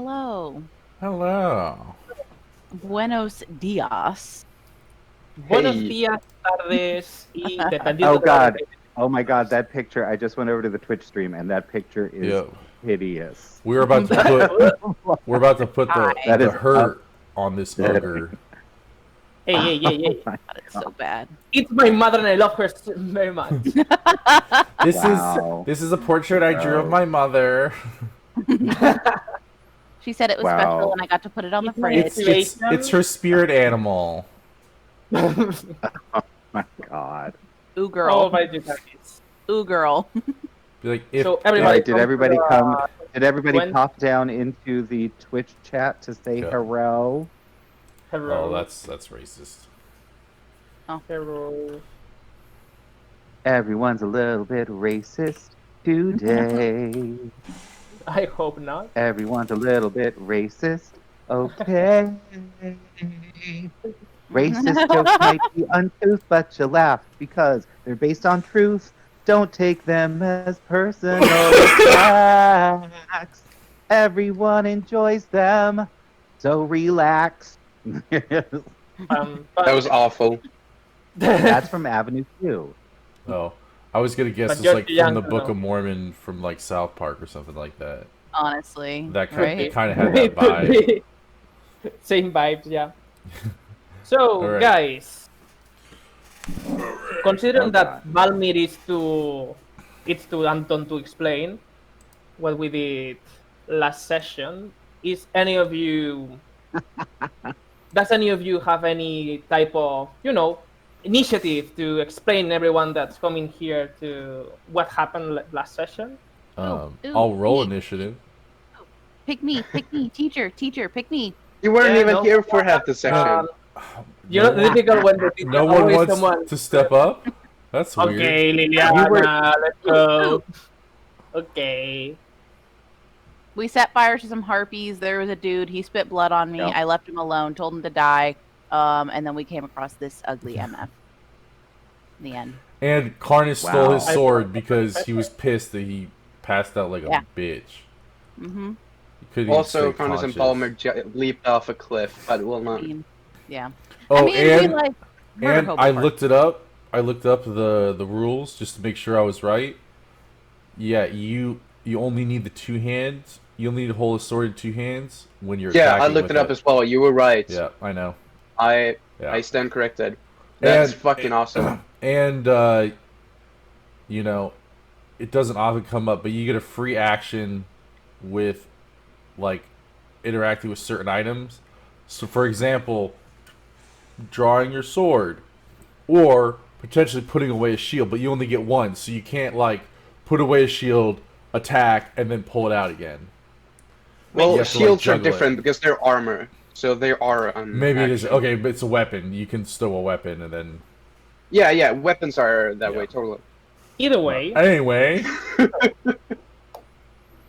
Hello. Hello. Buenos dias. Buenos Hey. días, tardes, y dependiendo Oh de la hora God. que- Oh my God, that picture. I just went over to the Twitch stream and that picture is Yep. hideous. We're about to put That the is hurt on this upsetting. ogre. Hey. Oh my God, it's so bad. It's my mother and I love her very much. Wow. This is a portrait I drew of my mother. She said it was Wow. special, and I got to put it on the It's my fridge. It's her spirit animal. Oh my God. Ooh, girl. Oh my goodness. Ooh, girl. Be like, if, So everybody, Right, did everybody come? Did everybody when- pop down into the Twitch chat to say Yeah. hello? Hello. oh, that's racist. Hello. Everyone's a little bit racist today. I hope not. Everyone's a little bit racist. Okay. Racist jokes might be uncouth, but you laugh because they're based on truth. Don't take them as personal attacks. Everyone enjoys them, so relax. But That was awful. That's from Avenue Q. Oh, I was gonna guess But it's you're like too from young the to Book know. of Mormon from like South Park or something like that. Honestly. That right? kind of had that It could vibe. be. Same vibes, yeah. So, Alright. guys, considering Oh, that God. Valmir it's to Anton to explain what we did last session. Does any of you have any type of, initiative to explain everyone that's coming here to what happened last session? Ooh, I'll roll me. initiative. Pick me, teacher, pick me. You weren't Yeah, even no, here for half the section. Um, you know, the typical when the teacher No one always wants someone. to step up. That's weird. Okay, You Liliana, were- let's go. Okay. We set fire to some harpies. There was a dude. He spit blood on me. Yep. I left him alone, told him to die. And then we came across this ugly MF. The end. And Carnage stole his Wow. sword because he was pissed that he passed out like a Yeah. bitch. Mm-hmm. He couldn't even Also, stay Cronus and conscious. Palmer leaped off a cliff, but will not. Yeah. Oh, I mean, we like murder and hobo I part. looked it up. I looked up the rules just to make sure I was right. Yeah, you only need the two hands. You only need to hold a sword in two hands when you're Yeah, I attacking looked with it up as well. You were right. Yeah, I know. I Yeah. stand corrected. That's And- fucking awesome. And you know, it doesn't often come up, but you get a free action with like interacting with certain items. So for example, drawing your sword or potentially putting away a shield, but you only get one, so you can't like put away a shield, attack, and then pull it out again. You Well, have to, like, shields are juggle it. different because they're armor, so they are. Maybe it is action. okay, but it's a weapon. You can stow a weapon and then. Yeah, weapons are that Yeah. way totally. Either way, Anyway,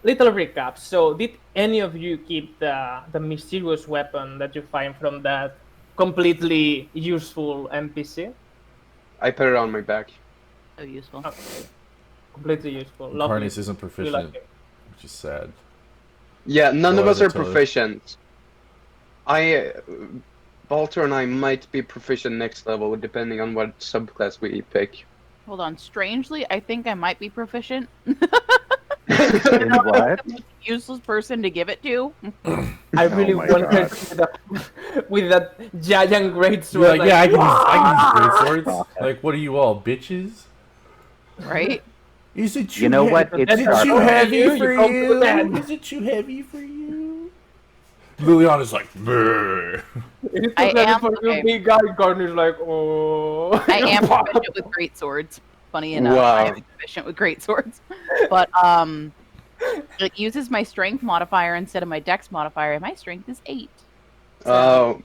little recap. So, did any of you keep the mysterious weapon that you find from that completely useful NPC? I put it on my back. So useful. Okay. Completely useful. Lovely. Carnage isn't We proficient, like it. which is sad. Yeah, none of Well, us are that's totally- proficient. Balter and I might be proficient next level, depending on what subclass we pick. Hold on. Strangely, I think I might be proficient. In what? Useless person to give it to. I really my wanted God. with that giant great You're sword. like, yeah, I can use great swords. God. Like, what are you all, bitches? Right? Is it You know what? It's Is it too sharp. heavy for come you? to that. Is it too heavy for you? Liliana's like, brr. It's I ready am- for you, okay. big guy. Garner's like, oh. I am proficient with great swords. Funny enough, I Wow. am proficient with great swords. But it uses my strength modifier instead of my dex modifier, and my strength is 8. Oh,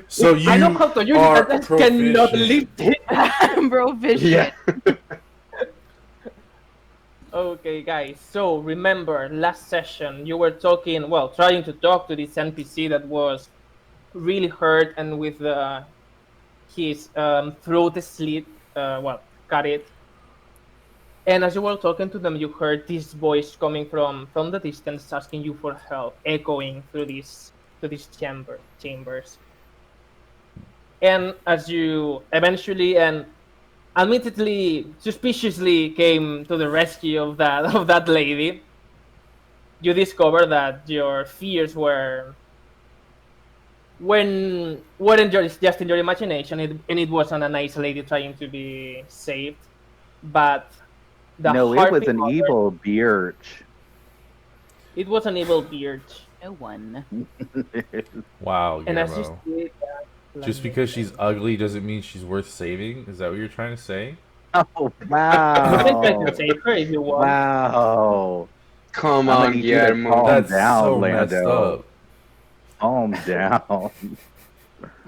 So you I know how to use are it. I just cannot proficient. lift it. I'm proficient. yeah. Okay, guys. So remember, last session you were trying to talk to this NPC that was really hurt and with his throat slit. Cut it. And as you were talking to them, you heard this voice coming from the distance, asking you for help, echoing through these chambers. And as you eventually and admittedly suspiciously came to the rescue of that lady, you discover that your fears weren't just in your imagination, and it wasn't a nice lady trying to be saved, but the No, it heart was an behind her, evil birch. it was an evil beard. No one. Wow, And as you Guillermo. see it, Just because she's ugly doesn't mean she's worth saving? Is that what you're trying to say? Oh, you can try wow. to save her if you want. Wow. Come I'm gonna on, need you to Guillermo. calm That's down, so messed Lando. up. Calm down. Mm.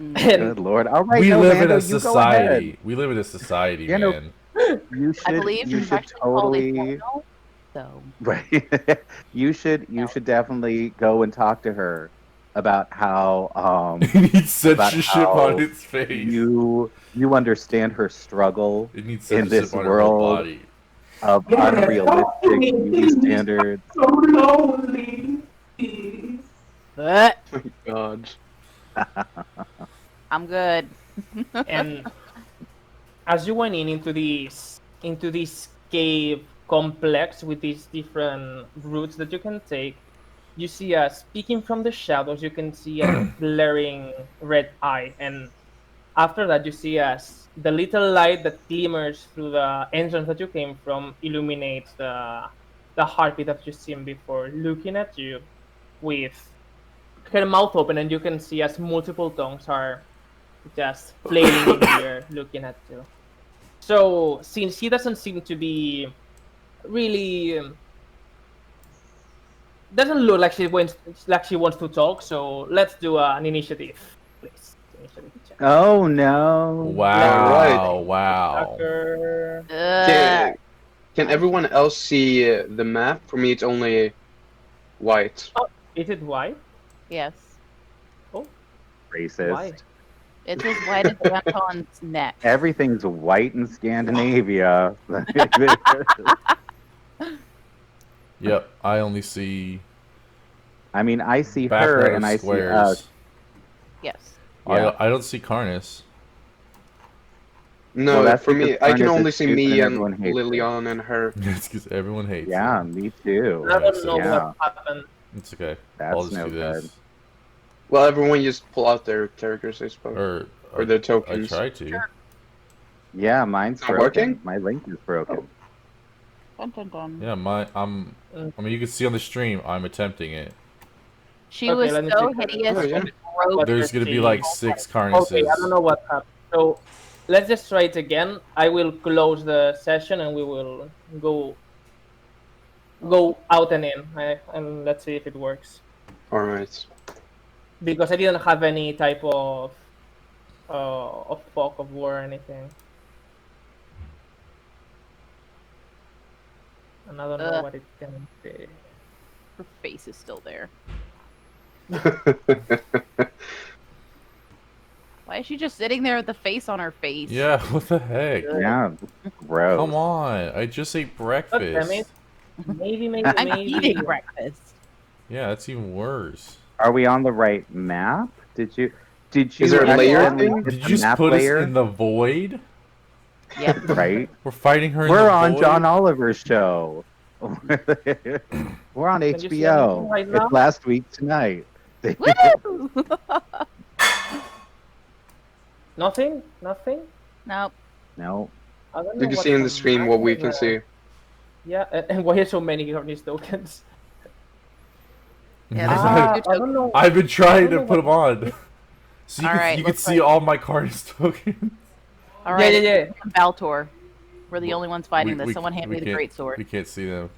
And Good lord. All right, We no, live in Lando, a you go ahead. society. We live in a society, Yeah, no. man. You I should believe you it's should actually called a totally porno. So right. You should definitely go and talk to her about how It needs about censorship on how its face. you understand her struggle It needs in this censorship on her whole world body. of unrealistic beauty standards. so lonely. but Oh my God. I'm good. And as you went into this cave complex with these different routes that you can take, you see speaking from the shadows, you can see a glaring red eye, and after that you see the little light that glimmers through the entrance that you came from illuminates the heartbeat that you've seen before, looking at you with her mouth open, and you can see as multiple tongues are just flailing in the air, looking at you. So since she doesn't seem to be really doesn't look like she wants to talk, so let's do an initiative, please. Initiative check. Oh no. Wow, wow. Attacker. Can, can everyone else see the map? For me, it's only white. Is it white? Yes. Racist. Why? It's as white as Anton's neck. Everything's white in Scandinavia. Yep, I only see I mean, I see her background and of I see us. squares. Yes. Yeah. I don't see Carnus. No, Well, that's for me, because I can Carnus only is see stupid me and and everyone hates her. Lilian and her. It's because everyone hates Yeah, it. me too. I don't know Yeah. what happened. It's okay. That's I'll just no do this. good. Well, everyone just pull out their characters, I suppose. Or their I tokens. try to. Yeah, mine's Not broken. working? My link is broken. Dun, dun, dun. Yeah, I mean, you can see on the stream, I'm attempting it. She Okay, was let me so check that. hideous Oh, yeah. and gross. There's gonna be like 6 Okay, I don't Carnuses. know what happened. So let's just try it again. I will close the session and we will go out and in, and let's see if it works. Alright. Because I didn't have any type of fog of war or anything. And I don't know what it can be. Her face is still there. Why is she just sitting there with the face on her face? Yeah, what the heck? Yeah, gross. Come on, I just ate God damn breakfast. it. Maybe. I'm eating breakfast. Yeah, that's even worse. Are we on the right map? Did you Is there a layer accidentally thing? hit Did the you just map put layer? us in the void? Yep. Right? We're fighting her in We're the on void? John Oliver's show. We're on Can you see HBO. anything right now? It's last week tonight. Woo! Nothing? Nope. No. I don't know You can what's see in the the stream what we matter can there. see. Yeah, and why are so many of these tokens? Yeah, I've- I don't know. I've been trying I to don't put know them on. So you Alright, can let's see fight. all my Carnus tokens. All right. Yeah. Baltor. We're the only ones fighting We- this. Someone hand we me the can't- great sword. We can't see them.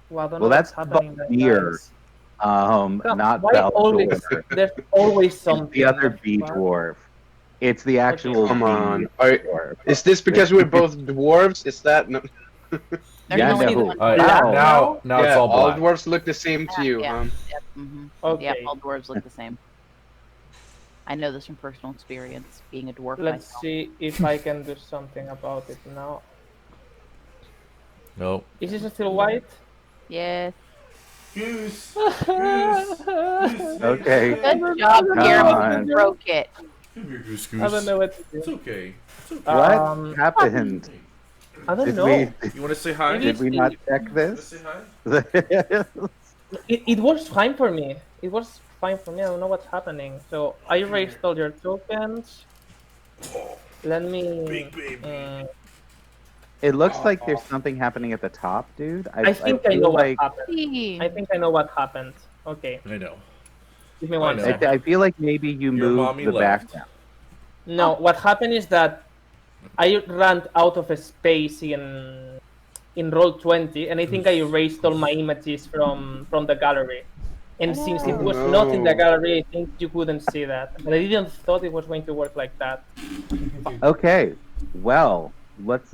Well, I don't Well, know that's what's happening there, Beer. guys. Not Why always, Baltor. there's always It's something. the other What bee the fuck? dwarf. It's the actual Come bee on. dwarf. Is this because we're both dwarves? Is that no? There's Yeah, only no. one. Alright, Wow. now it's Yeah, all black. dwarves look the same to you, Yeah. huh? Yep. Mm-hmm. Okay. Yep. All dwarves look the same. I know this from personal experience, being a dwarf Let's myself. see if I can do something about it now. Nope. Is this still white? Yes. Goose. Okay. Good job, Come Guillermo. on. You broke it. Come here, Goose. I don't know what to It's do. okay. It's okay. What happened? I don't Did know. we You want to say hi? Maybe did we not check You wanna this? say hi? It was fine for me. It was fine for me. I don't know what's happening. So I erased all your tokens. Let me. Big baby. It looks like there's something happening at the top, dude. I think I feel know what like happened. I think I know what happened. Okay, I know. give me I one know. second. I feel like maybe you Your moved mommy the left. background. No, what happened is that I ran out of space in Roll20, and I think I erased all my images from the gallery. And since it Oh, was not in the gallery, I think you couldn't see that. But I didn't thought it was going to work like that. Okay, well, let's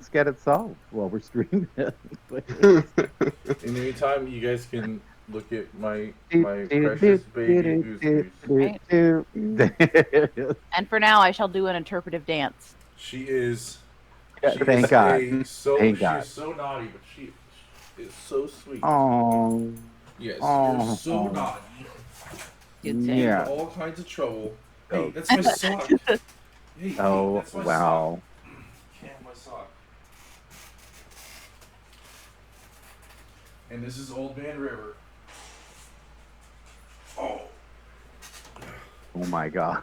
get it solved while we're streaming it. In the meantime, you guys can look at my precious baby Goose Goose. And for now, I shall do an interpretive dance. She is. Thank God. So Thank she God. is so naughty, but she is so sweet. Oh, Yes, Oh. you're so naughty. Good thing. yeah. All kinds of trouble. Hey, Oh. that's my sock. Hey, Oh, that's my wow. sock. Can't have my sock. And this is Old Man River. Oh. Oh my God.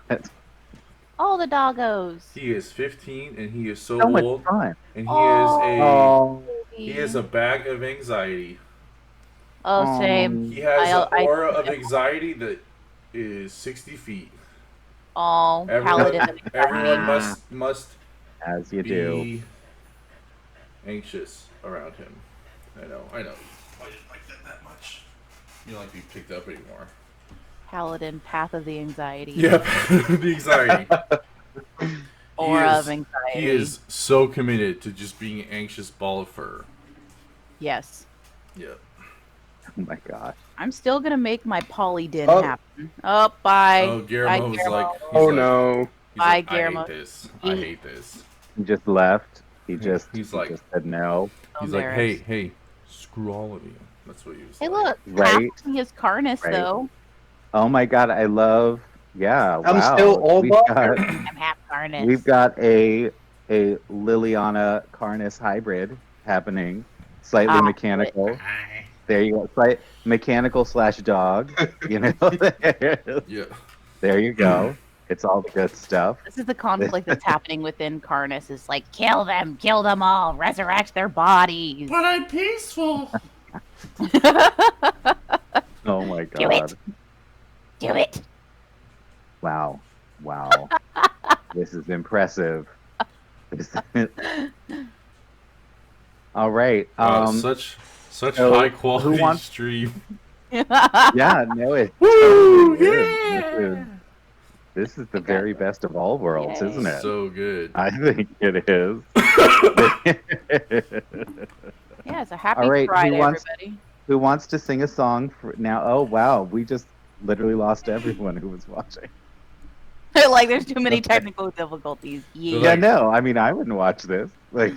All the doggos. He is 15 and he is so, So much old fun. and Oh, he is a bag of anxiety. Oh, same. He has I'll- an aura of anxiety that is 60 feet. Oh, Everyone, paladin. everyone must as you be do. anxious around him. I know. I didn't like that much. You don't like to be picked up anymore. Paladin, path of the anxiety. Yep, the anxiety. Aura of anxiety. He is so committed to just being an anxious ball of fur. Yes. Yep. Oh my gosh. I'm still gonna make my polydin Oh. happen. Oh, bye. Oh, Guillermo was Guillermo. like, Oh no. Bye, I Guillermo. hate this. I hate this. He just left. He Yeah, just he's like- just said no. So He's like, embarrassed. hey, screw all of you. That's what he was Hey, like. look. Right. Half his Carnus, Right. though. Oh my God, I love. Yeah, I'm wow. still all We've about got, I'm half Carnus. we've got a Liliana Carnus hybrid happening, slightly Ah, mechanical. There you go, slight mechanical / dog. You know, Yeah. there you go. It's all the good stuff. This is the conflict that's happening within Carnus. Is like, kill them all, resurrect their bodies. But I'm peaceful. Oh my Do it. God. Do it. Wow. This is impressive. All right. Such so high quality who wants- stream. Yeah, no, it. Woo! Yeah. This is the very best of all worlds, Yay. isn't it? So good. I think it is. Yeah, it's a happy All right, who Friday, wants- everybody. Who wants to sing a song for now? Oh wow, we just literally lost everyone who was watching. Like, there's too many technical difficulties. They're Yeah, like- no, I mean I wouldn't watch this. Like,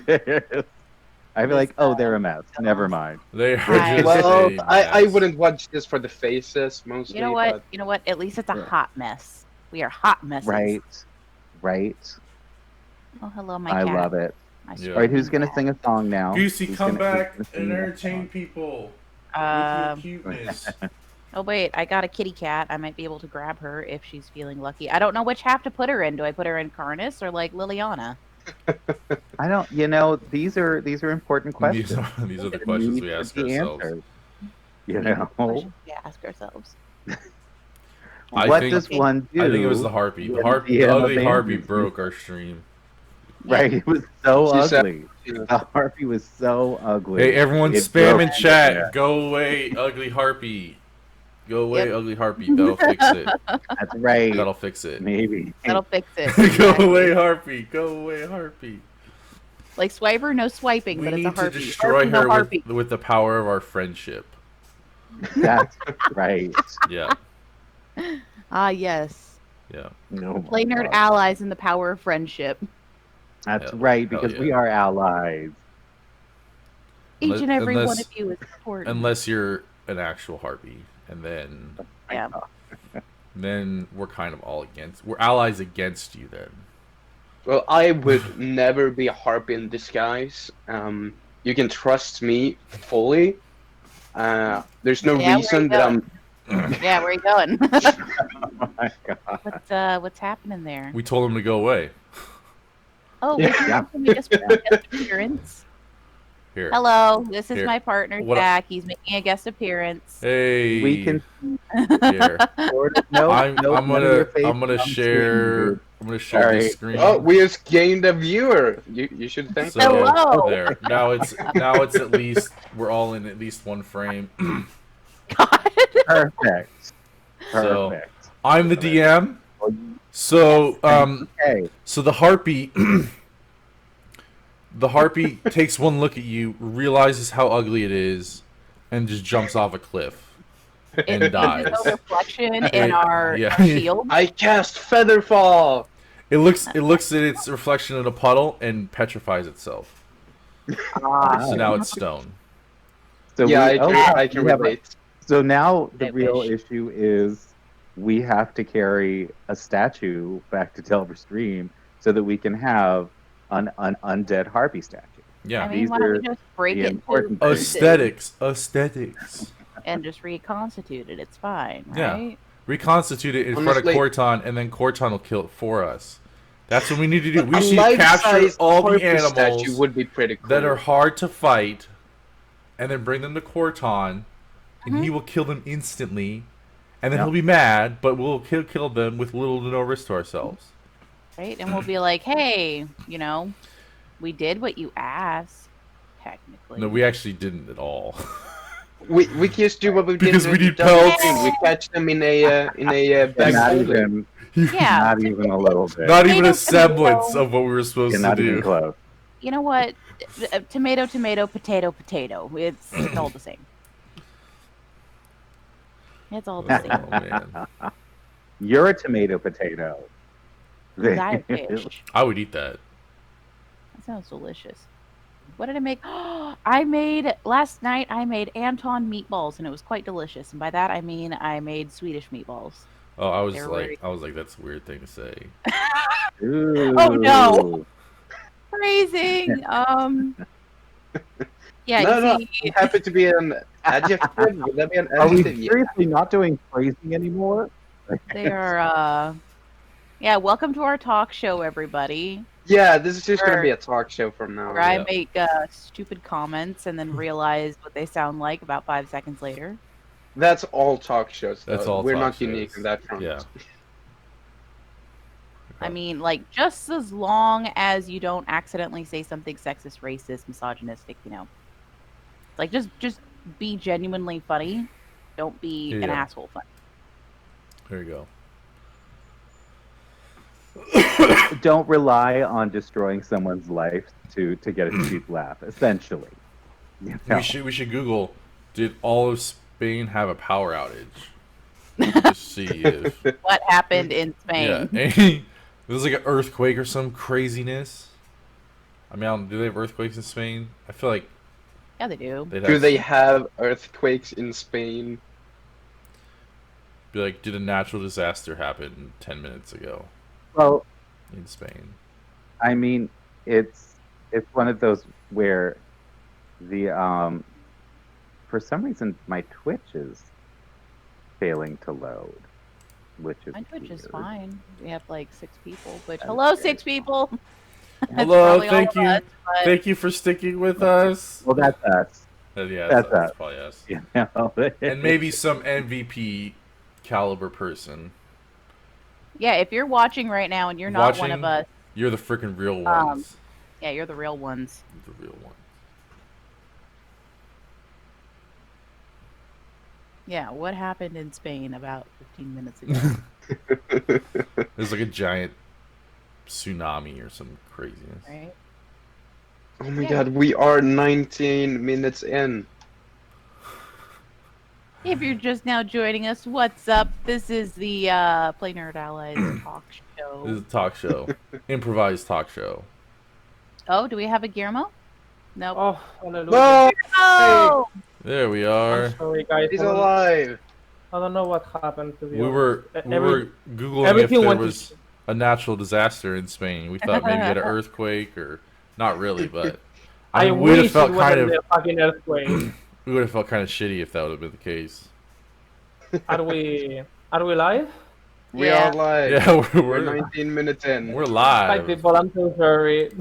I'd be like, oh, they're a mess. Never mind. They are Hi. just Well, a I mess. wouldn't watch this for the faces mostly. You know what? But You know what? At least it's a Yeah. hot mess. We are hot messes. Right. Oh, hello, my I cat. love it. My Yeah. All right, who's screaming gonna cat. sing a song now? Goosey, Who's come gonna- who's back gonna and sing a entertain song? people with Um, your cuteness. oh, wait. I got a kitty cat. I might be able to grab her if she's feeling lucky. I don't know which half to put her in. Do I put her in Carnus or, like, Liliana? I don't. You know, these are important questions. These are the that questions need we to ask be ourselves. answered. You know, Questions we ask ourselves. I what think- does one do? I think it was the harpy. The with the ugly abandoned harpy business? broke our stream. Right, it was so She said- ugly. The harpy was so ugly. Hey, everyone, It spam in broke chat. the- Go away, ugly harpy. Go away, Yep. ugly harpy. That'll fix it. That's right. That'll fix it. Maybe. That'll fix it. Go Exactly. away, harpy. Go away, harpy. Like, Swiper, no swiping, We but it's need a to harpy. destroy Harpy, no her harpy. with the power of our friendship. That's right. Yeah, Ah, yes. yeah. No, Play nerd allies in the power of friendship. That's Hell- right, hell because yeah. we are allies. Each and every one unless of you is important. unless you're an actual harpy, and Yeah. then we're kind of we're allies against you then. Well, I would never be a harpy in disguise. You can trust me fully. There's no Yeah, where reason you that going? Yeah, where you going? Oh my god. What's happening there? We told him to go away. Oh, Yeah. would you like to make us a guest appearance? Here. Hello, this is Here. my partner What- Zach. He's making a guest appearance. Hey. We can Here. sort of no. I'm none of your face gonna on screen, share. dude. I'm gonna share Sorry. the screen. Oh, we just gained a viewer. You should thank So, Hello. There. Now it's at least we're all in at least one frame. God. Perfect. So- Perfect. I'm the DM. So Okay. so the harpy takes one look at you, realizes how ugly it is, and just jumps off a cliff and dies. There's no reflection in our Yeah. shield. I cast Featherfall. It looks at its reflection in a puddle and petrifies itself. Ah, So now it's stone. So Yeah, we, I can we have a- relate. So now the I real wish. issue is we have to carry a statue back to Delver Stream so that we can have an undead harpy statue. Yeah. I mean, These why don't we are just break the it into important pieces Aesthetics. and just reconstitute it? It's fine, Yeah. right? Reconstitute it in front Honestly- of Corton, and then Corton will kill it for us. That's what we need to do. We A should capture life-size all the harpy statue animals would be pretty cool. that are hard to fight, and then bring them to Corton, and he will kill them instantly, and then Yep. he'll be mad, but we'll kill them with little to no risk to ourselves. Right? And we'll be like, hey, we did what you asked, technically. No, we actually didn't at all. We can just do what we did. Because in we need Delver pelts. Stream. We catch them in a And bag not of even, Yeah. not even a little bit. Not even Tomato, a semblance tomato. of what we were supposed Yeah, to not even do. close. You know what? Tomato, tomato, potato, potato. It's all the same. It's all the same. Oh man, You're a tomato potato. I wish. I would eat that. That sounds delicious. What did I make? Last night I made Anton meatballs and it was quite delicious. And by that I mean I made Swedish meatballs. Oh, I was They're like, that's a weird thing to say. Oh, no. Phrasing. Yeah, No, you see, I'm happy to be an adjective. Would that be an Are we adjective? Yeah. seriously not doing phrasing anymore? they are yeah, welcome to our talk show, everybody. Yeah, this is just gonna Sure. be a talk show from now Where on. I make stupid comments and then realize what they sound like about 5 seconds later. That's all talk shows. That's though. all We're talk not unique shows. in that front. Yeah. I mean, like, just as long as you don't accidentally say something sexist, racist, misogynistic, like just be genuinely funny. Don't be an Yeah. asshole funny. There you go. Don't rely on destroying someone's life to get a cheap laugh, essentially. You know? We should Google, did all of Spain have a power outage? Just see if What happened in Spain? yeah, there's like an earthquake or some craziness. I mean, do they have earthquakes in Spain? I feel like Yeah, they do. they'd Do have they have earthquakes in Spain? be like, did a natural disaster happen 10 minutes ago Well, in Spain? I mean, it's one of those where the for some reason my Twitch is failing to load, which is My Twitch is weird. fine. We have like 6 people. Which That's hello, great. 6 people. That's Hello, probably all thank of you. us, but- Thank you for sticking with us. Well, that's us. Yeah, That's that's us. probably us. You know? And maybe some MVP caliber person. Yeah, if you're watching right now and you're not one of Watching? us, You're the freaking real Um, ones. yeah, you're the real ones. You're the real one. Yeah, what happened in Spain about 15 minutes ago, There's like a giant tsunami or some craziness. right? Oh my Yeah. god, we are 19 minutes in. If you're just now joining us, what's up? This is the Play Nerd Allies talk This show. is a talk show. Improvised talk show. Oh, do we have a Guillermo? Nope. Oh, hallelujah. No, Oh! There we I'm are. sorry, guys. he's alive. I don't know what happened to be We honest. were googling if everything there went to was a natural disaster in Spain. We thought maybe an earthquake or not really, but I I mean, we'd have wish it felt was kind a of fucking earthquake. we would have felt kind of shitty if that would have been the case. Are we live? We Yeah. are live. Yeah, We're 19 minutes in. we're Hi live. people, I'm so sorry.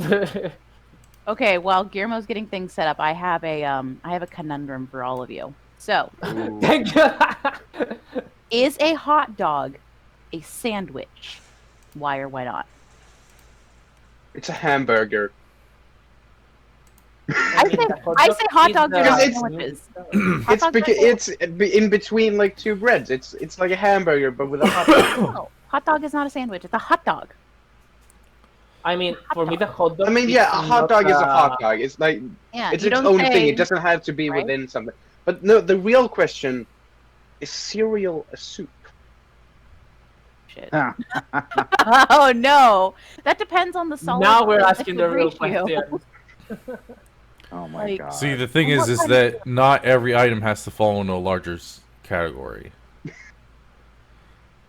Okay, while Guillermo's getting things set up, I have a conundrum for all of you. So, Ooh. Thank you. is a hot dog a sandwich? Why or why not? It's a hamburger. I say hot dogs are not Because sandwiches. It's because it's in between like two breads. It's like a hamburger but with a hot dog. No, hot dog is not a sandwich. It's a hot dog. I mean, for me, the hot dog. I mean, yeah, a hot dog is a hot dog. It's like Yeah, it's you its don't own say, thing. It doesn't have to be right? within something. But no, the real question is cereal a soup? Shit. Oh no, that depends on the solid. Now we're to asking the liquid real ratio. question. Oh my Like- god. See, the thing What is kind that not every item has to fall into a larger category. It's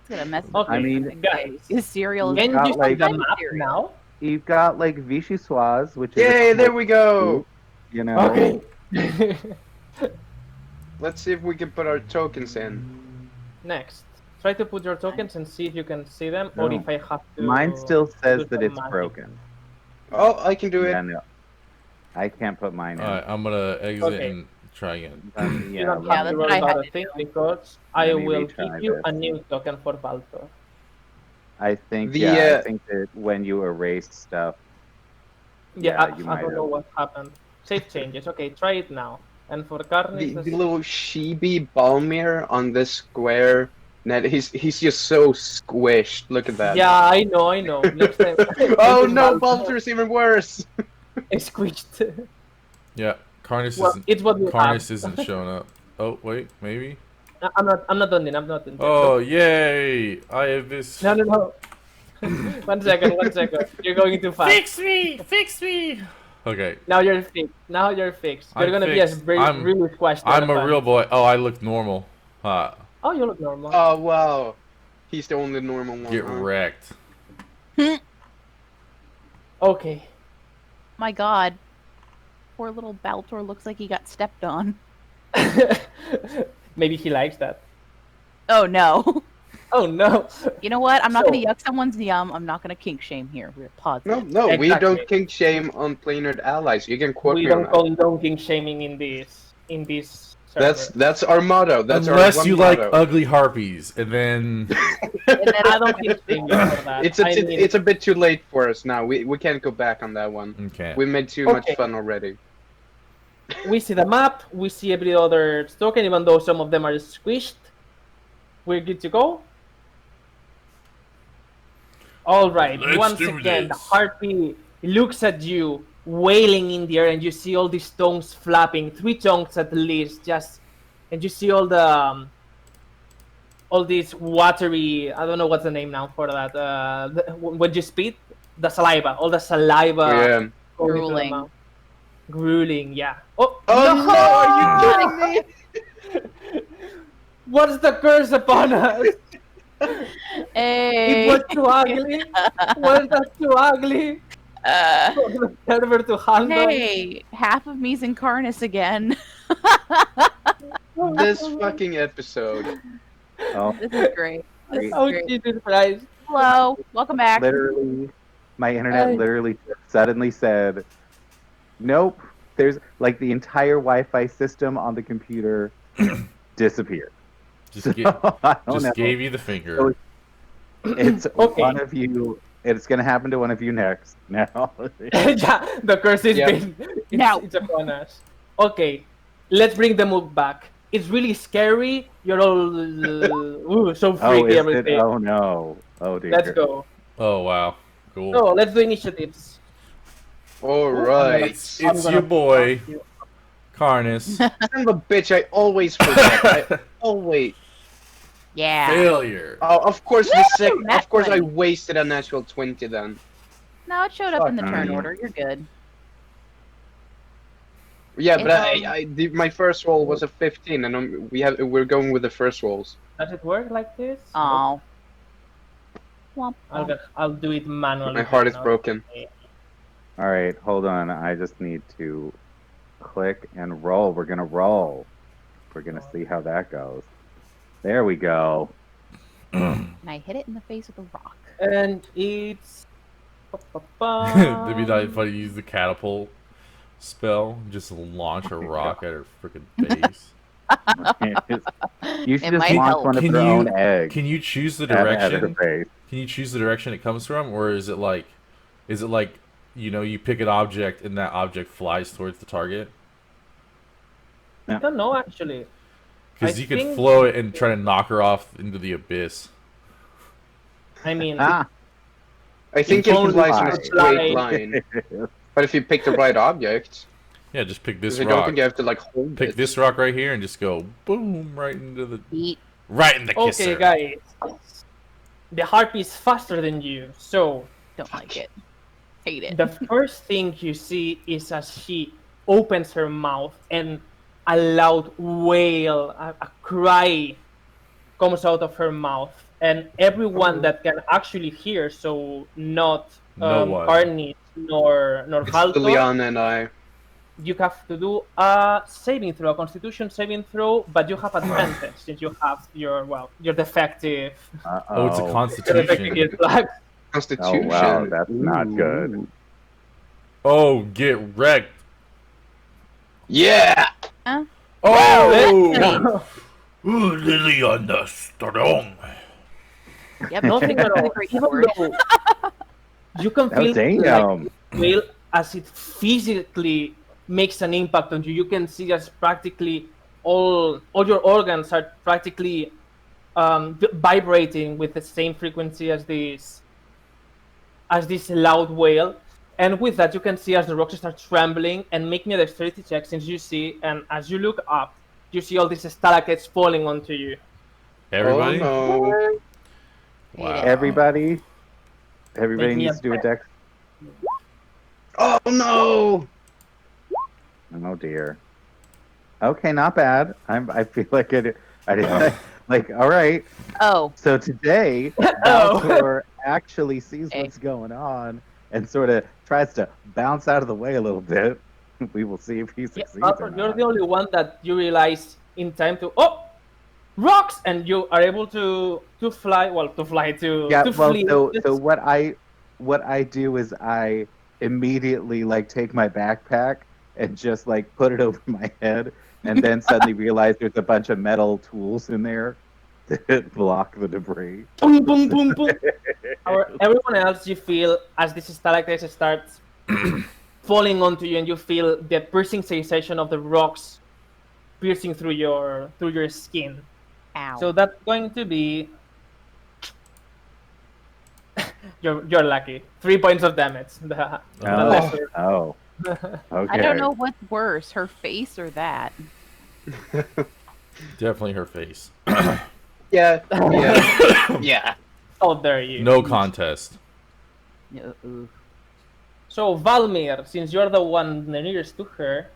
gonna mess Okay, I mean, guys, Is cereal is can got, you see like- the Kind of map cereal. now? You've got like vichyssoise, which is Yay, there we go. you know. Okay. Let's see if we can put our tokens in. Next, try to put your tokens and see if you can see them, or No. if I have to. Mine still says do that some it's magic. broken. Oh, I can do it. Yeah, no. I can't put mine in. All right, I'm gonna exit Okay. and try again. You Yeah, don't Yeah, have that's to what worry I about had a to thing do. because I Let me will retry give you a this. new token for Balto. I think The, I think that when you erase stuff, Yeah, Yeah, you I might don't know have. what happened. Save changes. Okay, try it now. And for Carnage, The little chibi Balmir on this square net, he's just so squished. Look at that. yeah, I know. Next time. Oh no, Baltur's even worse. It's squished. Yeah, Carnus Well, isn't. it's what we Carnus have. isn't showing up. Oh wait, maybe. I'm not done then. I'm not done. Oh yay! I have this. No. One second. You're going too fast. Fix me! Okay, Now you're fixed. You're I'm gonna fixed. be a I'm- really squashed. I'm a elephant. real boy. Oh, I look normal. Oh, you look normal. Oh wow, he's the only normal one. Get huh? wrecked. Okay. My God, poor little Baltor looks like he got stepped on. Maybe he likes that. Oh no. Oh no. You know what? I'm not So- gonna yuck someone's yum. I'm not gonna kink shame here. We're positive. No, we Exactly. don't kink shame on planar allies. You can quote We me on don't that. condone king shaming in this server. That's our motto. That's our Unless one you like motto. ugly harpies, and then And then I don't think shame you for that. It's I mean, it's a bit too late for us now. We can't go back on that one. okay. We made too much Okay. fun already. we see the map. We see every other token, even though some of them are squished. We're good to go. All right. Let's Once do again, the this. harpy looks at you, wailing in the air, and you see all these tongues flapping, 3 tongues at least, and you see all the all these watery. I don't know what's the name now for that. When you spit, the saliva, all the saliva. Yeah. going into the Grueling. mouth. Grueling, yeah. Oh, Oh no! no! Are you kidding me? What's the curse upon us? Hey. It was too ugly. Was that too ugly for the server to handle? Hey, half of me's incarnus again. This fucking episode. Oh, This is great. This is Oh, great. Jesus Christ. Hello, welcome back. literally, my internet I- literally suddenly said, "Nope." There's like the entire Wi-Fi system on the computer disappeared. Just, get, I don't just know. gave you the finger. So It's Okay. one of you. It's gonna happen to one of you next. Now. Yeah, the curse has Yeah. been. Now. It's upon us. Okay, let's bring the move back. It's really scary. You're all so Oh, freaky. is it? Everything. Oh no. Oh dear. Let's go. Oh wow, cool. So let's do initiatives. All right. It's I'm your gonna- boy, Carnus. Son of a bitch! I always forget. I always. Yeah. Failure. Oh, of course the Woo! second. Nat Of course, I 20. wasted a natural 20 then. No, it showed up in the Fuck turn me. order. You're good. Yeah, but It's, my first roll was a 15, and we're going with the first rolls. Does it work like this? oh. Womp, womp. I'll do it manually. My heart is then, broken. okay. All right, hold on. I just need to click and roll. We're gonna roll. We're gonna see how that goes. There we go. And I hit it in the face with a rock. And it's. That'd be not funny to use the catapult spell, just launch a rock at her freaking face. You should It just might launch help. one of Can their you- own eggs Can you choose the at her direction? face. Can you choose the direction it comes from, or is it like, you pick an object and that object flies towards the target? I don't know actually. Because I you could think- flow it and try to knock her off into the abyss. I mean, Ah, I think If it only flies in I a could straight fly. line. But if you pick the right object, Yeah, just pick this because I don't rock. think you have to like hold Pick it. this rock right here and just go boom right into the Eat. right in the okay, kisser. guys. The harpy is faster than you, so Don't like it. Hate it. the first thing you see is as she opens her mouth and a loud wail, a cry comes out of her mouth, and everyone that can actually hear, so not No one. Arnis nor It's Haltor, Liliana and I. you have to do a saving throw, a Constitution saving throw, but you have advantage since you have your defective. Oh, it's a Your defective constitution. gear flag. Oh Constitution. wow, that's not good. Oh, get wrecked. Yeah. Oh, Liliana strong. Yep. Nothing at all. Great Even sword. though you can Oh feel damn! wail as it physically makes an impact on you. You can see as practically all your organs are practically vibrating with the same frequency as this loud wail. And with that, you can see as the rocks start trembling, and make me a dexterity check since you see, and as you look up, you see all these stalactites falling onto you. Everybody. Oh no. Wow. Everybody Make me needs a to do a dex. Oh no. Oh dear. Okay, not bad. I feel like I like. All right. Oh. So today, Baltor actually sees what's going on and sort of tries to bounce out of the way a little bit. We will see if he Yeah, succeeds. Alfred, you're the only one that you realize in time to rocks, and you are able to fly. Well, to fly to Yeah. Well, flee. so what I do is I immediately like take my backpack and just like put it over my head, and then suddenly realize there's a bunch of metal tools in there that block the debris. Boom, boom, boom, boom. Everyone else, you feel as this stalactite starts falling onto you, and you feel the piercing sensation of the rocks piercing through your skin. Ow. So that's going to be you're lucky. 3 points of damage. The lesser. Oh. Okay. I don't know what's worse, her face or that. Definitely her face. Yeah. Yeah. Yeah. Oh, there you. No contest. Uh-oh. So Valmir, since you're the one nearest to her,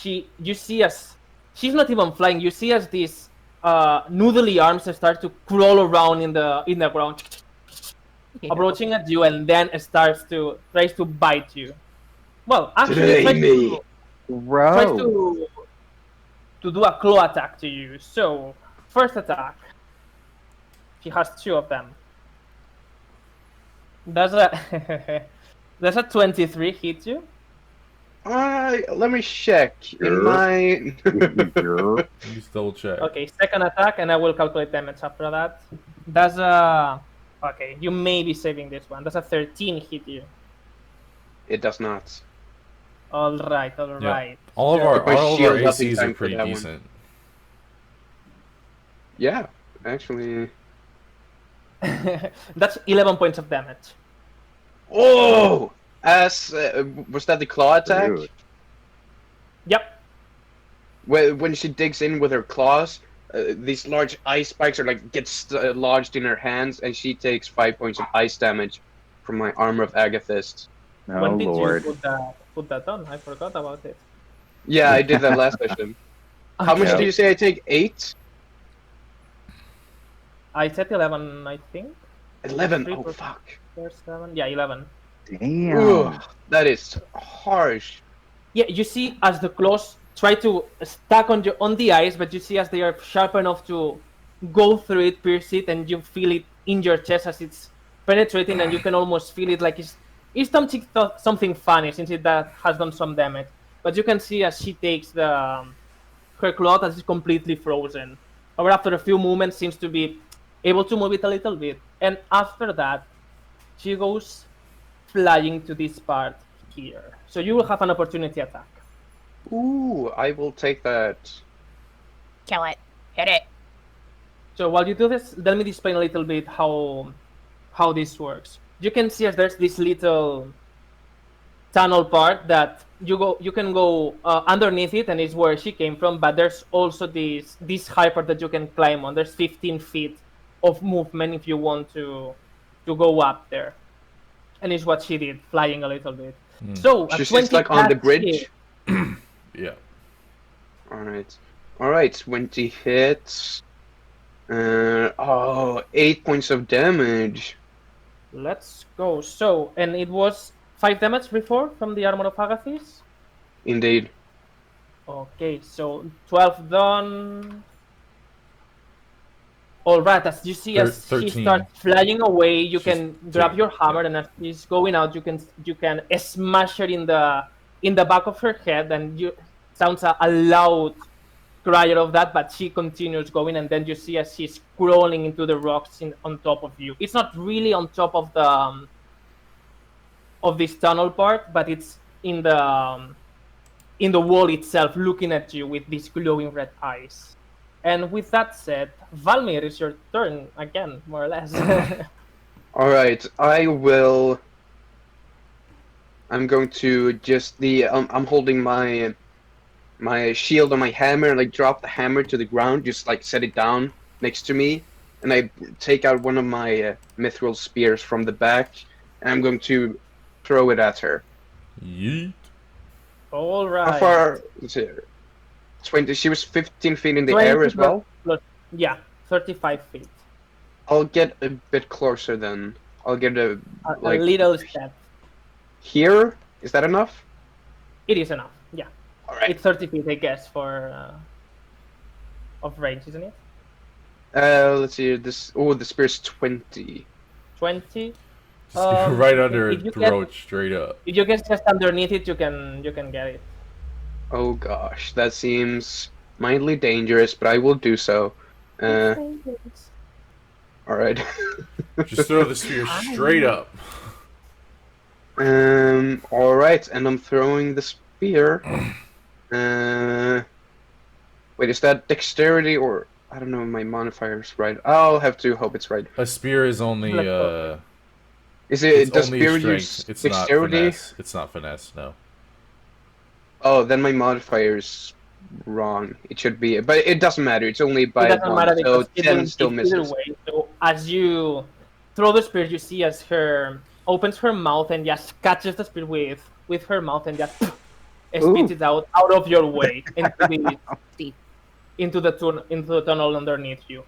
you see as she's not even flying. You see as these noodly arms start to crawl around in the ground, Yeah. approaching at you, and then tries to bite you. Well, actually, Today, tries Gross. to do a claw attack to you. So first attack, she has 2 of them. Does a 23 hit you? let me check. In my Just double check. Okay, second attack, and I will calculate damage after that. Okay, you may be saving this one. Does a 13 hit you? It does not. All right. Yeah. All of our My shield up in ACs time are for pretty that one. decent. Yeah, actually. That's 11 points of damage. Oh! Was that the claw attack? Dude. Yep. When she digs in with her claws, these large ice spikes gets lodged in her hands, and she takes 5 points of ice damage from my armor of Agathist. Oh When did Lord. you put that on? I forgot about it. Yeah, I did that last session. How much Okay. do you say I take? 8? I said 11, I think. 11. 3 Oh, plus fuck. 4, 7. Yeah, 11. Ugh, Damn. that is harsh. Yeah, you see as the claws try to stack on the ice, but you see as they are sharp enough to go through it, pierce it, and you feel it in your chest as it's penetrating, and you can almost feel it like it's something funny since it that has done some damage. But you can see as she takes her cloth as it's completely frozen. However, after a few movements, seems to be able to move it a little bit, and after that, she goes flying to this part here. So you will have an opportunity attack. Ooh, I will take that. Kill it. Hit it. So while you do this, let me explain a little bit how this works. You can see as there's this little tunnel part that you can go underneath it, and it's where she came from. But there's also this high part that you can climb on. There's 15 feet of movement if you want to go up there, and it's what she did, flying a little bit. So a She sits 20 like on the plus hit. bridge. Yeah. Alright. Alright, 20 hits. 8 points of damage. Let's go. So, and it was 5 damage before from the armor of Agathis. Indeed. Okay, so 12 done. All right, as you see, as she 13. starts flying away, you She's can grab taking- your hammer, and as she's going out, you can smash her in the back of her head, and you sounds a loud crier of that, but she continues going, and then you see as she's crawling into the rocks on top of you. It's not really on top of this tunnel part, but it's in the wall itself, looking at you with these glowing red eyes. And with that said, Valmir, it's your turn again, more or less. Alright, I'm going to just I'm holding my shield on my hammer, and I drop the hammer to the ground, just like set it down next to me, and I take out one of my mithril spears from the back, and I'm going to throw it at her. Yeet. All How right. far is it? 20. She was 15 feet in the 20 air as well. Yeah, 35 feet. I'll get a bit closer then. I'll get A like little step. here. Is that enough? It is enough. Yeah, All right. it's 30 feet, I guess, for of range, isn't it? Let's see. The spear's 20. 20. Just right okay, under her if you throat, straight up. If you get just underneath it, you can get it. Oh gosh, that seems mildly dangerous, but I will do so. All right. Just throw the spear straight up. All right, and I'm throwing the spear. Wait, is that dexterity or I don't know? My modifier's right. I'll have to hope it's right. A spear is only Is it? it's Does only spear strength. use It's not dexterity? finesse. It's not finesse. No. Oh, then my modifier's wrong. It should be, but it doesn't matter. It's only by It doesn't one, matter so because it 10 will still hit either misses. way. So as you throw the spear, you see as her opens her mouth and just catches the spear with her mouth and just spits it out of your way into the tunnel underneath you.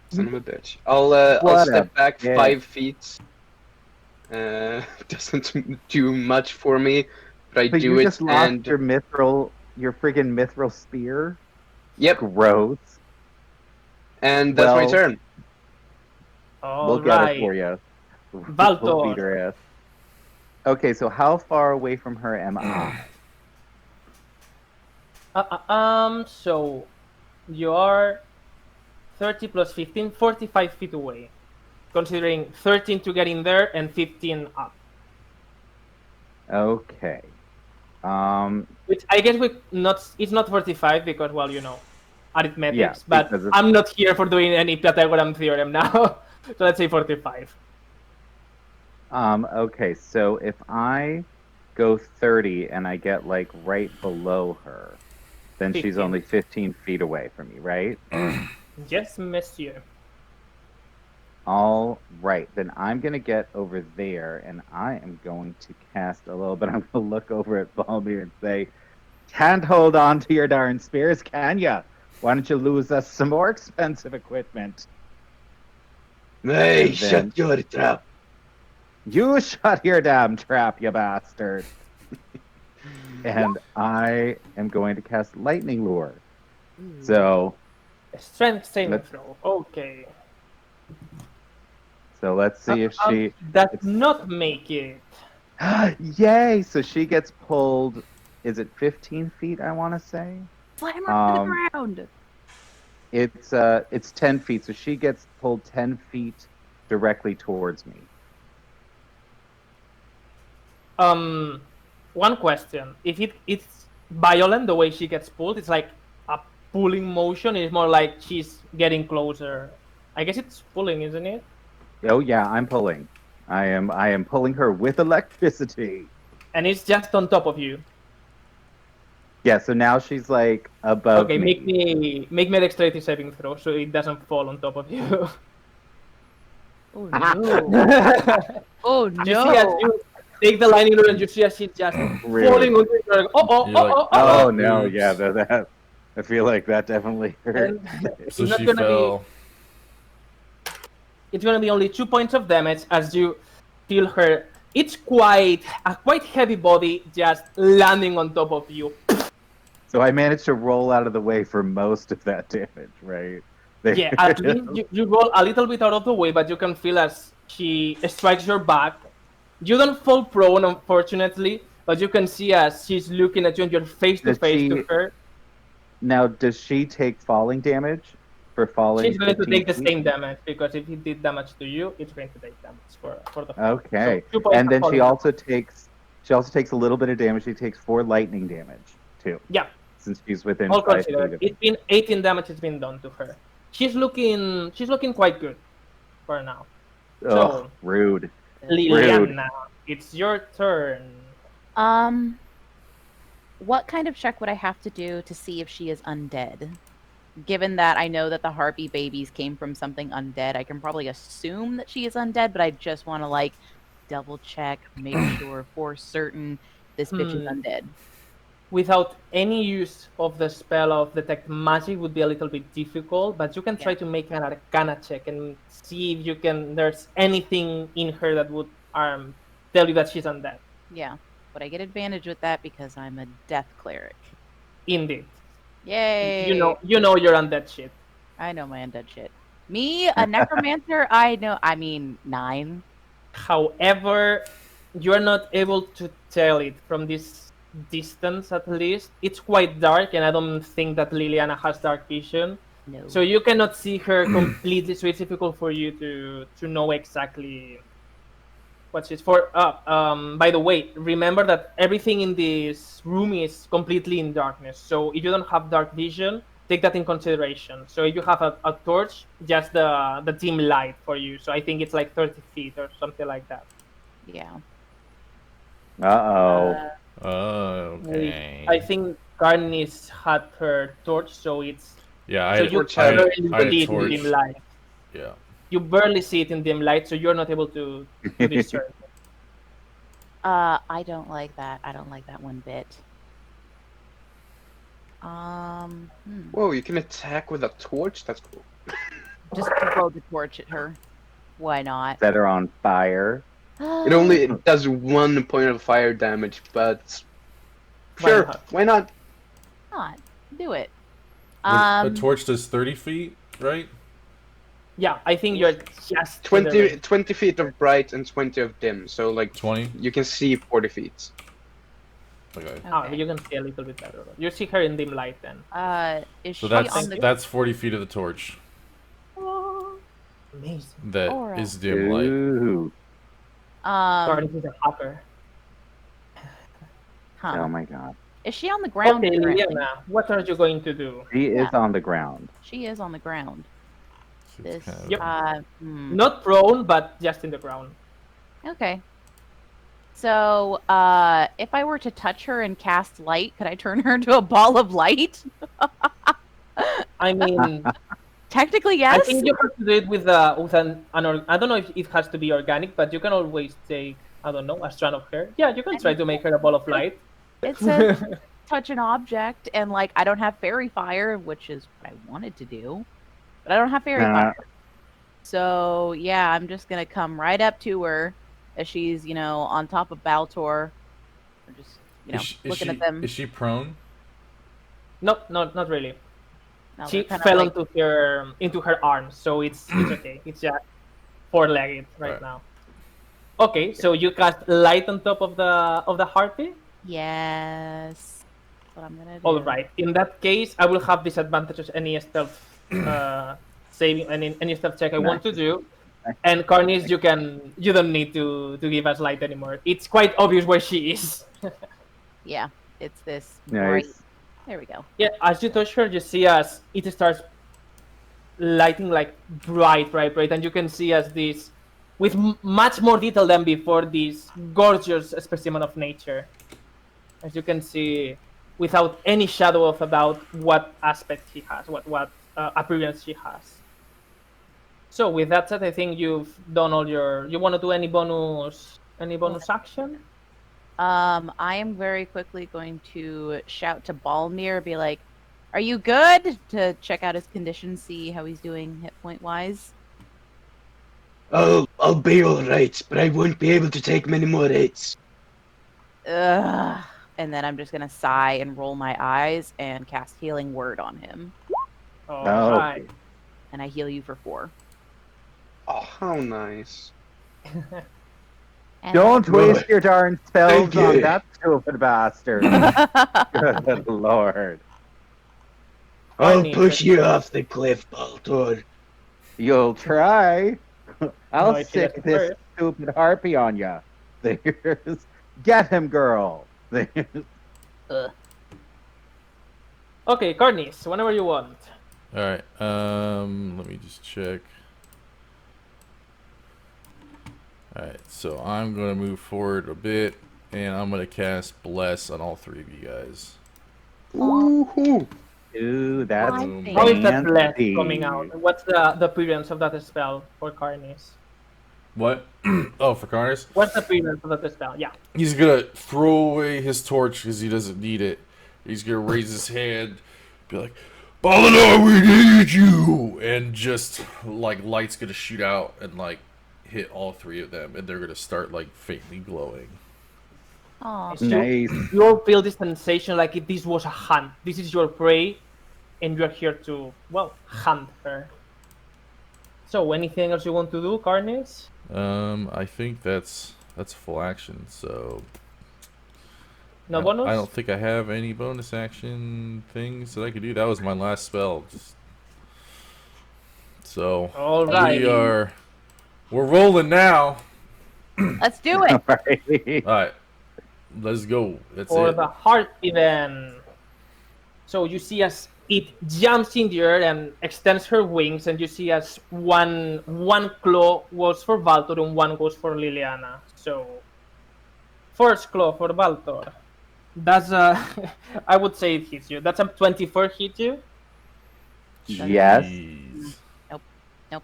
Son of a bitch. I'll step back Yeah. 5 feet. Doesn't do much for me, but I But do you it, just lost and your friggin' mithril spear. yep, Gross. and that's my Well, turn. All we'll get it for you. Valtor. We'll beat her ass. Okay, so how far away from her am I? So you are 30 plus 15, 45 feet away, considering 13 to get in there and 15 up. Okay. Which I guess it's not 45 because, well, arithmetics, Yeah, but because it's- I'm not here for doing any Pythagorean theorem now. So let's say 45. Okay, so if I go 30 and I get like right below her, then she's 15. only 15 feet away from me, right? Yes, monsieur. All right, then I'm gonna get over there and I am going to cast a little bit. I'm gonna look over at Balmir and say, Can't hold on to your darn spears, can ya? Why don't you lose us some more expensive equipment? Hey, And then- shut your trap. You shut your damn trap, you bastard. And I am going to cast Lightning Lure. So Strength saving Let's- throw. Okay. let's see if she. Does it's- not make it. Yay! So she gets pulled. Is it 15 feet? I want to say. Slam her to the ground. It's 10 feet. So she gets pulled 10 feet directly towards me. One question: if it's violent the way she gets pulled, it's like a pulling motion. It's more like she's getting closer. I guess it's pulling, isn't it? Oh yeah, I'm pulling. I am pulling her with electricity. And it's just on top of you. Yeah. So now she's like above Okay, me. make me a dexterity saving throw so it doesn't fall on top of you. Oh no! Oh You see as no! you take the lightning rod and you see as she's just Really? falling onto you. You're like, You're like, Oh no! Oops. Yeah, that. I feel like that definitely hurt. And So it's not she gonna fell. it's gonna be only 2 points of damage as you feel her. It's quite a quite heavy body just landing on top of you. So I managed to roll out of the way for most of that damage, right? Yeah, at least you roll a little bit out of the way, but you can feel as she strikes your back. You don't fall prone, unfortunately, but you can see as she's looking at you and you're face to Does face she- to her. Now, does she take falling damage for falling? She's going to 15 take the feet? same damage because if it did damage to you, it's going to take damage for the. Okay, So 2 points and of then falling she damage. also takes a little bit of damage. She takes 4 lightning damage too, Yeah, since she's within all 5 feet considered. of me. It's been 18 damage. It's been done to her. She's looking quite good for now. Ugh, So- rude. Liliana, it's your turn. What kind of check would I have to do to see if she is undead? Given that I know that the harpy babies came from something undead, I can probably assume that she is undead, but I just want to like double check, make sure for certain this bitch is undead. Without any use of the spell of detect magic would be a little bit difficult, but you can try Yeah. to make an arcana check and see if you can there's anything in her that would tell you that she's undead. Yeah, but I get advantage with that because I'm a death cleric. Indeed. Yay! You know you're undead shit. I know my undead shit. Me, a necromancer, I know. I mean, 9. However, you're not able to tell it from this distance at least. It's quite dark and I don't think that Liliana has dark vision. No. So you cannot see her completely, so it's difficult for you to know exactly what she's for. By the way, remember that everything in this room is completely in darkness. So if you don't have dark vision, take that in consideration. So if you have a torch, just the dim light for you. So I think it's like 30 feet or something like that. yeah. Uh-oh. Okay. I think Carnis had her torch, so it's Yeah, I so had, you torch had- barely I had see a it in dim torch. light. Yeah. You barely see it in dim light, so you're not able to discern. I don't like that. I don't like that one bit. Whoa, you can attack with a torch? That's cool. Just throw the torch at her. Why not? Set her on fire. It only does 1 point of fire damage, but Why sure, not? why not? not do it. A torch does 30 feet, right? Yeah, I think you're just 20 feet of bright and 20 of dim, so like 20? you can see 40 feet. Okay. Oh, Okay. you can see a little bit better. You see her in dim light then. Is So she on the that's 40 feet of the torch Amazing. that is Aura. dim light. Ooh. Sorry, this is a hacker. huh. Oh my god. Is she on the ground? Okay, currently? Liliana, what are you going to do? She is Yeah. on the ground. She is on the ground. So it's This kind of- Yep. Not prone, but just in the ground. Okay. So, if I were to touch her and cast light, could I turn her into a ball of light? I mean, Technically, I yes. think you have to do it with I don't know if it has to be organic, but you can always take, I don't know, a strand of hair. Yeah, you can try to make her a ball of light. It says touch an object, and like I don't have fairy fire, which is what I wanted to do, but I don't have fairy fire. So yeah, I'm just gonna come right up to her as she's, on top of Baltor, or just, looking at them. Is she prone? No, not really. No, She they're kinda fell like, into her arms, so it's okay. It's just four-legged right now. Okay, so you cast light on top of the harpy. yes. That's what I'm gonna do. All right. In that case, I will have disadvantages any stealth saving any stealth check I want to do. And Cornice, you don't need to give us light anymore. It's quite obvious where she is. Yeah, it's this Nice. bright. There we go. Yeah, as you touch her, you see as it starts lighting like bright, and you can see as this, with much more detail than before, this gorgeous specimen of nature. As you can see, without any shadow of a doubt, what aspect he has, what appearance she has. So with that said, I think you've done all your. You want to do any bonus action? I am very quickly going to shout to Balmir, be like, "Are you good?" to check out his condition, see how he's doing hit point wise. I'll be all right, but I won't be able to take many more hits. Ugh. And then I'm just gonna sigh and roll my eyes and cast Healing Word on him, All Oh. right. and I heal you for 4. Oh, how nice. And Don't Good. waste your darn spells Thank you. on that stupid bastard. Good lord. I'll need push to- you off the cliff, Baltor. You'll try. I'll if he stick doesn't this hurt. stupid harpy on ya. There's. Get him, girl. There's. Okay, Cornice, whenever you want. All right. Let me just check. All right. So I'm gonna move forward a bit, and I'm gonna cast Bless on all 3 of you guys. Woohoo! Ooh, that's Fine. How is that bless fancy. coming out? What's the appearance of that spell for Cornice? What? Oh, for Carnus? What's the appearance of that spell? Yeah. He's gonna throw away his torch because he doesn't need it. He's gonna raise his hand, be like, "Baladar, we need you!" And just like light's gonna shoot out and like hit all 3 of them, and they're gonna start like faintly glowing. Aw, Nice. You all feel this sensation like if this was a hunt. This is your prey, and you're here to, well, hunt her. So, anything else you want to do, Cornice? I think that's full action. So No bonus? I don't think I have any bonus action things that I could do. That was my last spell. So All right. we're rolling now. let's do it. Right. All right, let's go. That's For it. the harpy then. So you see as it jumps in the air and extends her wings, and you see as one claw was for Baltor and one goes for Liliana. So first claw for Baltor. That's I would say it hits you. That's a 24 hit you. Yes. Jeez. Nope.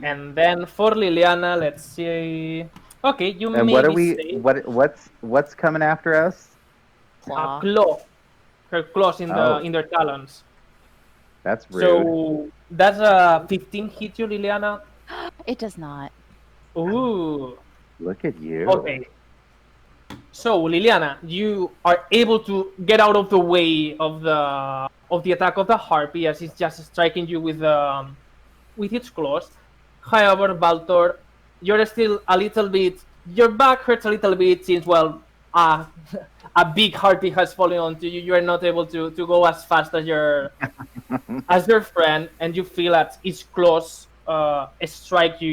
And then for Liliana, let's see. Okay, you And maybe what are we? say What's coming after us? Claw. a claw. Her claws in Oh. in their talons. That's rude. So that's a 15 hit you, Liliana. It does not. Ooh. Look at you. Okay. So Liliana, you are able to get out of the way of the attack of the harpy as it's just striking you with its claws. However, Baltor, you're still a little bit. Your back hurts a little bit since a big harpy has fallen onto you. You are not able to go as fast as your friend, and you feel that its claws strike you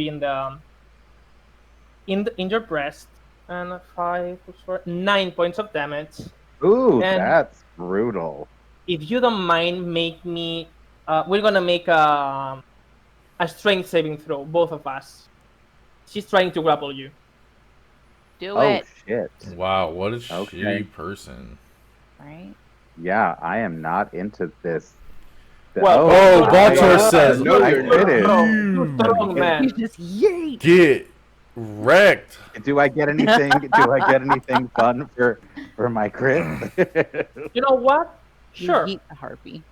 in your breast, and 5 plus 4, 9 points of damage. Ooh, And- that's brutal. If you don't mind, make me. We're gonna make a strength saving throw, both of us. She's trying to grapple you. Do Oh it. shit. Wow, what a Okay. shitty person. Right? Yeah, I am not into this. Well, Oh, Baltor says, no, I you're did it. You're strong, man. You just yeet. Get Wrecked. Do I get anything? Do I get anything fun for my crit? You know what? You Sure. yeet the harpy.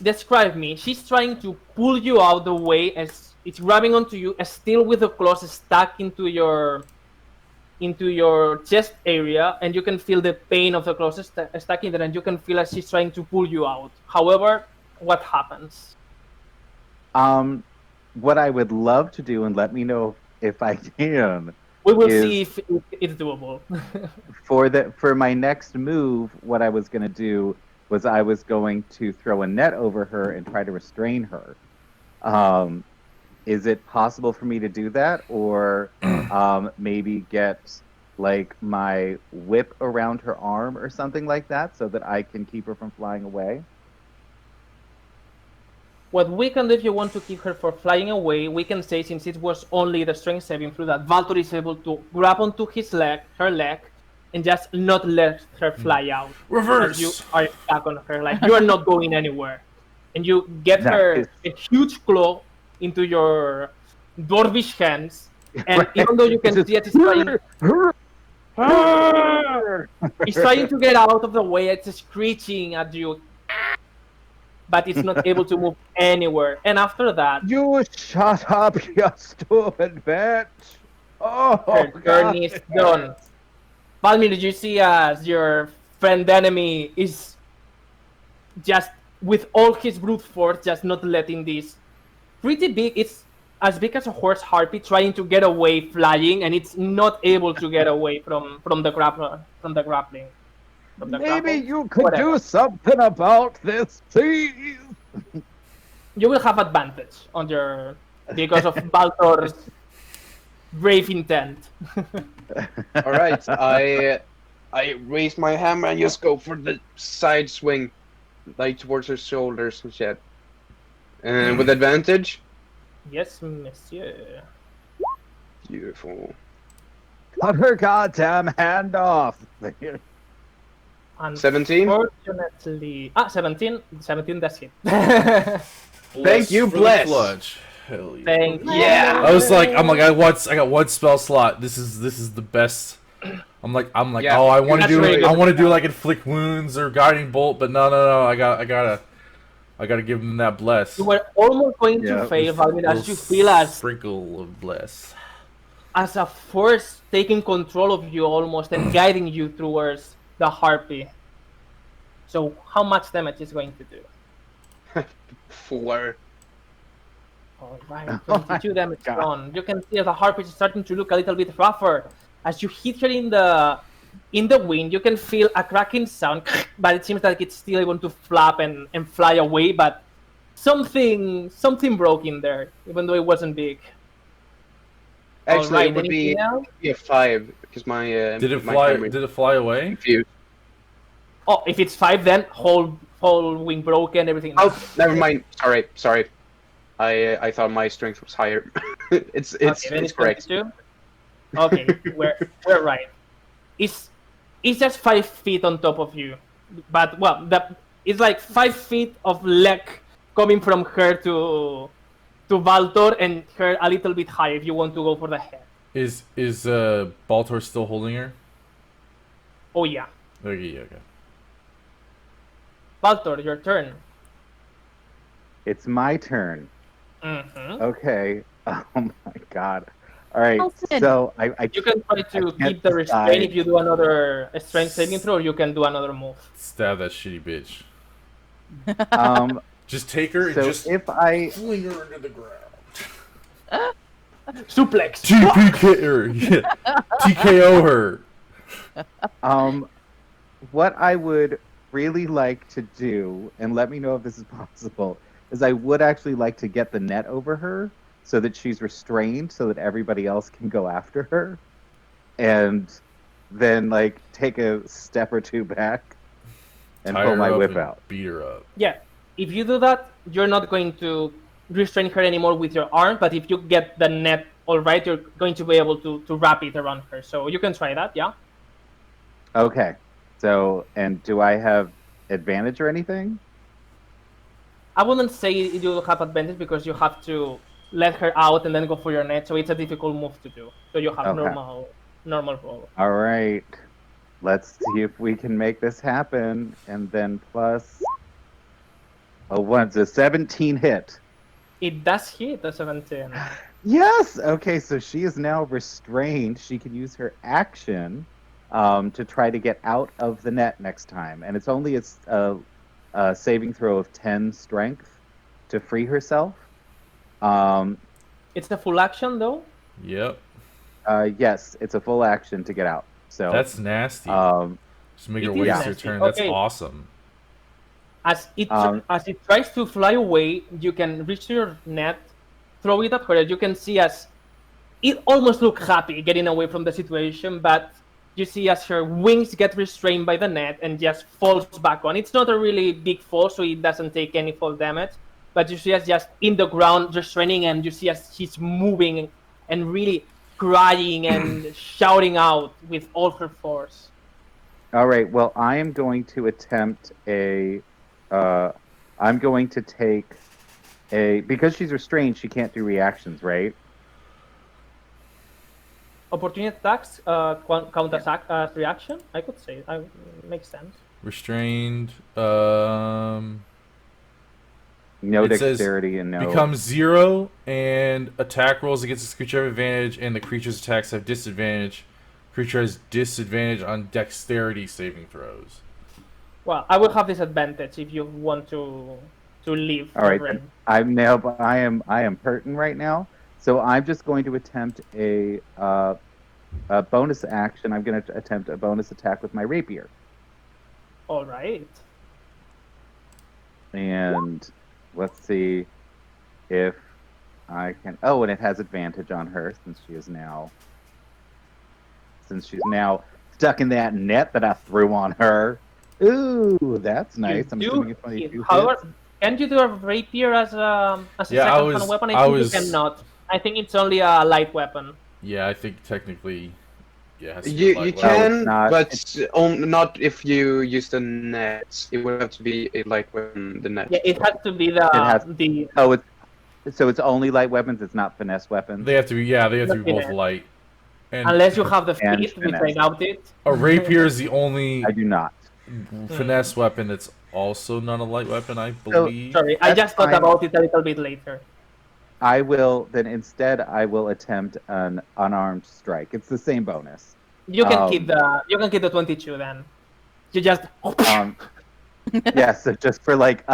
Describe me. She's trying to pull you out the way as it's grabbing onto you, still with the claws stuck into your chest area, and you can feel the pain of the claws stuck in there, and you can feel as she's trying to pull you out. However, what happens? What I would love to do, and let me know if I can, We will is- see if it's doable. for my next move, what I was going to do was I was going to throw a net over her and try to restrain her. Is it possible for me to do that, or maybe get like my whip around her arm or something like that, so that I can keep her from flying away? What we can do if you want to keep her from flying away, we can say, since it was only the strength saving through, that Valtor is able to grab onto her leg, and just not let her fly out. Reverse. As you are stuck on her, like you are not going anywhere. And you get her Nice. a huge claw into your dwarvish hands, and even though you can see it, it's trying to get out of the way. It's screeching at you, but it's not able to move anywhere. And after that, You shut up, you stupid bitch! Oh, her turn is done. Valmir, you see as your friend enemy is just with all his brute force, just not letting this pretty big. It's as big as a horse harpy trying to get away flying, and it's not able to get away from the grappling. Maybe you could Whatever. do something about this, please. You will have advantage on your because of Baltor's brave intent. All right, I raise my hammer and just go for the side swing, like towards her shoulders and shit. And with advantage. Yes, monsieur. Beautiful. Cut her goddamn hand off. 17? Unfortunately, 17 does hit. Thank you, For the bless. clutch. Hell yeah. Thank you. Yeah. I was like, I got one spell slot. This is the best. I'm like, Yeah, oh, I want to that's really good. do like inflict wounds or guiding bolt, but no, I gotta give him that bless. You were almost going Yeah, to fail, Little Valmir, as you feel as sprinkle of bless. a force taking control of you almost and guiding you towards the harpy. So how much damage is going to do? 4. Alright, Oh 22 my damage God. on. You can see as the harpy is starting to look a little bit rougher. As you hit her in the wing, you can feel a cracking sound, but it seems like it's still able to flap and fly away, but something broke in there, even though it wasn't big. Actually, Alright, it would anything be else? a 5 because my Did it my fly? hammer Did it fly away? confused. Oh, if it's 5, then whole wing broken, everything. Oh, never mind. Sorry. I thought my strength was higher. it's Okay, then it's correct. 22. Okay, we're right. It's just 5 feet on top of you, but well, it's like 5 feet of leg coming from her to Valtor, and her a little bit high if you want to go for the head. Is Baltor still holding her? Oh yeah, Okay. Valtor, your turn. It's my turn. Mm-hmm. Okay. Oh my god. All right. Nelson. So I You can try to can't keep the restraint decide. if you do another strength saving throw, or you can do another move. Stab that shitty bitch. Just take her and So just if I fling her into the ground. Suplex. TPK her. Yeah. TKO her. what I would really like to do, and let me know if this is possible, is I would actually like to get the net over her so that she's restrained, so that everybody else can go after her, and then like take a step or two back and Tie pull her my up whip and out. Beat her up. Yeah, if you do that, you're not going to restrain her anymore with your arm, but if you get the net all right, you're going to be able to wrap it around her. So you can try that, yeah? Okay. So, and do I have advantage or anything? I wouldn't say you will have advantage because you have to let her out and then go for your net. So it's a difficult move to do. So you have Okay. normal roll. All right. Let's see if we can make this happen. And then plus a 1, so 17 hit. It does hit a 17. Yes. Okay. So she is now restrained. She can use her action to try to get out of the net next time, and it's only a saving throw of 10 strength to free herself. It's a full action though. Yep. Yes, it's a full action to get out. So That's nasty. um, Just make it her is waste her nasty. turn. That's Okay. awesome. As it Um, tries to fly away, you can reach your net, throw it at her. You can see as it almost looks happy getting away from the situation, but you see as her wings get restrained by the net and just falls back on. It's not a really big fall, so it doesn't take any fall damage. But you see as just in the ground restraining, and you see as she's moving and really crying and shouting out with all her force. all right. Well, I am going to attempt a. I'm going to take a, because she's restrained. She can't do reactions, right? Opportunity attacks count as reaction. I could say makes sense. Restrained. No It says dexterity and no. becomes 0, and attack rolls against this creature have advantage, and the creature's attacks have disadvantage. Creature has disadvantage on dexterity saving throws. Well, I will have disadvantage if you want to leave. All right, the then ring. I'm now. I am hurting right now, so I'm just going to attempt a bonus action. I'm going to attempt a bonus attack with my rapier, All right. and let's see if I can. Oh, and it has advantage on her since she's now stuck in that net that I threw on her. Ooh, that's nice. I'm assuming it's 22 however, hits. can you do a rapier as a Yeah, second weapon? I think you cannot. I think it's only a light weapon. Yeah, I think technically, yeah, it has to be You light you weapon. can, it's not- but not if you use the net. It would have to be a light weapon. The net. Yeah, it has to be the Oh, it's only light weapons. It's not finesse weapons. They have to be, yeah, they have to be both Finesse. light. And unless you have the And feet, which I finesse. doubt it. a rapier is the only I do not. finesse weapon that's also not a light weapon, I believe. Sorry, I That's just thought fine. about it a little bit later. I will then instead. I will attempt an unarmed strike. It's the same bonus. You can keep the 22 then. You just Yeah. So just for like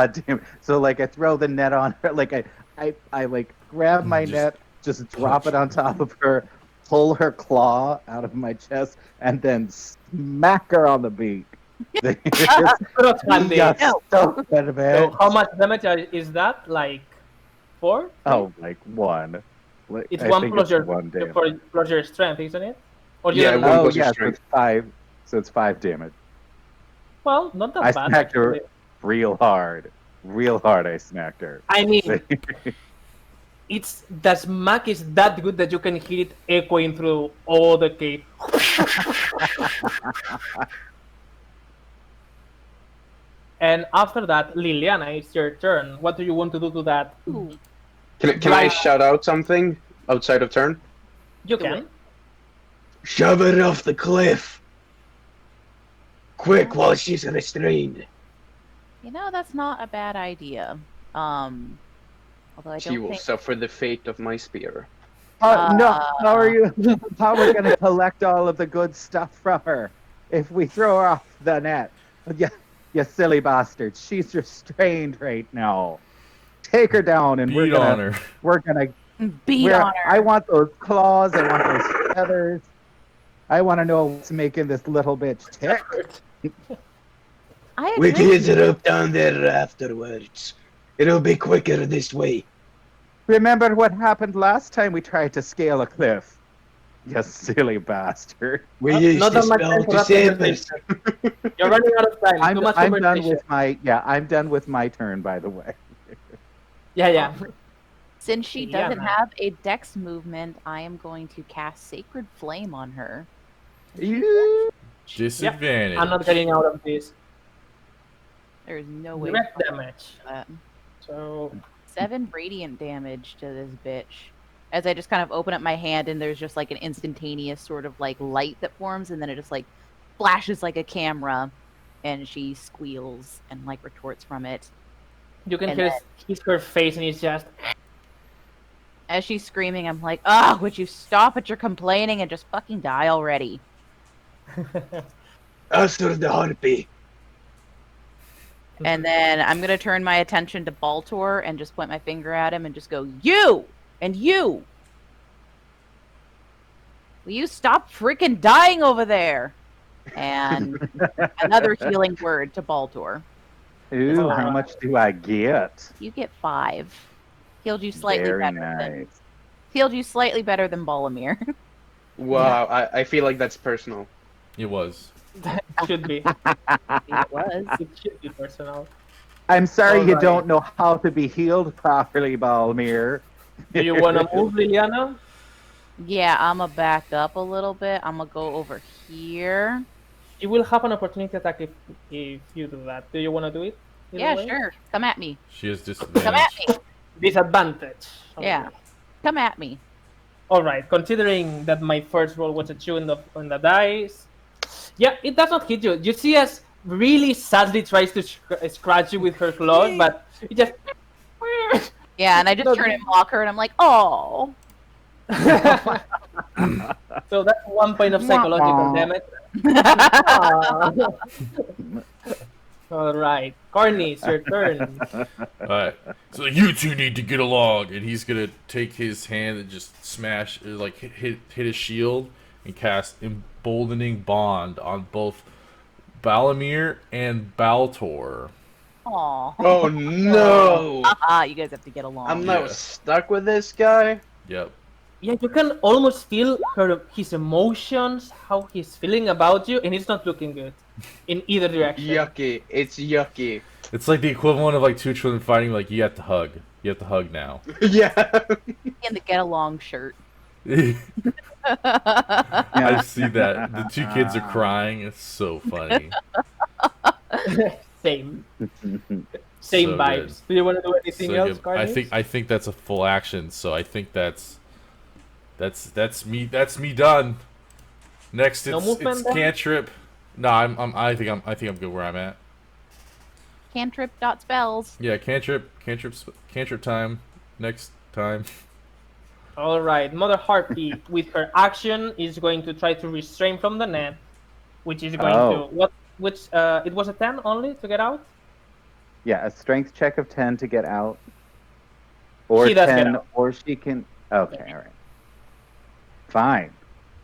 so like I throw the net on her. Like I like grab my net, just drop it on top of her, pull her claw out of my chest, and then smack her on the beak. Cross handy. Yes, so good, man. So how much damage is that? Like 4? Oh, like 1. It's I 1 think plus it's your 1 damage. plus your strength, isn't it? Or you Yeah, don't one know? Oh plus your yeah, so strength. it's 5. So it's 5 damage. Well, not that I bad. smacked her actually. real hard. Real hard I smacked her. I mean, it's the smack is that good that you can hear it echoing through all the cave. And after that, Liliana, it's your turn. What do you want to do to that? Ooh, Can I shout out something outside of turn? You Do can. it. Shove it off the cliff! Quick, while she's restrained. you know, that's not a bad idea. Although I She don't will think suffer the fate of my spear. No, how are you? How are we going to collect all of the good stuff from her if we throw her off the net? You silly bastard! She's restrained right now. Take her down, and Beat on her. we're gonna beat on her. I want those claws. I want those feathers. I want to know what's making this little bitch tick. I We agree. can get up down there afterwards. It'll be quicker this way. Remember what happened last time we tried to scale a cliff? You silly bastard. We Not- used not to that much spell time for that crusaders. You're running out of time. Too much I'm done conversation. with my turn, by the way. Yeah. Since she Yeah, doesn't man. have a dex movement, I am going to cast Sacred Flame on her. You- Disadvantage. I'm not getting out of this. There is no way. Direct damage. that. So 7 radiant damage to this bitch. As I just kind of open up my hand and there's just like an instantaneous sort of like light that forms and then it just like flashes like a camera and she squeals and like retorts from it. You can And hear her face and it's just As she's screaming, I'm like, "Oh, would you stop at your complaining and just fucking die already?" Asur the harpy. And then I'm gonna turn my attention to Baltor and just point my finger at him and just go, "You and you! Will you stop freaking dying over there?" And another healing word to Baltor. Ooh, how much do I get? You get 5. Healed you slightly Very better nice. healed you slightly better than Balamir. Wow, I feel like that's personal. It was. That should be. It was. It should be personal. I'm sorry you Alright. don't know how to be healed properly, Balmir. Do you want to move, Liliana? Yeah, I'm gonna back up a little bit. I'm gonna go over here. You will have an opportunity attack if you do that. Do you want to do it? Either Yeah, way? sure. Come at me. She has Come at disadvantage. me. Disadvantage. Yeah. Come at me. All right. Considering that my first roll was a 2 on the dice, yeah, it does not hit you. You see, as really sadly tries to scratch you with her claws, but it just. Yeah, and I just turn and mock her, and I'm like, "Oh." So that's 1 point of psychological damage. All right, Corny, it's your turn. Alright. So you two need to get along, and he's gonna take his hand and just smash, like hit his shield and cast emboldening bond on both Balamir and Baltor. Aw. Oh no! You guys have to get along. I'm now Yeah. stuck with this guy. Yep. Yeah, you can almost feel his emotions, how he's feeling about you, and it's not looking good in either direction. Yucky. It's yucky. It's like the equivalent of like two children fighting. Like you have to hug. You have to hug now. Yeah. In the get along shirt. I see that. The two kids are crying. It's so funny. Same So vibes. good. Do you want to do anything So else, good. Carnage? I think that's a full action. So I think that's me done. Next, No it's movement then? cantrip. No, I think I'm good where I'm at. Cantrip dot spells. Yeah, cantrip time. Next time. All right, Mother Harpy with her action is going to try to restrain from the net, which is going to it was a 10 only to get out. Yeah, a strength check of 10 to get out. Or She does get 10, out. or she can. Okay, all right.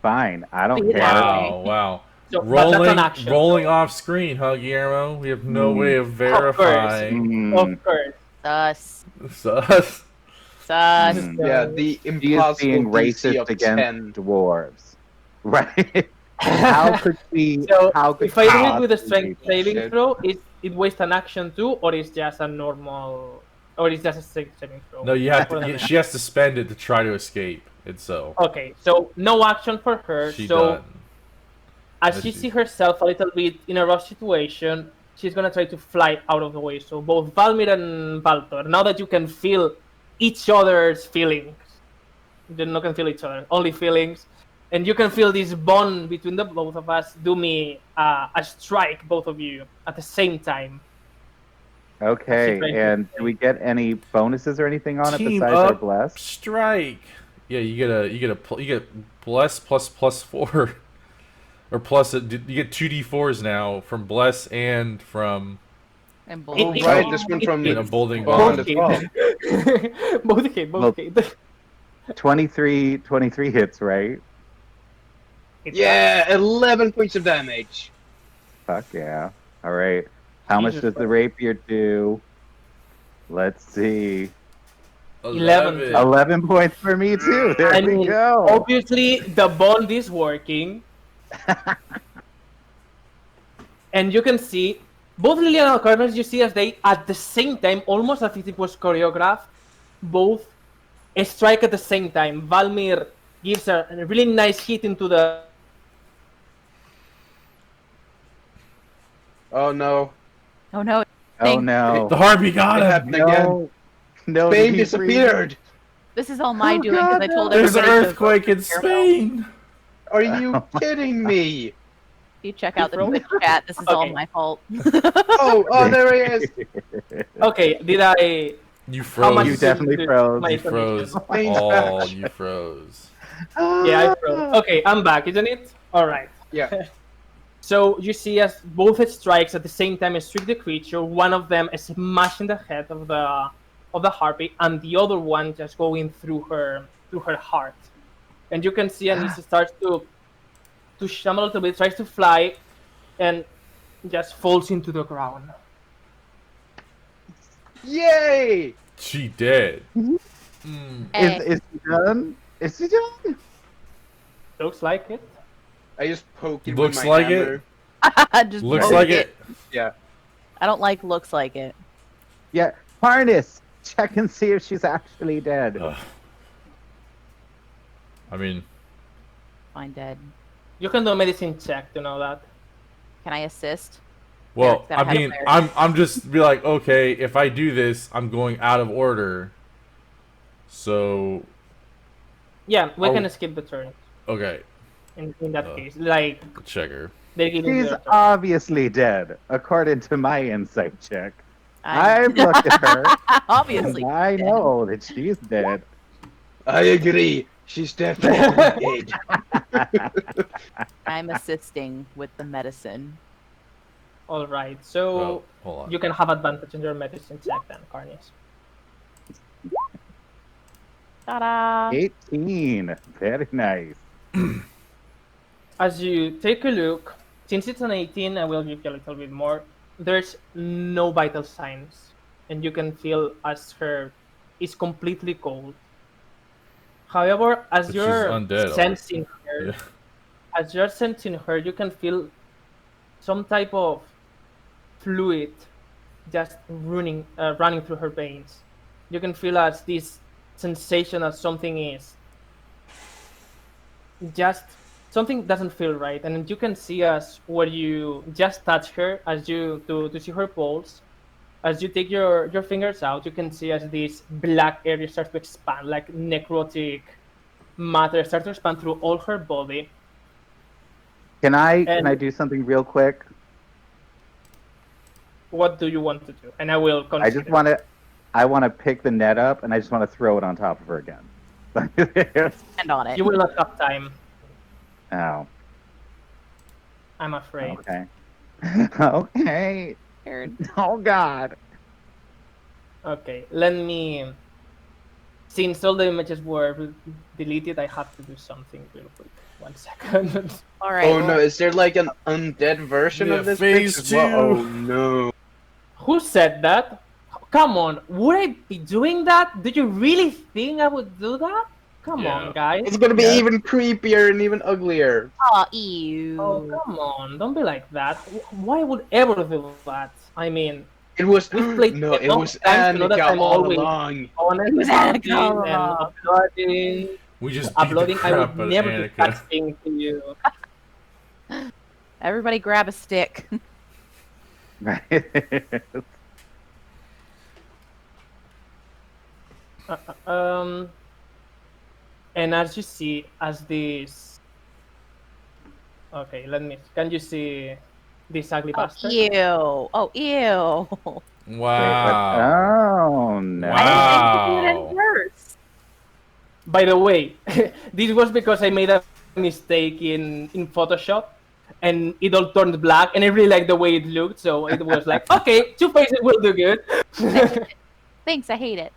Fine. I don't Beat care. out. Wow. So, but that's an action. Rolling off screen, huh, Guillermo? We have no way of verifying. Of course. Sus. Sus. Sus. Yeah, the She is impossible being DC racist of against 10. dwarves. Right? How could she? So how could if I do it with a she strength possibly- saving Shit. throw, it wastes an action too, or it's just a normal, or it's just a strength saving throw. No, you have For the to. net. She has to spend it to try to escape, and so Okay, so no action for her. she so done. as Let's she see. sees herself a little bit in a rough situation, she's gonna try to fly out of the way. So both Valmir and Baltor, now that you can feel each other's feelings, you not can feel each other, only feelings, and you can feel this bond between the both of us. Do me a strike, both of you, at the same time. Okay, She and do we get any bonuses or anything on it Team besides our up. bless? Strike. Yeah, you get bless plus 4, or plus you get 2d4s now from bless and from And Oh, bold. right, this one from an emboldening Bond bond. as well. Both hit, Well, both hit. 23 hits, right? Yeah, 11 points of damage. Fuck yeah. All right. How much Jesus does the rapier do? Let's see. 11. 11 points for me too. There I we mean, go. obviously the bond is working. And you can see both Liliana and Carnage, you see as they at the same time, almost as if it was choreographed, both strike at the same time. Valmir gives a really nice hit into the Oh no. Oh no. Oh no. The harpy got It him. happened again. No. No, Spain did he freeze? disappeared. This is all my Oh, doing because God, I told no. There's an everybody to earthquake in Spain. Are you kidding me? If you check out the From- Twitch chat, this is all Okay. my fault. Oh, there he is. Okay, did I? You How much froze. You did definitely did froze. my You froze. connection? Spain's Oh, back. you froze. Yeah, I froze. Okay, I'm back, isn't it? All right. Yeah. So you see as both strikes at the same time strike the creature, one of them is smashing the head of the harpy, and the other one just going through her heart. And you can see Anissa starts to shimmer a little bit, tries to fly, and just falls into the ground. Yay! She dead. Hey, Is he done? Is he done? Looks like it. I just poke it Looks with my like hammer. it. just Looks poke like it. Yeah. I don't like looks like it. Yeah. Harness. Check and see if she's actually dead. Ugh. I mean, Fine, dead. You can do a medicine check to know that. Can I assist? well, Eric's gotta I have mean, there. I'm just be like, okay, if I do this, I'm going out of order. So, Yeah, we Oh. can skip the turn okay, in that case. Like checker. they're giving She's their turn. obviously dead, according to my insight check. I'm I've looked at her. obviously. And I dead. know that she's dead. I agree. She's definitely dead. I'm assisting with the medicine. All right, so Oh, hold on. you can have advantage in your medicine check then, Carnies. Ta-da! 18. Very nice. As you take a look, since it's an 18, I will give you a little bit more. There's no vital signs, and you can feel as her is completely cold. However, as But she's you're undead, sensing her, Yeah. as you're sensing her, you can feel some type of fluid just running through her veins. You can feel as this sensation as something is just something doesn't feel right, and you can see as where you just touch her, as you to see her pulse. As you take your fingers out, you can see as this black area starts to expand, like necrotic matter starts to expand through all her body. Can I And- do something real quick? What do you want to do? And I will consider. I just want to pick the net up and I just want to throw it on top of her again. And on it. You will not have time, Oh, I'm afraid. okay. Okay. Scared. Oh God. Okay, let me. Since all the images were deleted, I have to do something real quick. 1 second. All right. Oh well, no, is there like an undead version Yeah, of this phase bitch as well? 2. Oh no. Who said that? Come on, would I be doing that? Do you really think I would do that? Come Yeah. on, guys. It's gonna be Yeah. even creepier and even uglier. aw, ew. Oh, come on, don't be like that. Why would ever do that? I mean, It was We've played no, it enough was times to know that Annika I'm all always along. honest was about Annika it all and along. uploading, We just beat the uploading. I crap would out of never do Annika. such thing to you. Everybody grab a stick. Um, and as you see, as this. Okay, let me. Can you see this ugly Oh, bastard? ew. Oh, ew. Wow. Oh no. I didn't think to do it Wow. in verse. By the way, this was because I made a mistake in Photoshop, and it all turned black, and I really liked the way it looked. So it was like, okay, 2 faces will do good. Thanks, I hate it.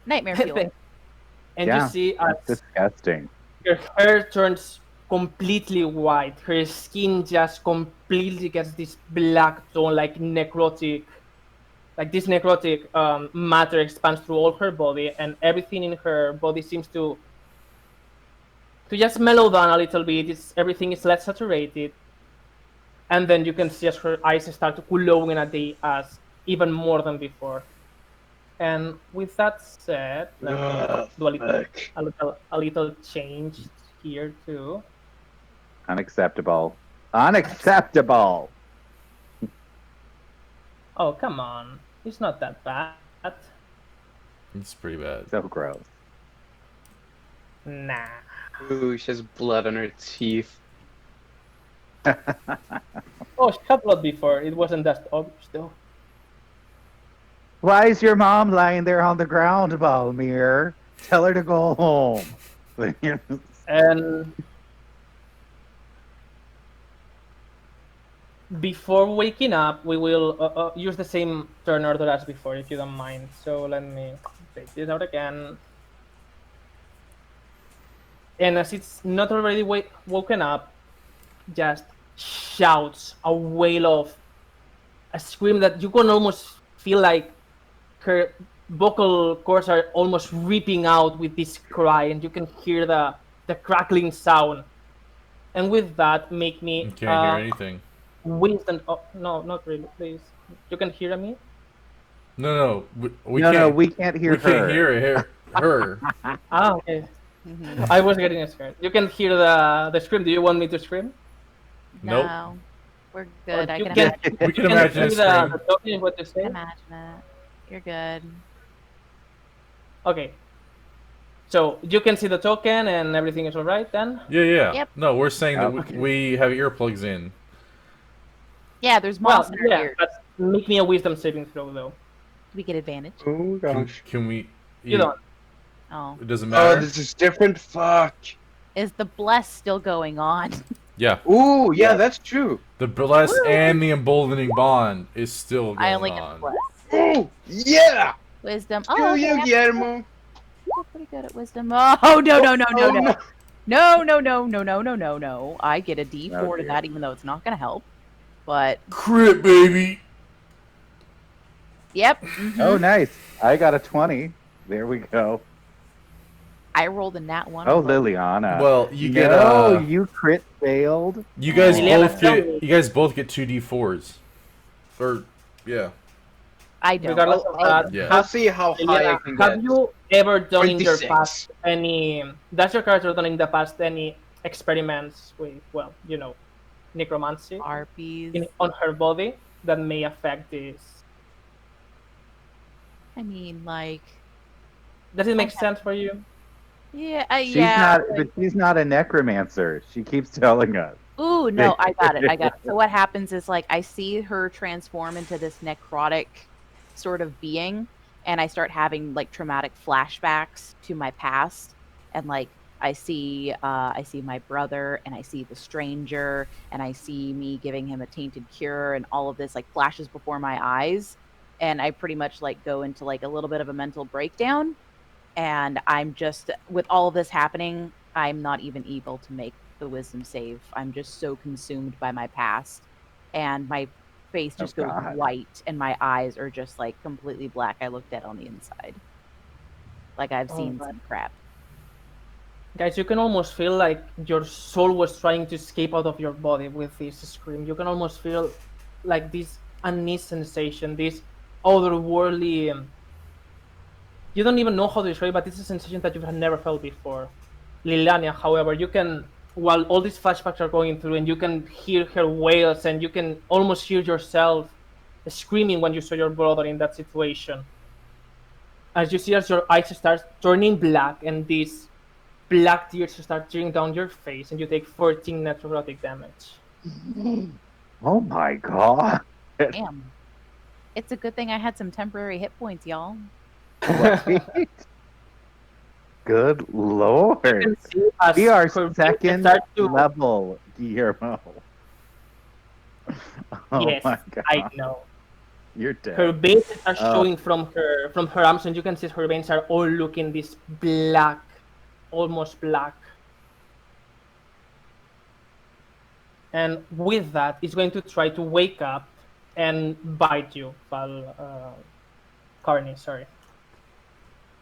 Nightmare fuel. And Yeah, you see as That's disgusting. her hair turns completely white. Her skin just completely gets this black tone, like necrotic. Like this necrotic matter expands through all her body, and everything in her body seems to just mellow down a little bit. Everything is less saturated, and then you can see as her eyes start to glowing at the as even more than before. And with that said, let me do a little change here too. Unacceptable. Unacceptable. Oh, come on. It's not that bad. It's pretty bad. So gross. Nah. Ooh, she has blood on her teeth. Oh, she had blood before. It wasn't that obvious, though. Why is your mom lying there on the ground, Balmir? Tell her to go home. And before waking up, we will use the same turn order as before, if you don't mind. So let me take this out again. And as it's not already woken up, just shouts a wail of a scream that you can almost feel like her vocal cords are almost ripping out with this cry, and you can hear the crackling sound. And with that, make me You can't hear anything. wisdom. Oh, no, not really. Please, you can hear me. No, we No, can't. we can't hear we her. can't hear her. Ah, okay. Mhm. I was getting scared. You can hear the scream. Do you want me to scream? Nope. No, we're good. I you can can- imagine, We can imagine a hear scream. the talking what you say. imagine it. You're good. Okay. So you can see the token and everything is all right then. Yeah. Yep. No, we're saying that Okay. we have earplugs in. Yeah, there's Well, moss in our yeah, ears. but make me a wisdom saving throw though. We get advantage. Oh gosh. Can we? You don't. Oh, It doesn't Oh, matter. this is different. Fuck. is the bless still going on? Yeah, Ooh, yeah, Yeah. that's true. the bless and the emboldening bond is still I going only get the on. bless. Ooh, yeah. Wisdom. Screw Oh, you, okay, Guillermo. I'm pretty good at wisdom. Oh no no no no Oh, no. No. I get a D4 Oh, to dear. that, even though it's not going to help. But, Crit, baby. yep. Oh, nice. I got a 20. There we go. I rolled a nat 1. Oh, Liliana. Well, you get No, you crit failed. you guys Liliana, both tell get me. you guys both get 2d4s. Or yeah. I don't. Regardless of that, Yeah. I'll see how high I Liliana, can have get. you ever done in your 26. past any? Does your character done in the past any experiments with, well, you know, necromancy Harpies. on her body that may affect this? I mean, like, Does it make Okay. sense for you? yeah, She's yeah. not, but she's not a necromancer. She keeps telling us. Ooh, no, I got it. So what happens is, like, I see her transform into this necrotic sort of being, and I start having like traumatic flashbacks to my past, and like I see my brother, and I see the stranger, and I see me giving him a tainted cure, and all of this like flashes before my eyes, and I pretty much like go into like a little bit of a mental breakdown, and I'm just, with all of this happening, I'm not even able to make the wisdom save. I'm just so consumed by my past, and my face just goes God. white, and my eyes are just like completely black. I look dead on the inside, like I've seen right. some crap. Guys, you can almost feel like your soul was trying to escape out of your body with this scream. You can almost feel like this unease sensation, this otherworldly. You don't even know how to describe it, but it's a sensation that you have never felt before. Liliana, however, you can, while all these flashbacks are going through, and you can hear her wails, and you can almost hear yourself screaming when you saw your brother in that situation. As you see, as your eyes start turning black, and these black tears start tearing down your face, and you take 14 necrotic damage. Oh my God. Damn. It's a good thing I had some temporary hit points, y'all. Right? Good Lord. You can see as We are her second starts to- level, Guillermo. Oh Yes, my God. I know. You're dead. Her veins are Oh. showing from her arms, and you can see her veins are all looking this black, almost black. And with that, it's going to try to wake up and bite you, Carney. Sorry.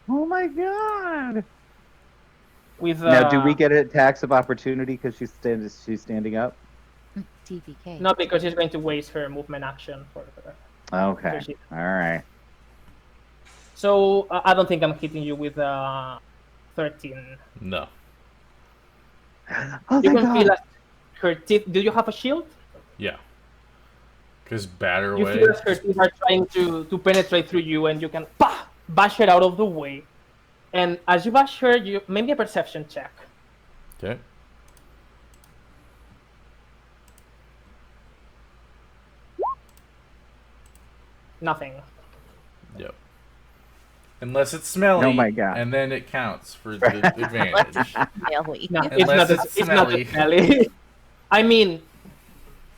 Oh my God. With Now, do we get attacks of opportunity because she's standing up? TPK. not because she's going to waste her movement action for her. Okay. So she- All right. So I don't think I'm hitting you with 13. No. Oh, You thank can feel God. as her teeth. Do you have a shield? Yeah. Cause batter You away. feel as her teeth are trying to penetrate through you, and you can bash her out of the way. And as you bash her, you maybe a perception check. Okay. Nothing. Yep. Unless it's smelly. Oh my God. And then it counts for the advantage. Smelly. No, Unless it's it's not smelly. smelly. I mean,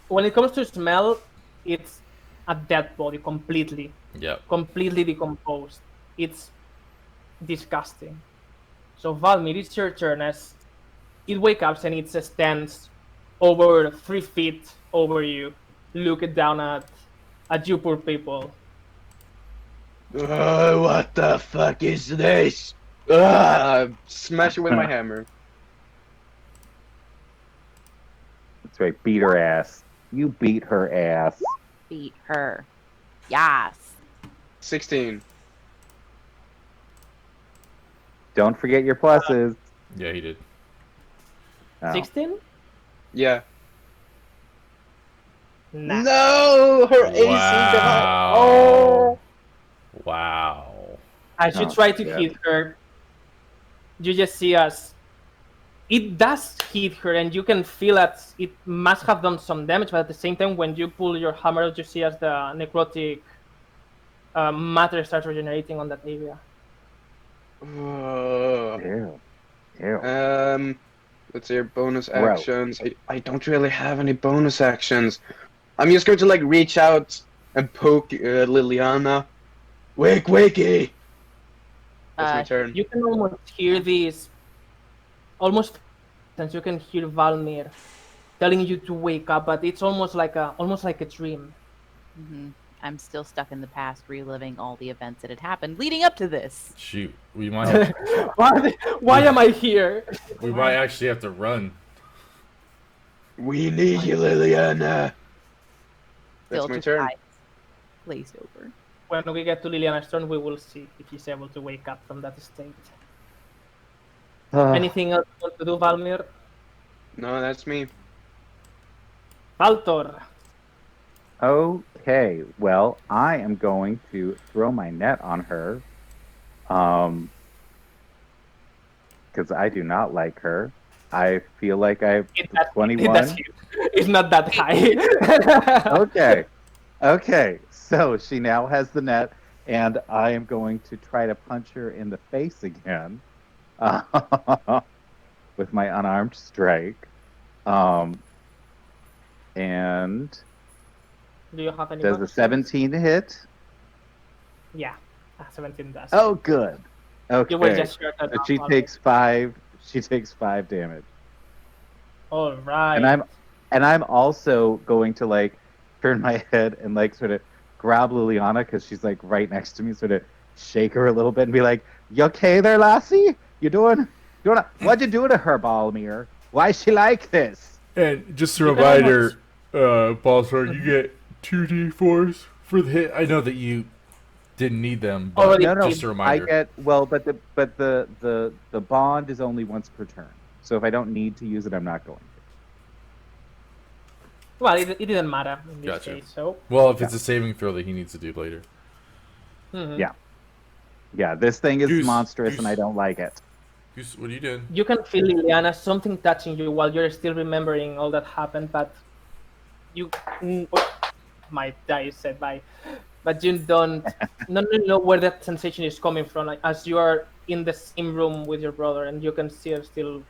when it comes to smell, it's a dead body completely decomposed. It's disgusting. So Valmir, it's your turn as it wakes up and it stands over 3 feet over you, looking down at you poor people. What the fuck is this? Smash it with my hammer. That's right. Beat her ass. You beat her ass. Beat her. Yes. 16. Don't forget your pluses. Yeah, he did. Oh. 16? Yeah. Nah. No! Her AC Wow. Oh! Wow. As you Oh, try to yeah. hit her, you just see us. It does hit her, and you can feel that it must have done some damage, but at the same time, when you pull your hammer out, you see as the necrotic matter starts regenerating on that area. Ew. Ew. Let's see your bonus Gross. actions. I don't really have any bonus actions. I'm just going to like reach out and poke Liliana. Wakey! That's my turn. You can almost hear these, almost, since you can hear Valmir telling you to wake up, but it's almost like a dream. Hmm. I'm still stuck in the past, reliving all the events that had happened leading up to this. Shoot. We might have, Why am I here? we might actually have to run. We need you, Liliana. That's Still my just turn. eyes glazed over. When we get to Liliana's turn, we will see if he's able to wake up from that state. Anything else you want to do, Valmir? No, that's me. Valtor. Okay. Well, I am going to throw my net on her. Because I do not like her. I feel like I've 21. It's not that high. Okay. So she now has the net, and I am going to try to punch her in the face again with my unarmed strike. And Do you have any? does a bonus? 17 hit? Yeah, 17 does. Oh, good. You will Okay. just shut that So down, she Valmir. takes 5. She takes 5 damage. All right. And I'm also going to like turn my head and like sort of grab Liliana because she's like right next to me, sort of shake her a little bit and be like, "You okay there, lassie? What'd you do to her, Balmir? Why is she like this?" And just a You can reminder, Balsar, you get 2d4s for the hit. I know that you didn't need them, but Already No, just a I reminder. get but the bond is only once per turn. So if I don't need to use it, I'm not going to. Well, it didn't matter in this Gotcha. case. So. Well, if it's a saving throw that he needs to do later. Mhm. Yeah. Yeah, this thing is Goose, monstrous Goose. and I don't like it. Goose, what are you doing? You can feel, Liliana, something touching you while you're still remembering all that happened, but you my die said bye, but you don't know where that sensation is coming from. Like, as you are in the same room with your brother, and you can see her still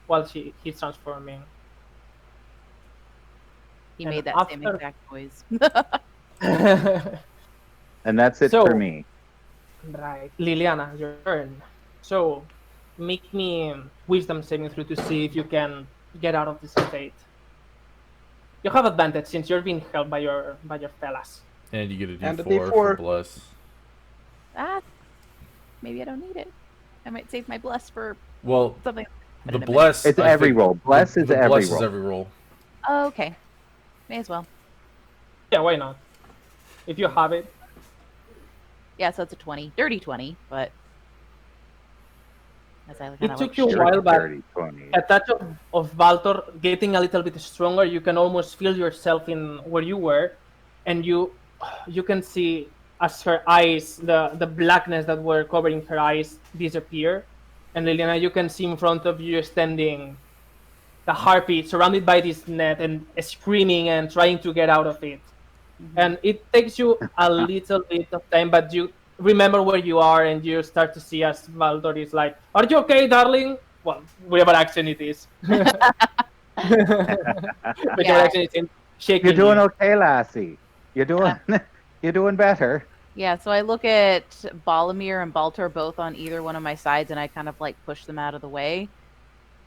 while he's transforming. He And made that same after- exact noise. And that's it So- for me. Right, Liliana, your turn. So, make me wisdom saving throw to see if you can get out of this state. You have advantage since you're being held by your fellas. And you get a And a d4 for D4. bless. Maybe I don't need it. I might save my bless for Well, something. the bless. It's I every think roll. Bless is the every bless roll. is every roll. Oh, okay. May as well. Yeah, why not? If you have it. Yeah, so it's a 20. Dirty 20, but as I It took you a Sure, while, but 30, 20. a touch of Valtor getting a little bit stronger, you can almost feel yourself in where you were, and you can see as her eyes, the blackness that were covering her eyes disappear. And Liliana, you can see in front of you standing the harpy surrounded by this net and screaming and trying to get out of it. And it takes you a little bit of time, but you remember where you are and you start to see as Valdor is like, "Are you okay, darling?" Well, whatever accent it is. Whichever Yeah. accent it is, shaking You're doing you. okay, lassie. You're doing you're doing better. Yeah, so I look at Balamir and Baltor both on either one of my sides, and I kind of like push them out of the way.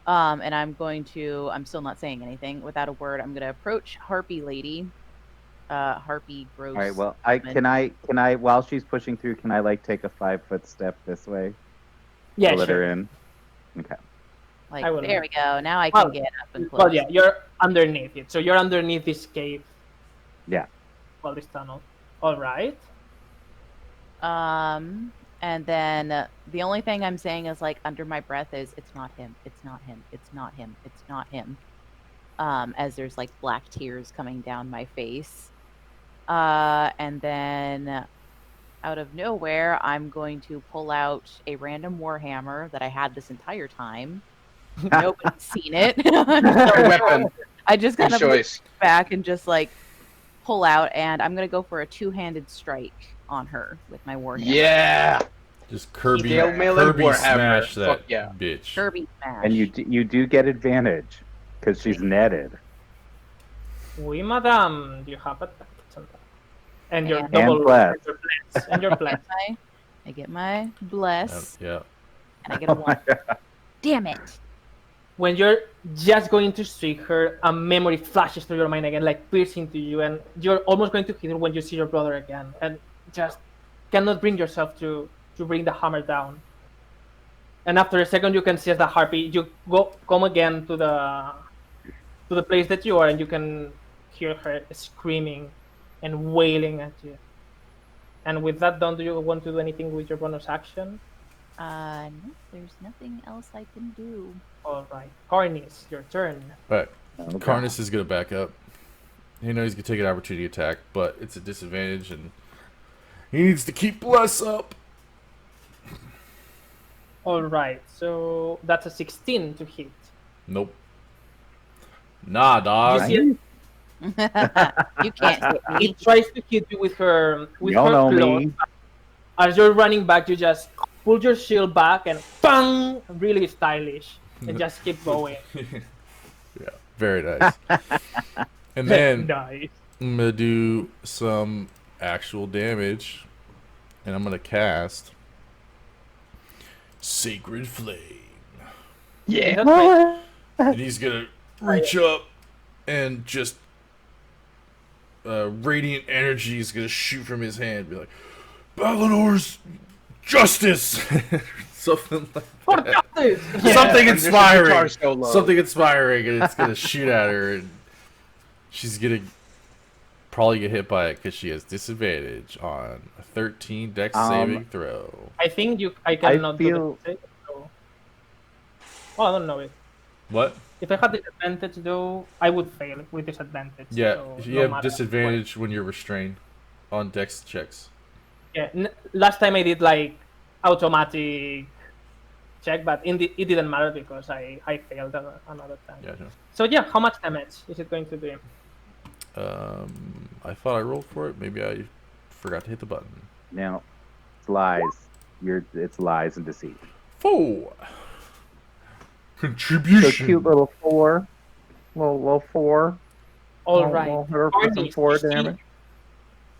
And I'm still not saying anything. Without a word, I'm going to approach Harpy Lady. Harpy gross. All right. Well, woman. can I while she's pushing through, can I like take a 5-foot step this way Yeah, to let sure. her in? Okay. Like, I will there we go. Now I Well, can get up and close. Well, yeah, you're underneath it. So you're underneath this cave. Yeah. Well, this tunnel. All right. And then the only thing I'm saying is like under my breath is it's not him. It's not him. It's not him. It's not him. As there's like black tears coming down my face. And then out of nowhere, I'm going to pull out a random warhammer that I had this entire time. Nobody's seen it. A weapon. I just Good kind of look choice. back and just like pull out, and I'm gonna go for a two-handed strike on her with my warhammer. Yeah. Just Kirby, Hail Melee Kirby Warhammer. smash that Fuck yeah. bitch. Kirby smash. And you do get advantage because she's netted. Oui, madame. You have a and you're And double bless. your bless. And your bless. I get my bless, Yeah. and I get a 1. Damn it! When you're just going to strike her, a memory flashes through your mind again, like piercing to you, and you're almost going to hit her when you see your brother again, and just cannot bring yourself to bring the hammer down. And after a second, you can see as the harpy, you come again to the place that you are, and you can hear her screaming and wailing at you. And with that done, do you want to do anything with your bonus action? No, there's nothing else I can do. All right, Carnis, your turn. Right. Okay. Karnas is gonna back up. He knows he's gonna take an opportunity attack, but it's a disadvantage, and he needs to keep bless up. All right, so that's a 16 to hit. Nope. Nah, dog. You You can't hit It me. tries to hit you with her Y'all know claw. me. As you're running back, you just pull your shield back and bang, really stylish, and just keep going. Yeah, very nice. And then Nice. I'm gonna do some actual damage, and I'm gonna cast Sacred Flame. Yeah. That's right. And he's gonna reach up and just radiant energy is gonna shoot from his hand, be like, Balinor's justice, something like For that. justice! Something and there's a inspiring, guitar solo. something inspiring, and it's gonna shoot at her, and she's gonna probably get hit by it because she has disadvantage on a 13 dex saving throw. I think I cannot feel- do the so. Well, I don't know it. What? If I had disadvantage though, I would fail with disadvantage. Yeah, so you no have matter disadvantage when you're restrained on dex checks. what. Yeah, last time I did like automatic check, but it didn't matter because I failed another time. Yeah, no. So yeah, how much damage is it going to be? I thought I rolled for it. Maybe I forgot to hit the button. Now, it's lies. It's lies and deceit. 4. So Contribution. cute little 4. Little 4. All right. We'll hit her for some Barney, 4 you see, damage.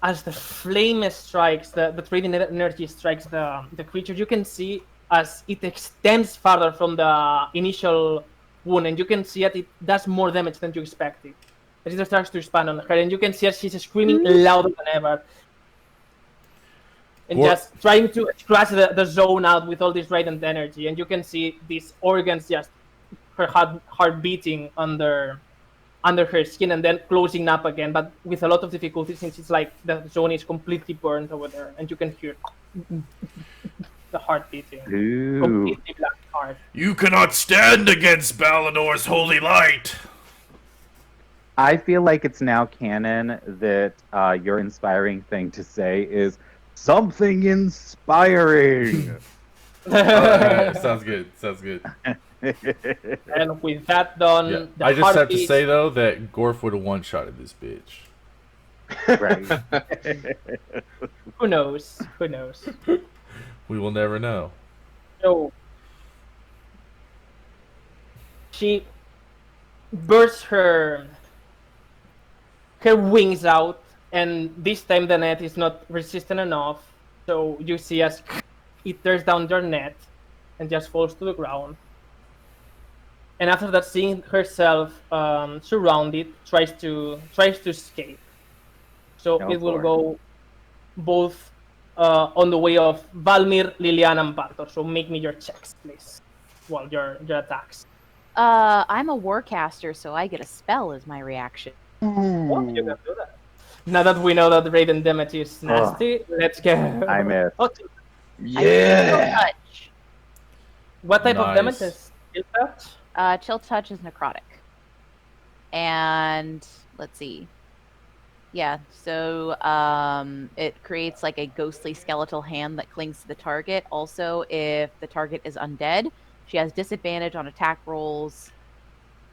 As the flame strikes, the radiant energy strikes the creature, you can see as it extends farther from the initial wound, and you can see that it does more damage than you expected. As it starts to expand on her, and you can see as she's screaming louder than ever. And What? just trying to scratch the zone out with all this radiant energy, and you can see these organs just her heart beating under her skin and then closing up again, but with a lot of difficulty since it's like the zone is completely burned over there, and you can hear the heart beating. Ooh. Completely black heart. You cannot stand against Balinor's holy light. I feel like it's now canon that your inspiring thing to say is Something inspiring. All right, sounds good. Sounds good. And with that done, Yeah. the I just have to harpies- say though that Gorf would have one-shotted this bitch. Right. Who knows? Who knows? We will never know. So she bursts her wings out, and this time the net is not resistant enough. So you see as it tears down their net and just falls to the ground. And after that, seeing herself surrounded, tries to escape. So Go it will for it. go both on the way of Valmir, Liliana, and Baltor. So make me your checks, please. Well, your attacks. I'm a warcaster, so I get a spell as my reaction. Oh, you can do that. Now that we know that Raiden damage is nasty, let's go. I missed. Oh, I get chill Yeah. touch. what type of Nice. damage is Chill Touch? Chill touch is necrotic. And let's see. Yeah, so it creates like a ghostly skeletal hand that clings to the target. Also, if the target is undead, she has disadvantage on attack rolls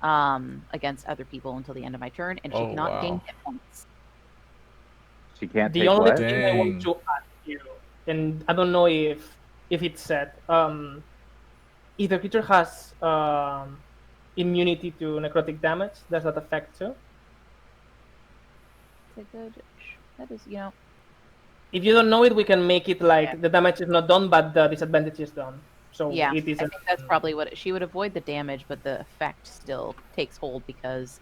against other people until the end of my turn, and she Oh, cannot gain wow. hit points. She can't The take only what? thing I want Dang. to ask you, and I don't know if it's said, if the creature has immunity to necrotic damage, does that affect too? That is, you know, If you don't know it, we can make it like Yeah. the damage is not done, but the disadvantage is done. So yeah. it is. I think that's probably what she would avoid the damage, but the effect still takes hold because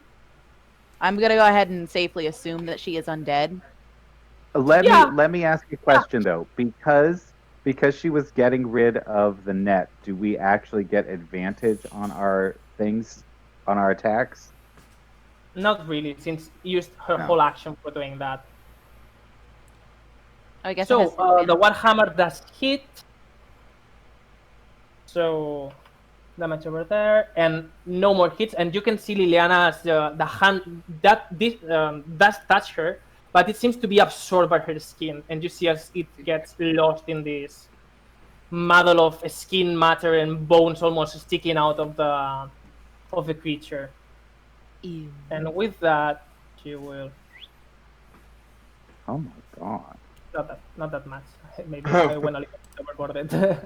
I'm gonna go ahead and safely assume that she is undead. Let me ask you a question though. Because she was getting rid of the net, do we actually get advantage on our things, on our attacks? Not really, since you used her No. whole action for doing that. I guess it So has disadvantage. the Warhammer does hit. So damage over there, and no more hits. And you can see Liliana as the hand that this does touch her, but it seems to be absorbed by her skin, and you see as it gets lost in this muddle of skin matter and bones almost sticking out of the creature. Ew. And with that, she will Oh my god. not that much. Maybe Oh. I went a little bit overboard.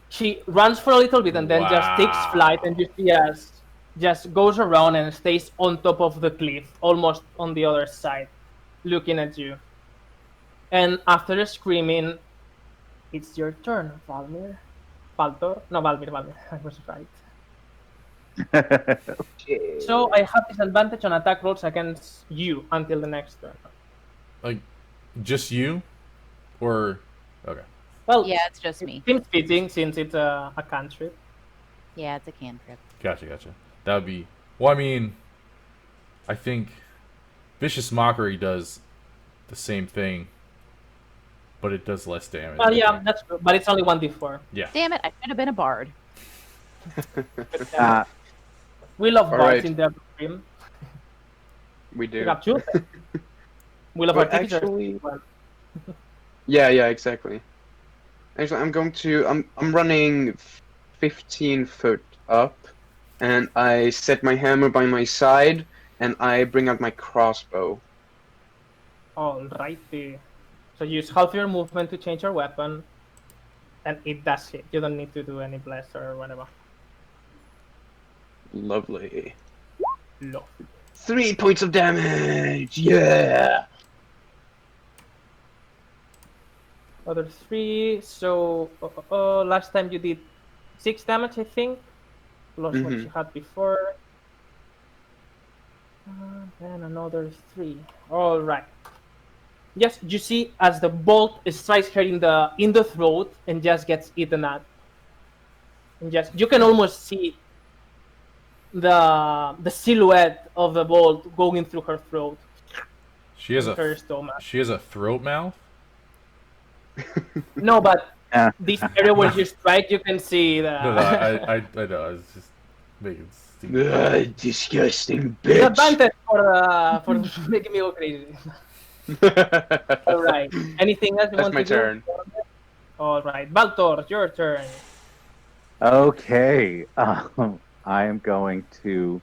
She runs for a little bit and then just takes flight, and you see as just goes around and stays on top of the cliff, almost on the other side, looking at you. And after screaming, it's your turn, Valmir. Baltor? No, Valmir. I was right. So I have disadvantage on attack rolls against you until the next turn. Like, just you, or okay. Well, Yeah, it's just me. it seems fitting since it's a cantrip. Yeah, it's a cantrip. Gotcha. That would be. Well, I mean, I think Vicious Mockery does the same thing, but it does less damage. Well, I yeah, think. that's true, but it's only 1d4. Yeah. Damn it! I should have been a bard. We love All bards right. in the stream. We We do. have two. We love But artificers. actually- Yeah, exactly. Actually, I'm running 15 foot up, and I set my hammer by my side, and I bring out my crossbow. Alrighty. So use half your movement to change your weapon, and it does hit. You don't need to do any bless or whatever. Lovely. No. 3 points of damage! Yeah! Other 3. So last time you did 6 damage, I think, plus what Mhm. you had before. Then another 3. All right. Yes, you see as the bolt strikes her in the throat and just gets eaten at. And just you can almost see the silhouette of the bolt going through her throat, She has and her a stomach. she has a throat mouth. No, but Yeah. this area where you strike, you can see the No, I know. I was just making stupid. Disgusting the bitch! advantage for making me go crazy. All right. Anything else you That's want my to turn. do? All right, Baltor, your turn. Okay. I am going to.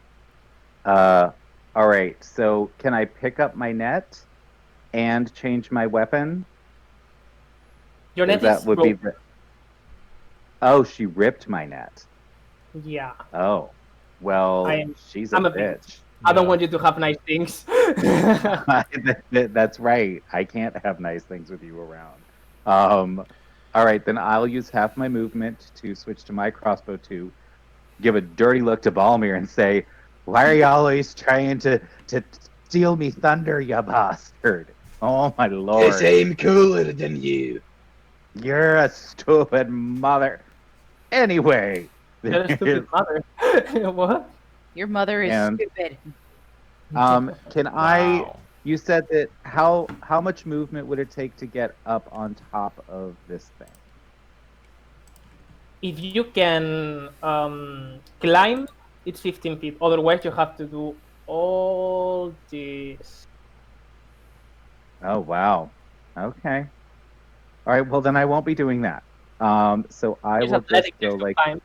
All right. So, can I pick up my net and change my weapon? Your net That is would be. broken. Oh, she ripped my net. Yeah. Oh, well, she's a I'm a bitch. bitch. I don't Yeah. want you to have nice things. That's right. I can't have nice things with you around. All right, then I'll use half my movement to switch to my crossbow to give a dirty look to Balmir and say, "Why are you always trying to steal me thunder, you bastard? Oh my lord! I'm cooler than you. You're a stupid mother." Anyway, You're a stupid mother. What? Your mother is And- stupid. can I? Wow. You said that how much movement would it take to get up on top of this thing? If you can climb, it's 15 feet. Otherwise, you have to do all this. Oh wow. Okay. All right. Well, then I won't be doing that. So I It's will just athletic go just to like climb.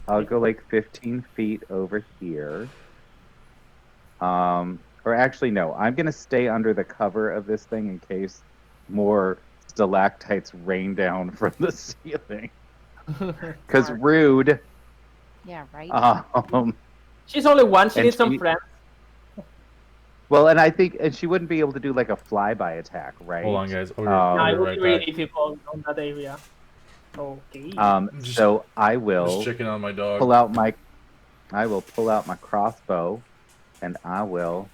I'll go like 15 feet over here. Or actually, no. I'm gonna stay under the cover of this thing in case more stalactites rain down from the ceiling. Because rude. Yeah, right. She's only one. She And needs some she- friends. Well, and I think she wouldn't be able to do like a flyby attack, right? Hold on, guys. No, I'll it be would right be really back. difficult on that area. Okay. Just- So I Just will checking on my dog. pull out my crossbow, and I will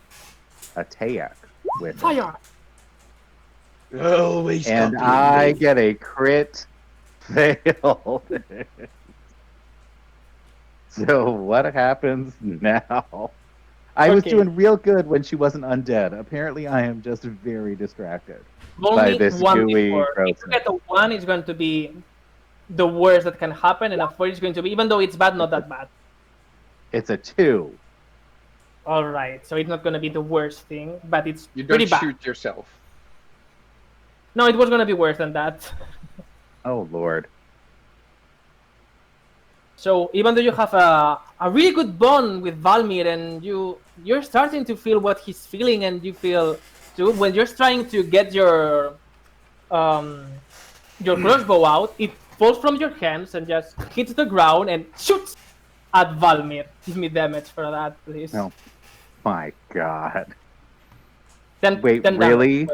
attack with it. Fire! Always And copying I me. get a crit fail. So what happens now? I was Okay. doing real good when she wasn't undead. Apparently, I am just very distracted. Only this one gooey before. If you grossness. get a 1, it's going to be the worst that can happen, and a 4 is going to be, even though it's bad, not that bad. It's a 2. All right, so it's not going to be the worst thing, but it's You pretty don't bad. shoot yourself. No, it was going to be worse than that. Oh Lord. So even though you have a really good bond with Valmir, and you're starting to feel what he's feeling, and you feel too when you're trying to get your crossbow out, it falls from your hands and just hits the ground and shoots at Valmir. Give me damage for that, please. No. My God. Then, Wait, then really?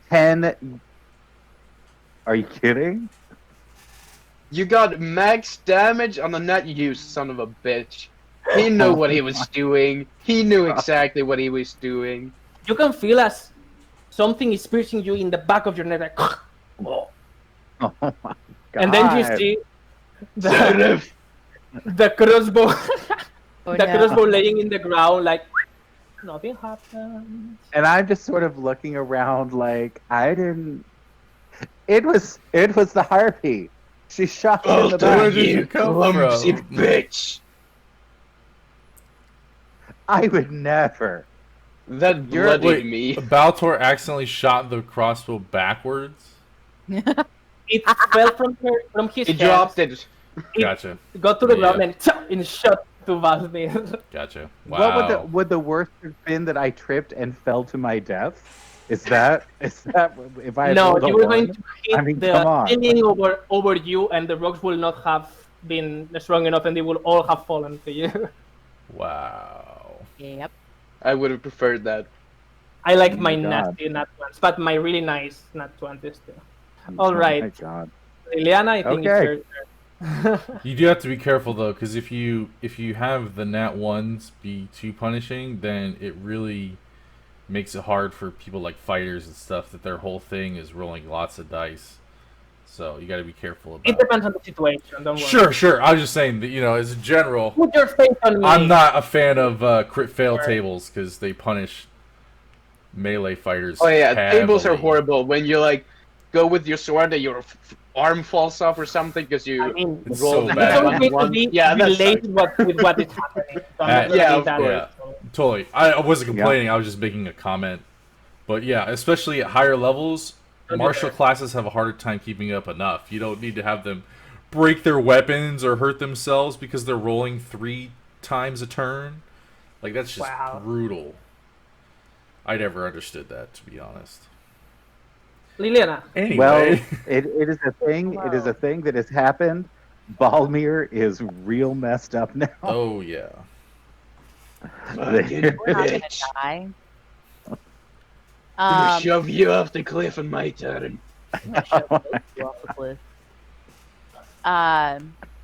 damage. 10. Are you kidding? You got max damage on the net, you son of a bitch. He knew what he was doing. He knew exactly what he was doing. You can feel as something is piercing you in the back of your neck, like, Oh my God. and then you see the crossbow, Oh, the no. crossbow laying in the ground, like nothing happened. And I'm just sort of looking around like I didn't. It was the harpy. She shot me in the where back. did you come clumsy from? bitch. I would never. That You're- bloodied Wait, me. Baltor accidentally shot the crossbow backwards? It fell from his He hands, dropped it. Gotcha. got to the ground, Yeah. and shot to Valmir. Gotcha. What Wow. would the worst have been that I tripped and fell to my death? Is that if I had No, rolled a you were one? going to hit I mean, the come on. ceiling over you, and the rocks will not have been strong enough, and they will all have fallen to you. Wow. Yep. I would have preferred that. I like Oh my my God. nasty nat ones, but my really nice nat 20s too. All Oh right. my God. Liliana, I think Okay. it's your turn. You do have to be careful though, because if you have the nat ones be too punishing, then it really makes it hard for people like fighters and stuff that their whole thing is rolling lots of dice. So you got to be careful about It depends on the situation, don't worry. Sure. I was just saying that, as a general, Put your faith on me. I'm not a fan of crit fail Sure. tables because they punish melee fighters. Oh yeah, tables are heavily. horrible when you like go with your sword and your arm falls off or something because you I mean, It's rolled so a bad. it's bad always going to one. be Yeah, that's related with what is happening. So I'm not gonna Yeah, be of that course. way, so- Totally. I wasn't complaining. I was just making a comment. But yeah, especially at higher levels, Don't do martial that. classes have a harder time keeping up enough. You don't need to have them break their weapons or hurt themselves because they're rolling 3 times a turn. Like, that's just Wow. brutal. I never understood that, to be honest. Liliana. Well, Anyway. it is a thing. It is a thing that has happened. Balmir is real messed up now. Oh, yeah. Fucking We're not gonna bitch. die. I'm gonna Um, shove you off the cliff on my turn. I'm gonna shove both of you off the cliff.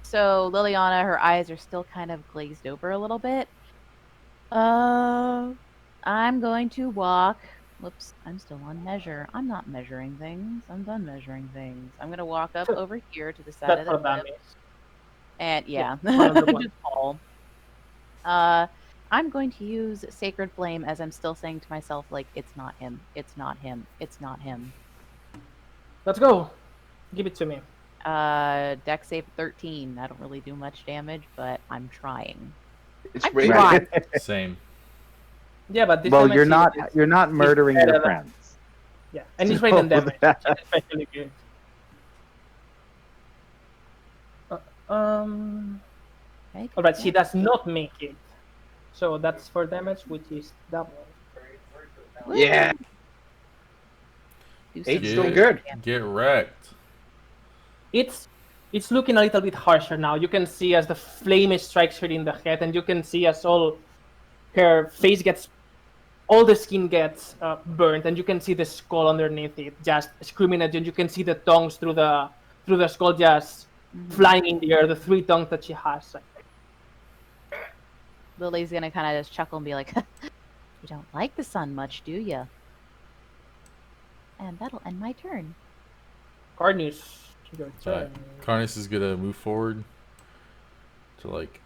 So Liliana, her eyes are still kind of glazed over a little bit. I'm going to walk. Whoops, I'm still on measure. I'm not measuring things. I'm done measuring things. I'm gonna walk up over here to the side That's of the for cliff. damage. And yeah, one of the ones. just fall. I'm going to use Sacred Flame as I'm still saying to myself, like, it's not him. It's not him. It's not him. Let's go. Give it to me. Dex save 13. I don't really do much damage, but I'm trying. It's I'm raging. trying. Same. Yeah, but this Well, damage you're not murdering your better than- friends. Yeah, and it's So radiant damage, that- which is especially good. Okay, Alright, she does not make it. So that's for damage, which is double. Yeah. Do Eight's some still good. Get wrecked. It's looking a little bit harsher now. You can see as the flame strikes her in the head, and you can see as all her face gets, all the skin gets burnt, and you can see the skull underneath it just screaming at you. And you can see the tongues through the skull just flying in the air. The 3 tongues that she has. Lily's gonna kind of just chuckle and be like, "You don't like the sun much, do you?" And that'll end my turn. Carnage, your Alright. turn. Carnus is gonna move forward to like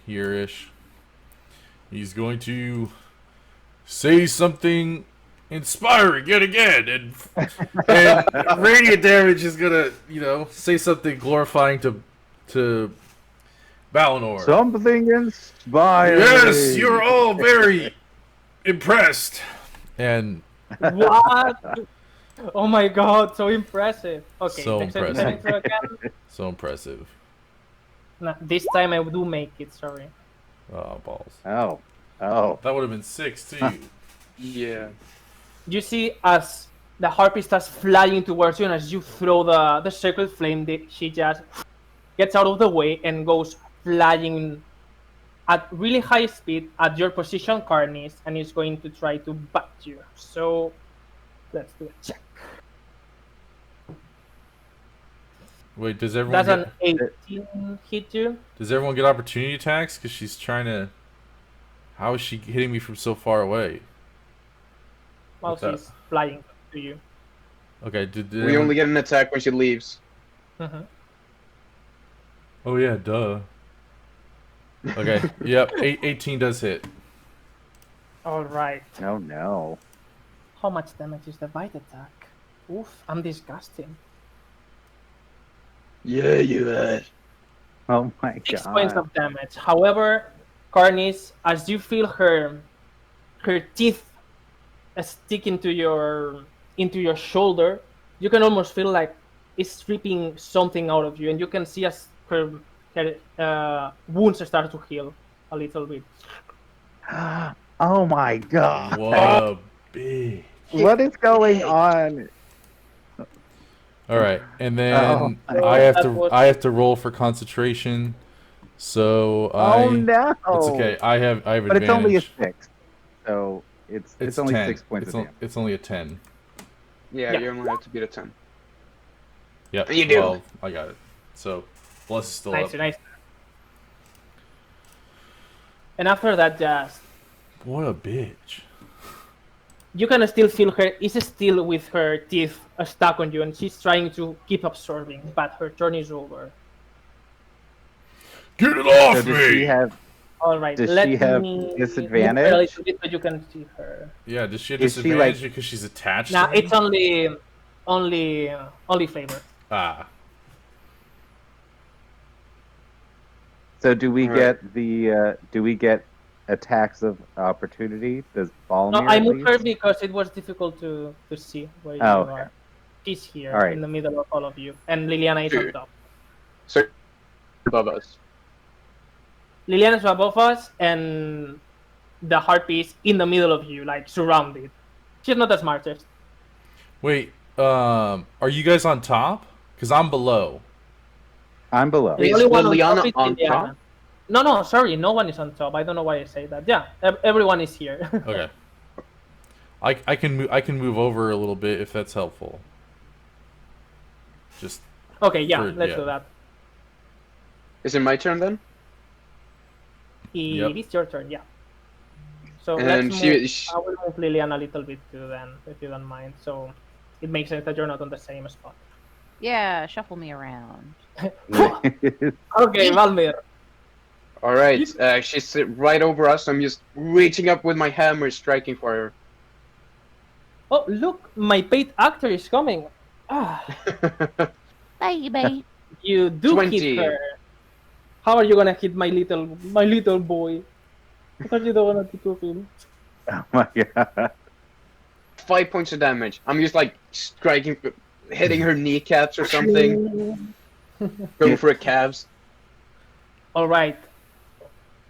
here-ish. He's going to say something inspiring yet again, and radiant damage is gonna, say something glorifying to Balinor. Something inspiring. Yes, you're all very impressed. And What? Oh my god, so impressive. Okay, So next impressive. saving throw again. so impressive. Nah, this time I do make it, sorry. Oh, balls. Oh. That would have been 6 too. Yeah. You see as the harpy starts flying towards you, and as you throw the sacred flame, she just gets out of the way and goes flying at really high speed at your position, Carnis, and is going to try to bite you. So let's do a check. Wait, does everyone That's get, an 18 hit you. does everyone get opportunity attacks? Because she's trying to. How is she hitting me from so far away? While What's that? she's flying to you. Okay, did We anyone- only get an attack when she leaves. Mhm. Oh yeah, duh. Okay, yep, 18 does hit. All right. Oh no. How much damage is the bite attack? Oof, I'm disgusting. Yeah, you are. Oh my 6 god. points of damage. However, Carnis, as you feel her teeth stick into your shoulder, you can almost feel like it's ripping something out of you, and you can see as her wounds start to heal a little bit. Oh my god. What a bitch. What is going on? All right, and then Oh, I have that to was- I have to roll for concentration. So Oh no. It's okay. I have But advantage. it's only a 6. So it's only 10. 6 points it's of on- damage. It's only a 10. Yeah, Yeah. you only have to beat a 10. Yep. You do. 12. I got it. So Bless is still Nice, up. nice. And after that, just What a bitch. you can still feel her is still with her teeth stuck on you, and she's trying to keep absorbing, but her turn is over. Get it off So does she me! have All right, Does let she have me disadvantage? move her a little bit so you can see her. Yeah, does she have Is she, disadvantage like- because she's attached Now to me? it's only flavor. Ah. So do we Alright. get attacks of opportunity? Does No, Balmir I at moved her least? because it was difficult to see where you Oh, okay. are. She's here All right. in the middle of all of you, and Liliana is on Sure. top. So above us. Liliana is above us, and the harpy is in the middle of you, like surrounded. She's not the smartest. Wait, are you guys on top? Because I'm below. I'm below. The Is only one on top Liliana is on top? Liliana. No, sorry, no one is on top. I don't know why I say that. Yeah, everyone is here. Okay. I can move over a little bit if that's helpful. Just Okay, yeah, For- let's yeah. do that. Is it my turn then? Yep. It is your turn, yeah. So let's And move. she I will move Liliana a little bit too, then, if you don't mind. So it makes sense that you're not on the same spot. Yeah, shuffle me around. Okay, Valmir. all right. She's right over us. I'm just reaching up with my hammer, striking for her. Oh, look, my paid actor is coming. Ah, Baby. you do 20. hit her. How are you gonna hit my little boy? What are you gonna do to him? Oh my god. 5 points of damage. I'm just like striking, hitting her kneecaps or something. Going for a calves. All right.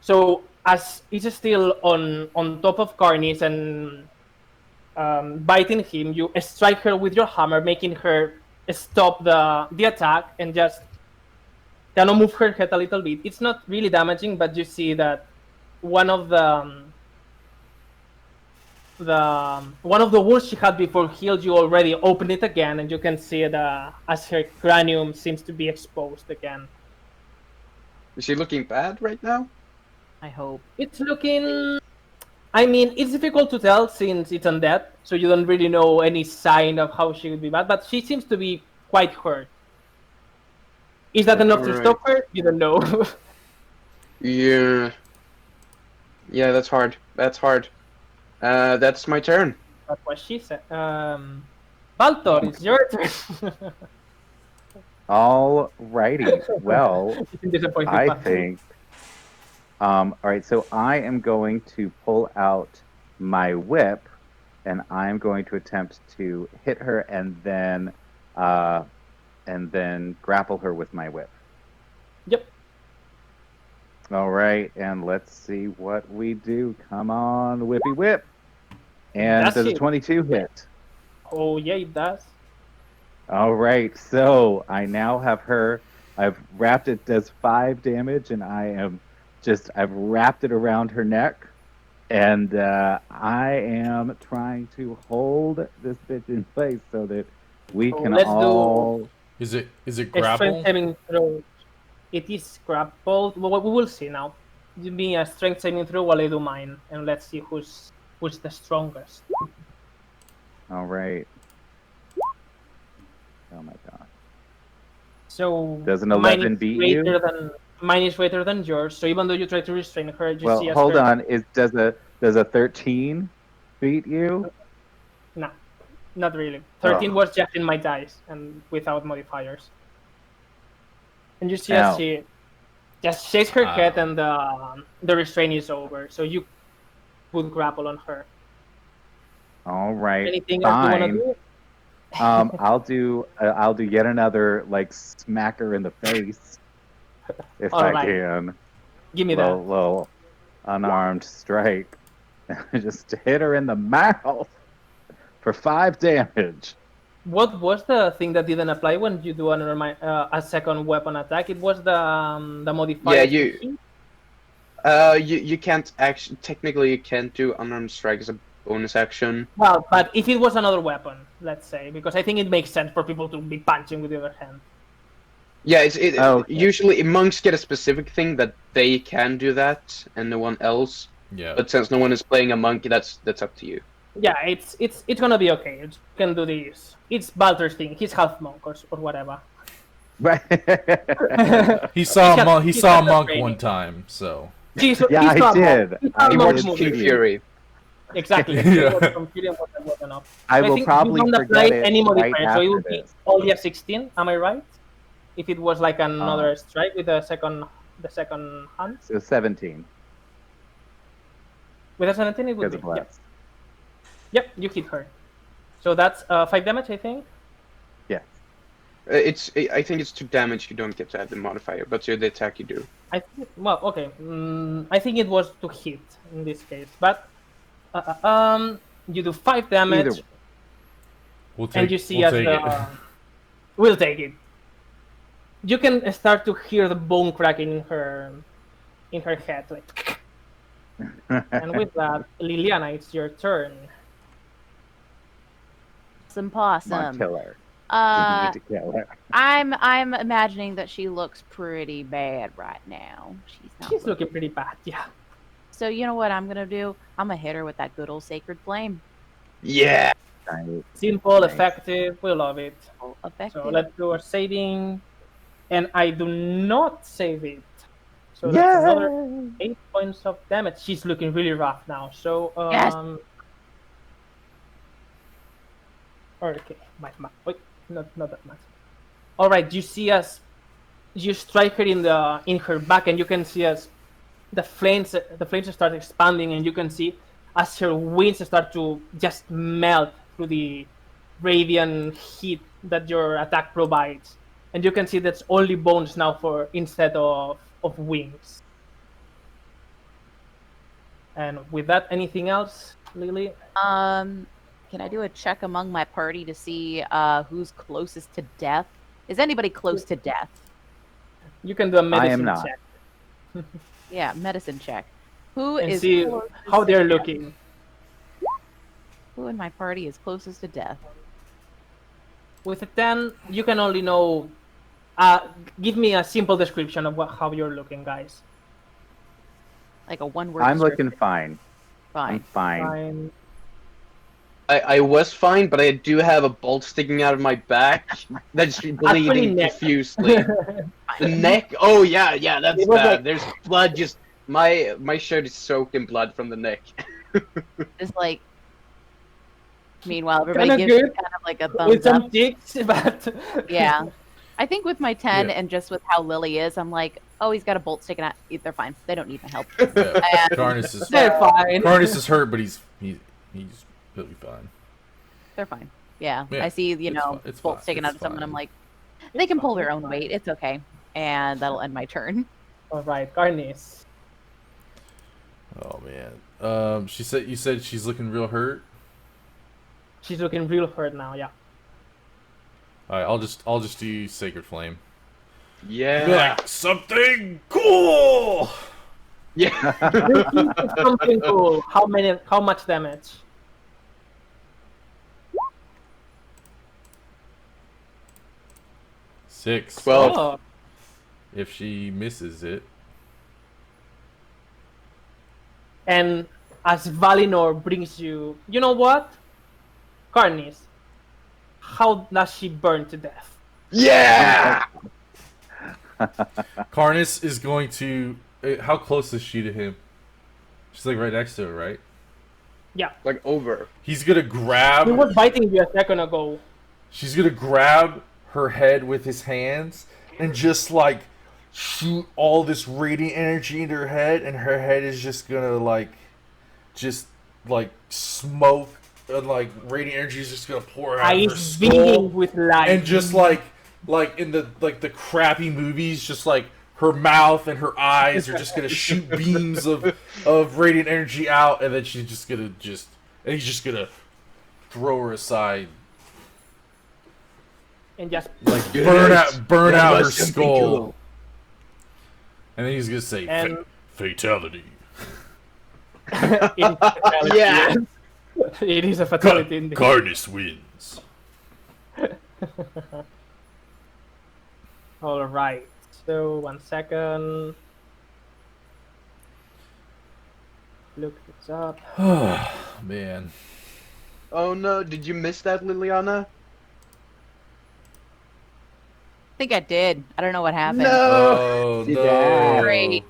So as it's still on top of Carnice and biting him, you strike her with your hammer, making her stop the attack and just kind of move her head a little bit. It's not really damaging, but you see that one of the wounds she had before healed you already opened it again, and you can see it as her cranium seems to be exposed again. Is she looking bad right now? I hope. It's looking. I mean, it's difficult to tell since it's undead, so you don't really know any sign of how she would be bad, but she seems to be quite hurt. Is that enough to Alright. stop her? You don't know. Yeah. Yeah, that's hard. That's hard. That's my turn. That's what she said. Baltor, it's your turn. Alrighty. Well, Disappointed I Baltor. think. All right, so I am going to pull out my whip, and I'm going to attempt to hit her, and then grapple her with my whip. Yep. All right, and let's see what we do. Come on, whippy whip. And That's does a it. 22 hit? Oh yeah, it does. All right, so I now have her. I've wrapped it, does 5 damage, and I've wrapped it around her neck, and I am trying to hold this bitch in place so that we So can let's do- all. Is it A strength grapple? saving throw. It is grappled. Well, we will see now. Give me a strength saving throw while I do mine, and let's see who's the strongest. All right. Oh my god. So Does an mine 11 is beat greater you? Mine is greater than yours. So even though you try to restrain her, you Well, see as hold her. on. Does a 13 beat you? No, not really. 13 Oh. was just in my dice and without modifiers. And you see as Ow. she just shakes her Wow. head, and the restraint is over. So you would grapple on her. All right. Anything else you want to Fine. do? I'll do yet another like smack her in the face if All I right. can. Give me Little unarmed strike. Just hit her in the mouth for 5 damage. that. What was the thing that didn't apply when you do a second weapon attack? It was the modifier. Yeah, to hit? you can't actually technically you can't do unarmed strike as a bonus action. Well, but if it was another weapon, let's say, because I think it makes sense for people to be punching with the other hand. Yeah, Okay. usually monks get a specific thing that they can do that, and no one else. Yeah. But since no one is playing a monk, that's up to you. Yeah, it's gonna be okay. You can do this. It's Balter's thing. He's half monk or whatever. Right. He saw He's got- he he's saw a got the monk training. one time, so Yeah, I not did. monk. He's I not He monk watched movie. King Fury. Exactly. Yeah. From Fury was the weapon up. I So will think probably you don't forget apply it any right modifier, so it after would be this. only a 16. Am I right? If it was like another strike with the second hand. So 17. With a 17, it would Because be. of Yep. bless. Yep, you hit her. So that's 5 damage, I think. Yes. I think it's 2 damage. You don't get to add the modifier, but the attack you do. I think. Well, okay. I think it was to hit in this case, but you do 5 Either damage, way. We'll take, and you see we'll as take the. it. We'll take it. You can start to hear the bone cracking in her head, like. And with that, Liliana, it's your turn. Some Come on, possum. kill her. We Uh, need to kill her. I'm imagining that she looks pretty bad right now. She's looking pretty bad, yeah. So you know what I'm gonna do? I'm gonna hit her with that good old sacred flame. Yeah. Nice. Simple, Nice. effective, we love it. Effective. So let's do a saving. And I do not save it. So that's Yay! another 8 points of damage. She's looking really rough now. So Yes. Okay, wait, not that much. All right, you see us. You strike her in her back, and you can see as the flames start expanding, and you can see as her wings start to just melt through the radiant heat that your attack provides, and you can see that's only bones now for instead of wings. And with that, anything else, Lily? Can I do a check among my party to see who's closest to death? Is anybody close to death? You can do a medicine am not. check Yeah, medicine check. Who and is see closest how to they're death? looking. Who in my party is closest to death? With a 10, you can only know. Give me a simple description of how you're looking, guys. Like a one-word. I'm looking description. fine. I'm Fine. fine. Fine. I was fine, but I do have a bolt sticking out of my back that's bleeding neck. profusely. The neck? Oh yeah, that's It was bad. like- There's blood just my shirt is soaked in blood from the neck. Just like. Meanwhile, everybody Kinda gives good. it kind of like a With thumbs up. some ticks, but Yeah. I think with my 10 Yeah. and just with how Lily is, I'm like, oh, he's got a bolt sticking out. They're fine. They don't need my help. Yeah. And Karnas is they're fine. Karnas is hurt, but he's he'll be fine. they're fine. Yeah. Yeah, I see, it's fine. It's bolt fine. sticking out It's of someone. I'm fine. like, they can pull their It's own fine. weight. It's okay. And that'll end my turn. All right, Garnis. Oh man. You said she's looking real hurt. She's looking real hurt now. Yeah. All right, I'll just do Sacred Flame. Yeah. Be like, something cool. Yeah. Something cool. How much damage? Six. 12. Oh, If she misses it. and as Valinor brings you, you know what? Garnis. How does she burn to death? Yeah. Karnas is going to. How close is she to him? She's like right next to her, right? Yeah. Like over. He's gonna grab. He was biting you a second ago. She's gonna grab her head with his hands and just like shoot all this radiant energy into her head, and her head is just gonna just smoke, and like radiant energy is just gonna pour out of her Eyes skull, beaming with light. and just like in the crappy movies, just like her mouth and her eyes are just gonna shoot beams of radiant energy out, and then she's just gonna and he's just gonna throw her aside. and just Like Yes. burn That out her was something skull, cool. and then he's gonna say And- fatality. it is a fatality. Yeah. It is a fatality indeed. Karnas wins. All right. So 1 second. Look this up. Man, Oh no, did you miss that, Liliana? I think I did. I don't know what happened. No. oh See no! that? Sorry.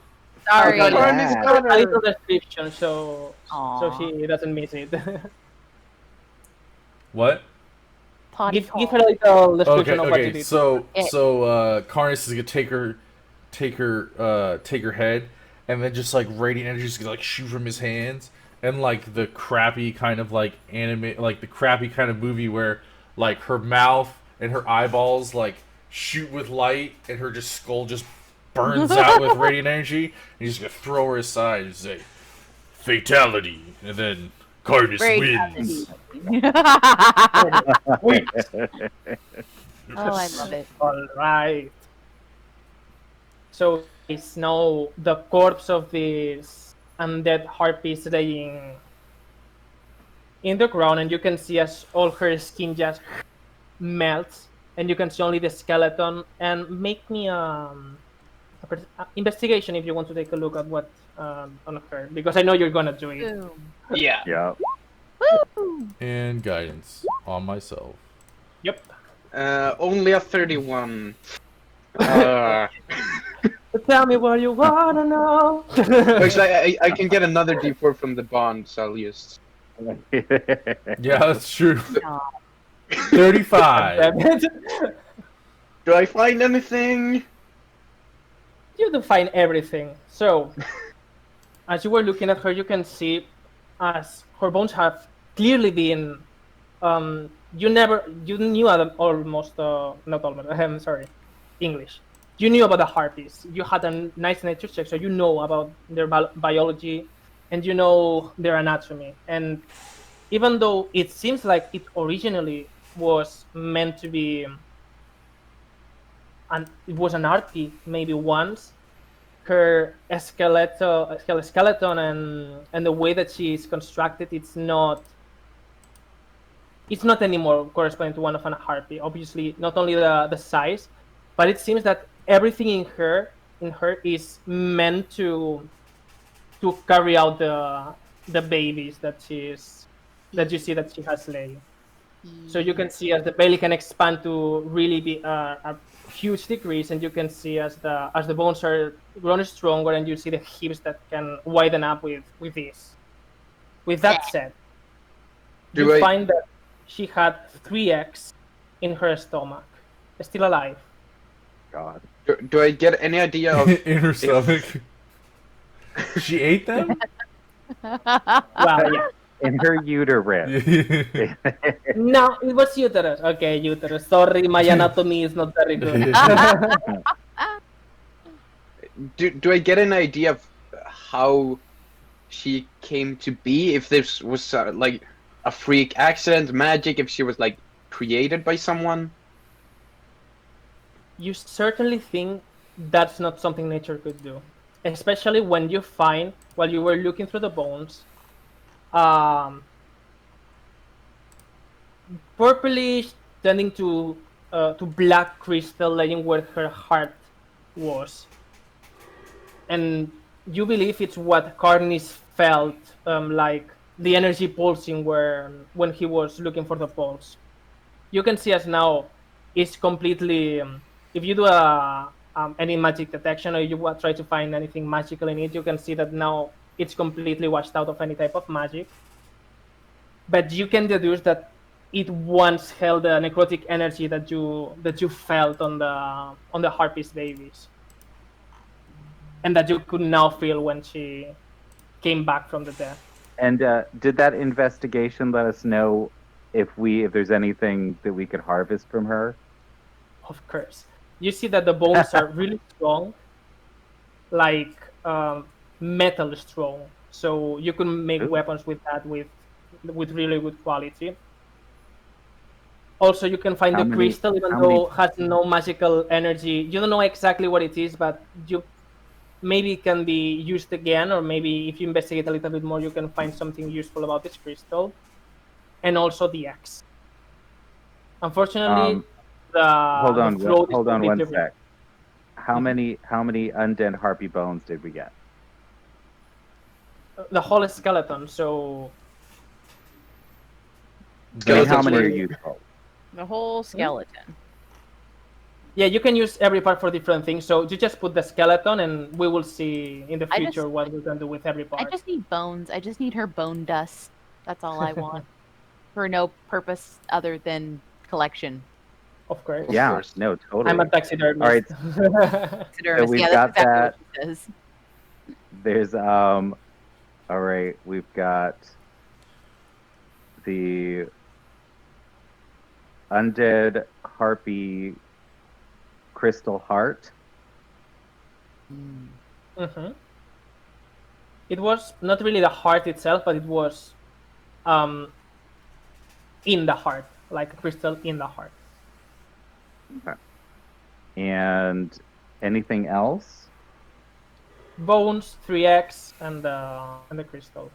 Sorry. Okay. Karnas Yeah. got A little her. description, so Aw. she doesn't miss it. What? Potty give her call. a little Okay, description of what you okay. did. So Yeah. Karnas is gonna take her head, and then just like radiant energy is gonna like shoot from his hands, and like the crappy kind of like anime, like the crappy kind of movie where like her mouth and her eyeballs like shoot with light and her just skull just burns out with radiant energy, and he's just gonna throw her aside and say fatality, and then Cardus wins. Wait. Oh, I love it. All right. So it's now the corpse of this undead harpy is laying in the ground, and you can see as all her skin just melts, and you can see only the skeleton. And make me investigation if you want to take a look at what on her, because I know you're gonna do it. Boom. Yeah. Yeah. Woo! And guidance on myself. Yep. Only a 31. Uh, Tell me what you wanna know. actually, I can get another D4 from the bond, so I'll just. Yeah, that's true. Aw. 35. Do I find anything? You define everything. So, as you were looking at her, you can see as her bones have clearly been. You knew almost, not almost, I'm sorry, English. You knew about the harpies. You had a nice nature check, so you know about their biology and you know their anatomy. And even though it seems like it originally was meant to be, and it was an harpy maybe once, her skeleton and the way that she is constructed, it's not anymore corresponding to one of a harpy. Obviously, not only the size, but it seems that everything in her is meant to carry out the babies that you see that she has laid. So you can see as the belly can expand to really be a huge decrease, and you can see as the bones are growing stronger, and you see the hips that can widen up with this. With that said, you find that she had 3 eggs in her stomach, still alive. God. Do I get any idea of In her stomach. She ate them? Well, yeah. In her uterus. No, it was uterus. Okay, uterus. Sorry, my anatomy is not very good. do I get an idea of how she came to be? If this was like a freak accident, magic, if she was like created by someone? You certainly think that's not something nature could do, especially when you find, while you were looking through the bones, purplish tending to black crystal laying where her heart was, and you believe it's what Carnis felt, like the energy pulsing when he was looking for the pulse. You can see as now it's completely. If you do any magic detection, or you try to find anything magical in it, you can see that now it's completely washed out of any type of magic. But you can deduce that it once held the necrotic energy that you felt on the harpy's babies, and that you could now feel when she came back from the death. And did that investigation let us know if there's anything that we could harvest from her? Of course. You see that the bones are really strong, like metal strong. So you can make weapons with that with really good quality. Also, you can find the crystal, even though it has no magical energy. You don't know exactly what it is, but you maybe it can be used again, or maybe if you investigate a little bit more, you can find something useful about this crystal. And also the axe. Unfortunately, hold on one different. sec. How many undead harpy bones did we get? The whole skeleton. So How many are useful? The whole skeleton. yeah, you can use every part for different things. So you just put the skeleton, and we will see in the future what we can do with every part. I just need bones. I just need her bone dust. That's all I want. For no purpose other than collection. Of course. Yeah, no, totally. I'm a taxidermist. All right. Taxidermist. we've Yeah, got that's exactly that. what she says. There's All right, we've got the undead harpy crystal heart. Mm-hmm. It was not really the heart itself, but it was in the heart, like a crystal in the heart. And anything else? Bones, 3x, and the crystal.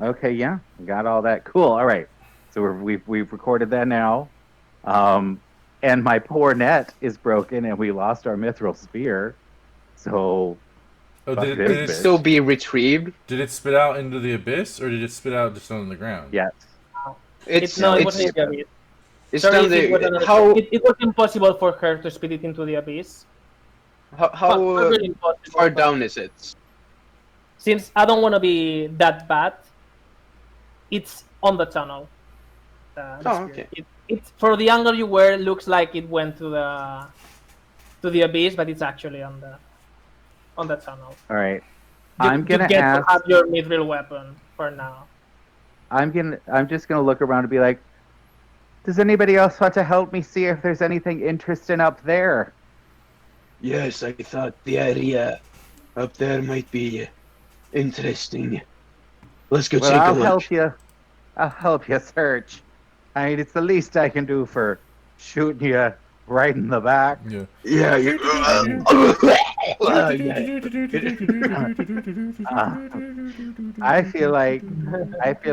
Okay, yeah, got all that. Cool. All right, so we've recorded that now. And my poor net is broken, and we lost our mithril spear. So Oh, fuck did this Can it it bitch. still be retrieved? did it spit out into the abyss, or did it spit out just on the ground? Yes. It's No, it it's wasn't the abyss. it's Sorry down if it was there. another. How It was impossible for her to spit it into the abyss. how Well, not how really impossible, far but down is it? since I don't want to be that bad, it's on the tunnel. The Oh, spear. okay. It's for the angle you were, it looks like it went to the abyss, but it's actually on the tunnel. All right. You, I'm you gonna get ask. to have your mithril weapon for now. I'm just gonna look around and be like, does anybody else want to help me see if there's anything interesting up there? Yes, I thought the area up there might be interesting. Let's go Well, take a I'll look. help you. I'll help you search. I mean, it's the least I can do for shooting you right in the back. Yeah. Yeah, you. I feel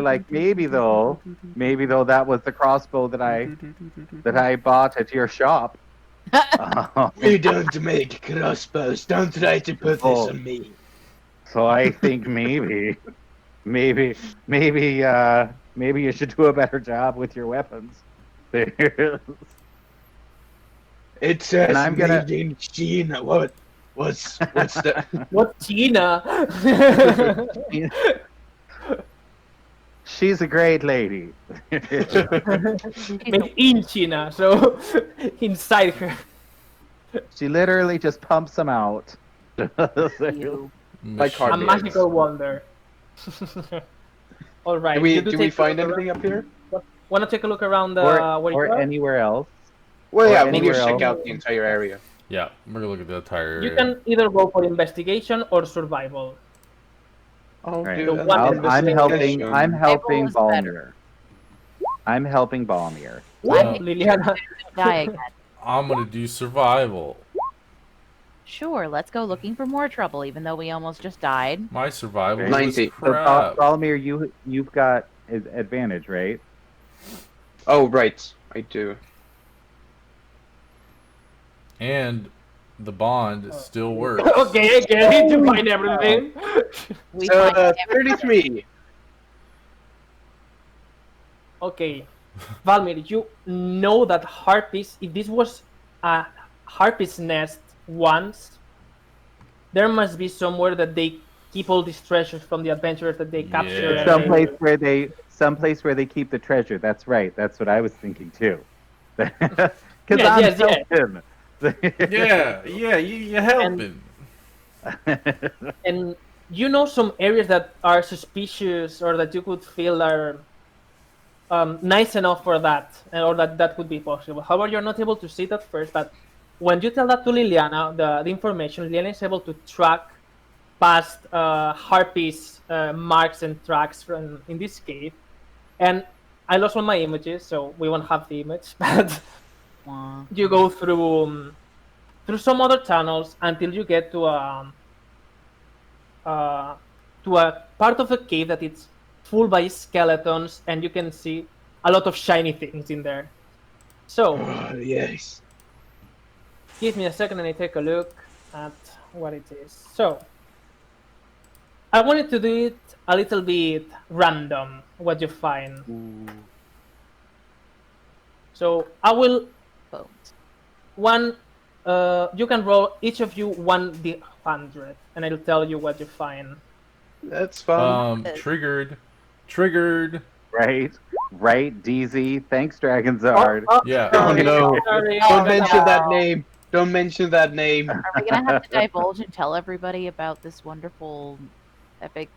like maybe though that was the crossbow that I bought at your shop. We don't make crossbows. Don't try to put this Oh. on me. So I think maybe you should do a better job with your weapons. It says And I'm gonna- made in China. What's that? What, Tina? She's a great lady. Made in China, so inside her. She literally just pumps them out. You. Like A hard magical wonder. All right. Do we find anything up here? Want to take a look around where you or are? anywhere else. Well, Or yeah, we'll anywhere just check else. out the entire area. Yeah, we're gonna look at the entire area. You can either go for investigation or survival. I'll Right. do The an one I'm investigation. helping. I'm helping is better. Balmir. I'm helping Balmir. Well, Liliana. Die again. I'm gonna do survival. Sure, let's go looking for more trouble, even though we almost just died. My survival Right. was 90. So crap. Balmir, you've got advantage, right? Oh, right. I do. And the bond still works. Okay, did you find everything? We So, find 33. Okay. Valmir, you know that harpies, if this was a harpies nest once, there must be somewhere that they keep all these treasures from the adventurers that they capture. Yeah. and Someplace where they keep the treasure. That's right. That's what I was thinking too. Because Yes, I'm yes, helping. Yeah, you helping. And you know some areas that are suspicious or that you could feel are nice enough for that, or that could be possible. However, you're not able to see it at first, but when you tell that to Liliana, the information, Liliana is able to track past harpies marks and tracks from in this cave. And I lost one of my images, so we won't have the image, but Wah. you go through some other tunnels until you get to a part of the cave that it's full by skeletons, and you can see a lot of shiny things in there. So Oh, yes. give me a second and I take a look at what it is. So I wanted to do it a little bit random, what you find. So I will Bones. you can roll each of you 1d100 and I'll tell you what you find. That's fun. Triggered. Right, DZ. Thanks, Dragonzard. Yeah. Oh, no. Sorry. Don't mention that name. Don't mention that name. Are we gonna have to divulge and tell everybody about this wonderful, epic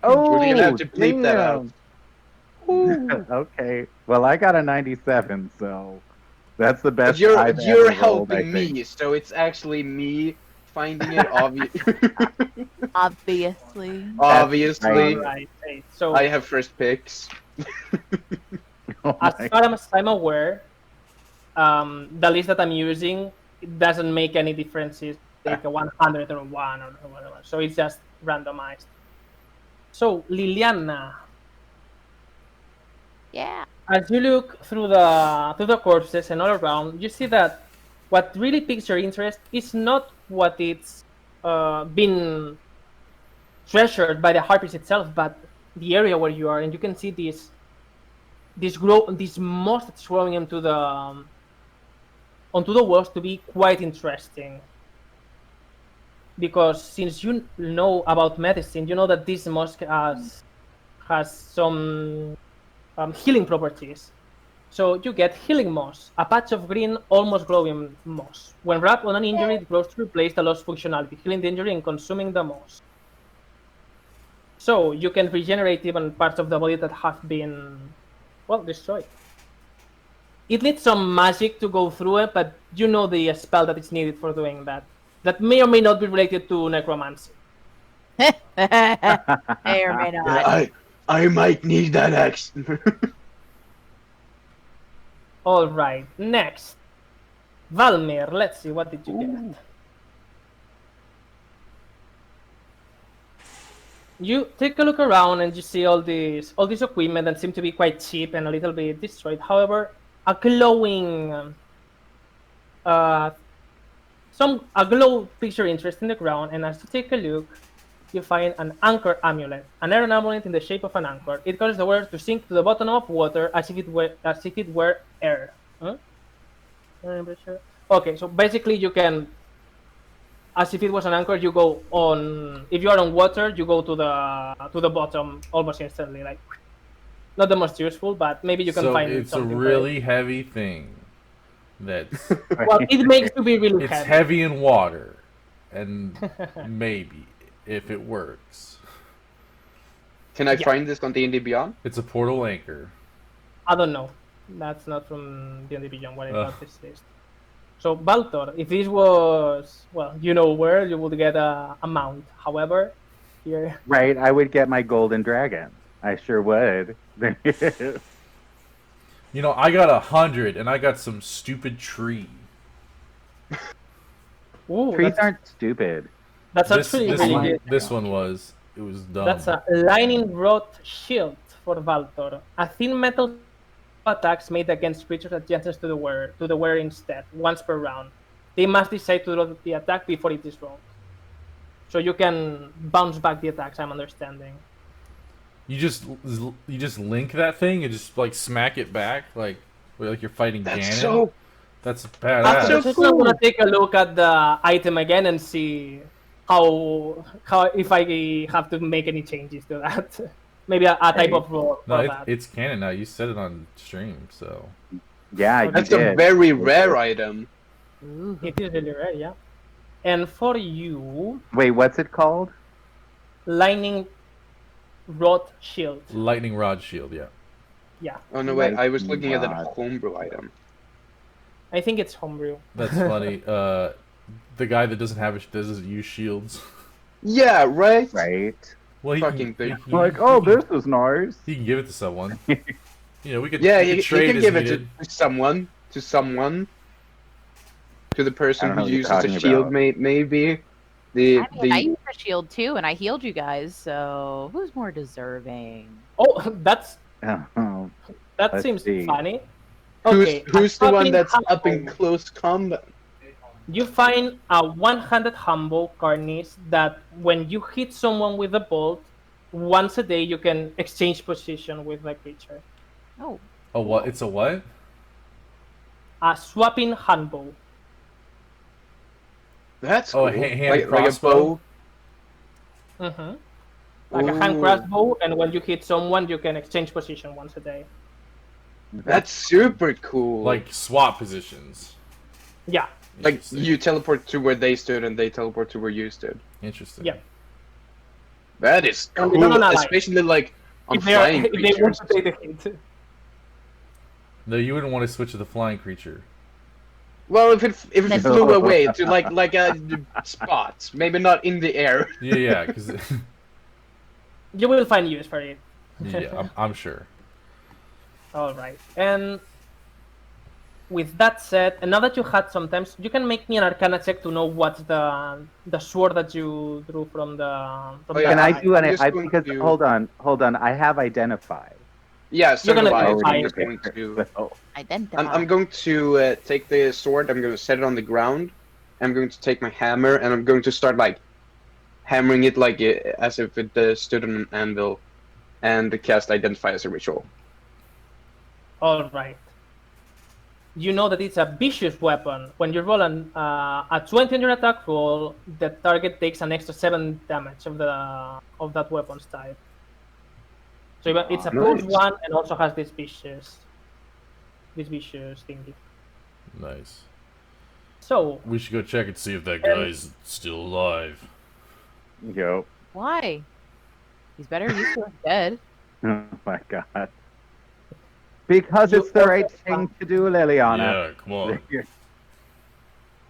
Oh, We're gonna have to bleep that out. damn. Okay. Well, I got a 97, so that's the But best you're I've you're ever rolled, I helping think. me, so it's actually me finding it obvious. Obviously. Obviously, All right. Okay. So I have first picks. Oh as my. far as I'm aware, the list that I'm using, it doesn't make any differences. Like a 100 or 1 or whatever. So it's just randomized. So Liliana, Yeah. as you look through the corpses and all around, you see that what really piques your interest is not what it's been treasured by the harpies itself, but the area where you are, and you can see this moss that's growing onto the walls to be quite interesting. Because since you know about medicine, you know that this moss has some healing properties. So you get healing moss, a patch of green, almost glowing moss. When wrapped on an injury, it grows to replace the lost functionality, healing the injury and consuming the moss. So you can regenerate even parts of the body that have been, well, destroyed. It needs some magic to go through it, but you know the spell that is needed for doing that. That may or may not be related to necromancy. May or may not. I might need that axe. All right, next. Valmir, let's see, what did you get? You take a look around and you see all this equipment that seem to be quite cheap and a little bit destroyed. However, a glowing a glow picture interest in the ground, and as you take a look, you find an anchor amulet, an iron amulet in the shape of an anchor. It causes the wearer to sink to the bottom of water as if it were air. Huh? Okay, so basically you can, as if it was an anchor, you go on. If you are on water, you go to the bottom almost instantly. Like, not the most useful, but maybe you can So find it's a something. really heavy thing. That's Well, it makes you be really it's heavy. heavy in water, and maybe if it works, Can I Yeah. find this on D&D Beyond? it's a portal anchor. I don't know. That's not from D&D Beyond what I Ugh. got this list. So Baltor, if this was, well, you know where, you would get a mount. However, here, Right, I would get my golden dragon. I sure would. You know, I got 100, and I got some stupid tree. ooh, Trees aren't stupid. that's This actually this really one good. this one was it was dumb. That's a lightning wrought shield for Baltor. A thin metal attacks made against creatures adjacent to the wearer instead, once per round. They must decide to draw the attack before it is rolled. So you can bounce back the attacks, I'm understanding. You just link that thing and just like smack it back like you're fighting That's Ganon. so. That's After badass. the session, I'm gonna take a look at the item again and see how if I have to make any changes to that. Maybe a type of roll No, for that. it's canon now. You said it on stream, so Yeah, you That's a did. very rare item. Ooh. It is really rare, yeah. And for you, Wait, what's it called? lightning wrought shield. lightning rod shield. Yeah. Yeah, Oh no, wait, I was Lightning looking at that rod. homebrew item. I think it's homebrew. That's funny. The guy that doesn't use shields. Yeah, right? Right. Well, he Fucking can, big. he, Like, he oh, can- this is nice. He can give it to someone. You know, we could Yeah, we could you trade can as give it needed. to someone. To the I person don't know who what you're uses a talking shield, about. maybe. I mean, I The used a shield too, and I healed you guys. So who's more deserving? Oh, that Oh, Let's seems see. funny. Okay, who's the one a that's up in humble. close combat? You find a one-handed humble carnice that when you hit someone with a bolt, once a day you can exchange position with the creature. Oh, A what? It's a what? A swapping handbow. That's Oh, cool. a hand like a crossbow? bow. Mm-hmm. Like a hand Ooh. crossbow, and when you hit someone, you can exchange position once a day. That's super cool. Like swap positions. Yeah. Like Interesting. you teleport to where they stood and they teleport to where you stood. Interesting. Yeah. That is And they don't cool, ally. especially like on If they, are, flying if they want creatures. to take the hit. No, you wouldn't want to switch to the flying creature. Well, if it Then- flew away to like a spot, maybe not in the air. Yeah, because You will find use for it. yeah, I'm sure. All right. And with that said, and now that you had sometimes, you can make me an Arcana check to know what's the sword that you drew from the Oh, yeah, Can I guy. do I'm any? just going Because to- hold on. I have identify. Yeah, so You're do gonna I. do So I'm fine. just going to. So, Identify. I'm going to take the sword. I'm going to set it on the ground. I'm going to take my hammer and I'm going to start like hammering it like as if it stood on an anvil, and cast identify as a ritual. All right. You know that it's a vicious weapon. When you roll a 20 on your attack roll, the target takes an extra 7 damage of that weapon's type. So it's a Nice. +1 and also has this vicious thingy. Nice. So We should go check and see if that guy's still alive. yo. Why? He's better used to dead. Oh my god. Because it's the right thing to do, Liliana. Yeah, come on.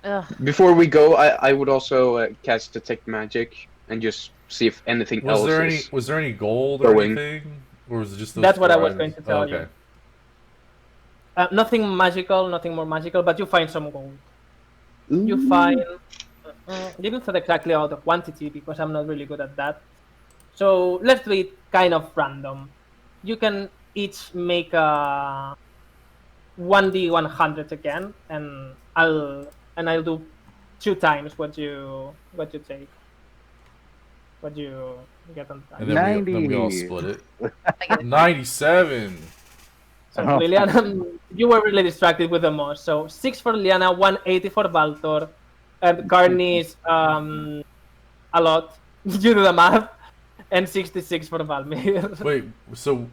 Ugh. Before we go, I would also cast detect magic and just see if anything Was else there is. any gold or going. anything, or was it just those That's what I four was items? going to tell Oh, you. okay. Nothing magical, nothing more magical, but you find some gold. You find. Didn't say exactly out the quantity because I'm not really good at that. So let's do it kind of random. You can each make a 1d100 again, and I'll do 2 times what you take. What you get on time. And then we all 90. split it. 97. So Oh. Liliana, you were really distracted with the most. So 6 for Liliana, 180 for Valtor, and Carney's a lot. You do the math, and 66 for Valmir. Wait, so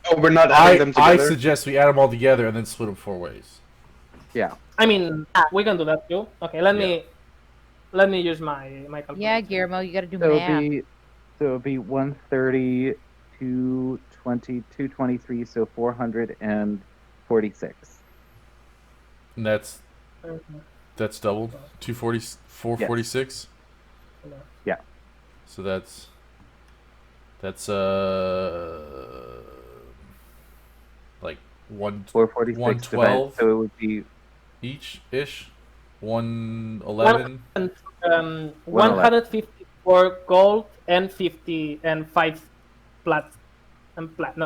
Oh, we're not adding them I together. suggest we add them all together and then split them 4 ways. Yeah. I mean, we can do that too. Okay, let me use my calculator. Yeah, Guillermo, you gotta do So math. it'll be 130, 220, 223, so 446. And that's doubled. 240, 446. Yeah. So that's like 446 112 so it would be each ish. 111. 154 gold and 5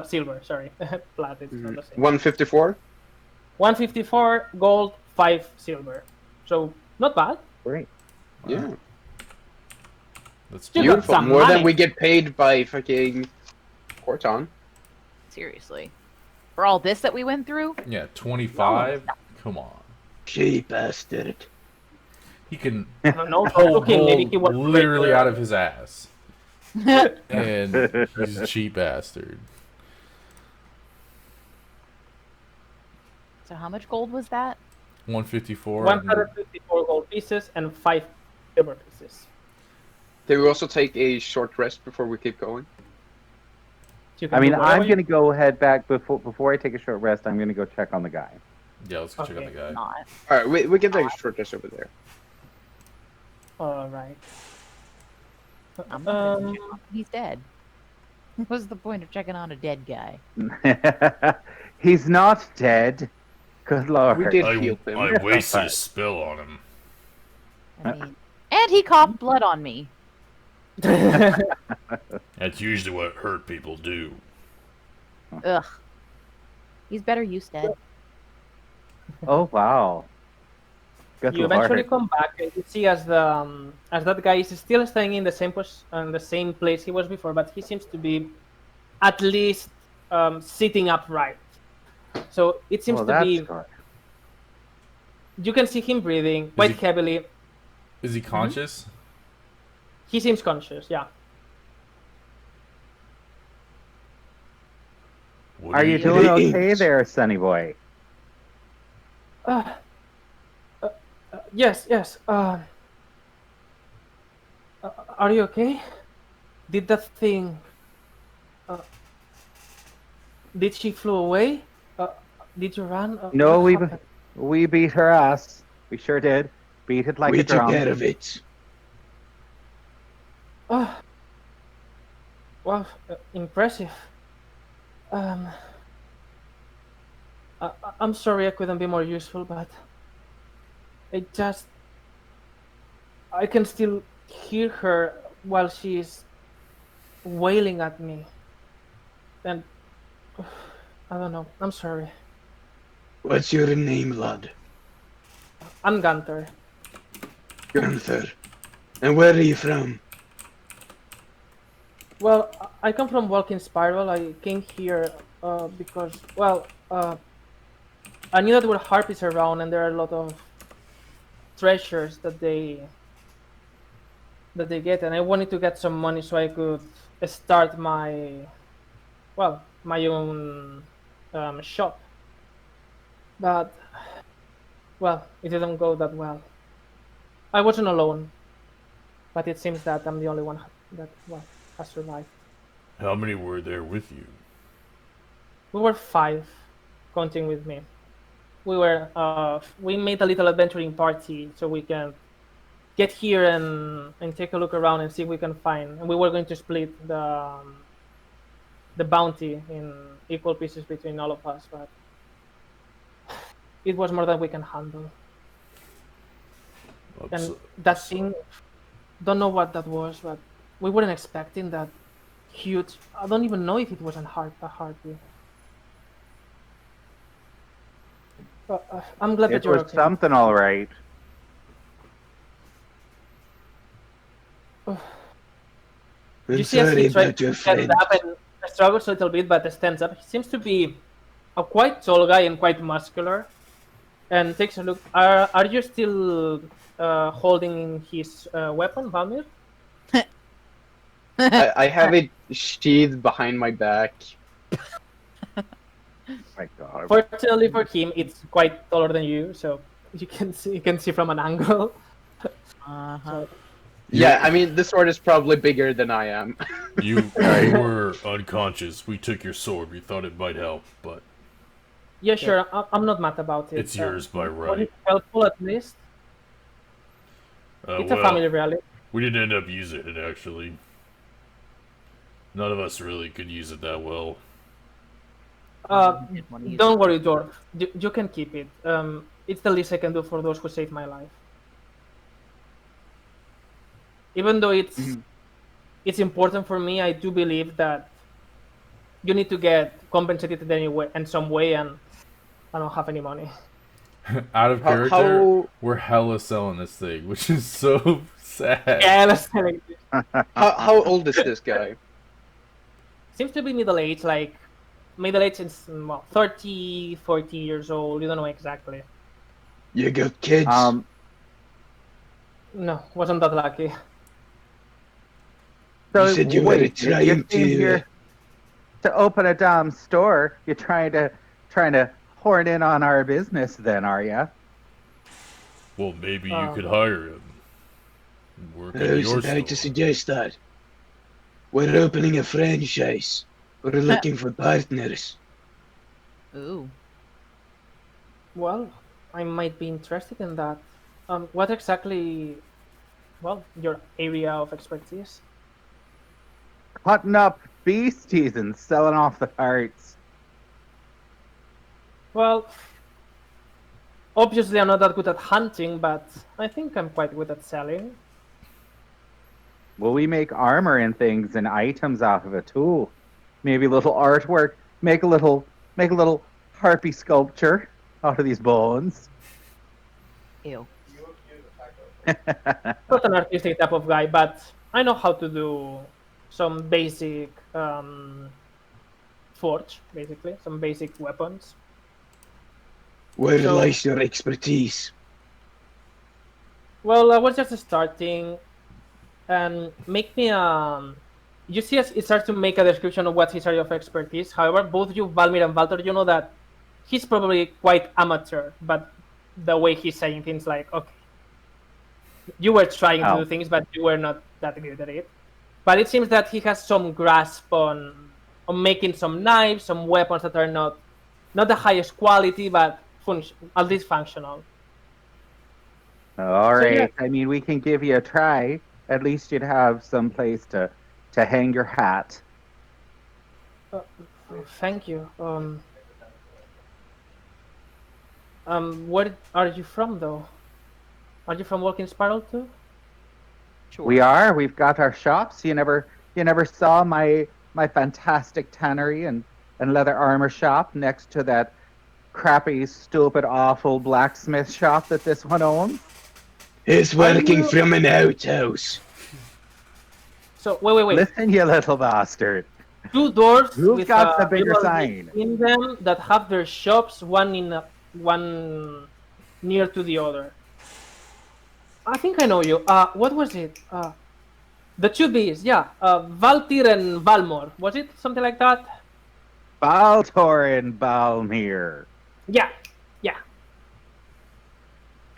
silver. Sorry, plat. It's not the same. 154. 154 gold, 5 silver. So not bad. great. Yeah, That's You got beautiful. some More than money. we get paid by fucking Corton. Seriously. For all this that we went through? Yeah, 25. Come on. Cheap bastard. He can No, pull okay, maybe he gold was literally regular. out of his ass. And he's a cheap bastard. So how much gold was that? 154. 154 gold pieces and 5 silver pieces. Did we also take a short rest before we keep going? You can I mean, do whatever I'm you- going to go head back before I take a short rest. I'm going to go check on the guy. Yeah, let's go check out Okay. the guy. Not. All right, we can take a short rest over there. All right. I'm not gonna check on him. He's dead. What's the point of checking on a dead guy? He's not dead. Good lord. We did heal him. I wasted a spell on him. I mean, and he coughed blood on me. That's usually what hurt people do. Ugh. He's better used dead. Oh wow. Good You eventually lord. come back and you see as that guy is still staying in the same place he was before, but he seems to be at least sitting upright. So it seems Well, to that's be. good. You can see him breathing quite he- heavily. Is he conscious? He seems conscious. Yeah. What Are you doing okay there, Sonny boy? Yes. Are you okay? Did that thing? Uh, did she flew away? Did you run? No, What happened? we beat her ass. We sure did. Beat it like We a took drum. care of it. Oh, well, impressive. I'm sorry I couldn't be more useful, but I can still hear her while she's wailing at me. And I don't know. I'm sorry. What's your name, lad? I'm Gunter. Gunther. And where are you from? Well, I come from Walking Spiral. I came here because, well, I knew that there were harpies around, and there are a lot of treasures that they get, and I wanted to get some money so I could start my own shop. But well, it didn't go that well. I wasn't alone, but it seems that I'm the only one that has survived. How many were there with you? We were 5, counting with me. We made a little adventuring party so we can get here and take a look around and see if we can find. And we were going to split the bounty in equal pieces between all of us, but it was more than we can handle. And that thing, don't know what that was, but we weren't expecting that huge. I don't even know if it was a heartbeat. I'm glad that It you're was okay. something, all right. You I'm see as sorry he tries about your to stand friend. up and struggles a little bit, but stands up. He seems to be a quite tall guy and quite muscular. And takes a look. Are you still holding his weapon, Valmir? I have it sheathed behind my back. My God. Fortunately for him, it's quite taller than you, so you can see from an angle. Uh-huh. Yeah, I mean, this sword is probably bigger than I am. You were unconscious. We took your sword. We thought it might help, but Yeah, sure. I'm not mad about it. it's yours by Was right. it helpful at least? It's a Well, family rally. we didn't end up using it, actually. None of us really could use it that well. Don't worry, Dwarf. You can keep it. It's the least I can do for those who saved my life. Even though it's important for me, I do believe that you need to get compensated in some way, and I don't have any money. Out of How- character, how- we're hella selling this thing, which is so sad. Yeah, let's tell it. How old is this guy? Seems to be middle age, like middle age is 30, 40 years old. You don't know exactly. You got kids? No, wasn't that lucky. So You said you wait, were you trying came here to open a damn store. You're trying to horn in on our business, then, are ya? Well, maybe you could hire him. Work I at was your about to store. suggest that. We're opening a franchise. We're looking for partners. Ooh. Well, I might be interested in that. What exactly? Well, your area of expertise. Cutting up beasties and selling off the parts. Well, obviously I'm not that good at hunting, but I think I'm quite good at selling. Well, we make armor and things and items out of it too. Maybe a little artwork. Make a little harpy sculpture out of these bones. Ew. Not an artistic type of guy, but I know how to do some basic forge, basically, some basic weapons. Where So- lies your expertise? Well, I was just starting, and make me You see, as it starts to make a description of what his area of expertise. However, both you, Valmir and Walter, you know that he's probably quite amateur, but the way he's saying things like, okay, you were trying to do things, but you were not that good at it. but it seems that he has some grasp on making some knives, some weapons that are not the highest quality, but at least functional. All So, yeah. right. I mean, we can give you a try. At least you'd have some place to hang your hat. Thank you. Where are you from, though? Are you from Walking Spiral too? Sure. We are. We've got our shops. You never saw my fantastic tannery and leather armor shop next to that crappy, stupid, awful blacksmith shop that this one owns. He's working from an outhouse. So wait. Listen, you little bastard. 2 doors Who's with got the bigger little sign? in them that have their shops, one near to the other. I think I know you. What was it? The 2 Bs, yeah. Valtir and Valmor. Was it something like that? Baltor and Balmir. Yeah.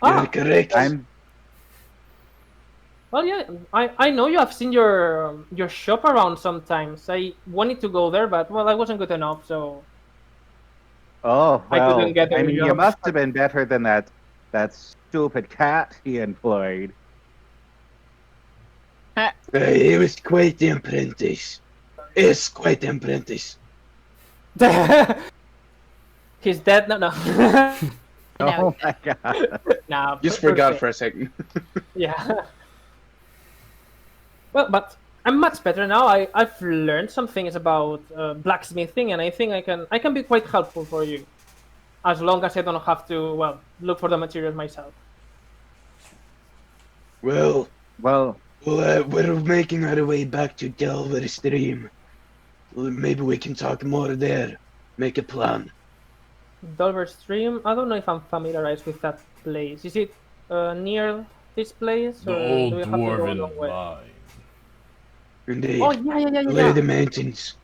You're correct. Well, yeah. I know you. I've seen your shop around sometimes. I wanted to go there, but well, I wasn't good enough, so. Oh, I well, couldn't get I there, mean, yeah. you must have been better than that stupid cat he employed. He was quite the apprentice. Is quite the apprentice. He's dead. No. No. Oh my god. Nah, Just forgot perfect. for a second. Yeah. Well, but I'm much better now. I've learned some things about blacksmithing, and I think I can be quite helpful for you, as long as I don't have to look for the materials myself. Well, Well, we're making our way back to Delver Stream. Well, maybe we can talk more there. Make a plan. Dolver Stream. I don't know if I'm familiarized with that place. Is it near this place, The or old do we have to go a long dwarven way? mine. Indeed. Oh yeah. Lay the mountains.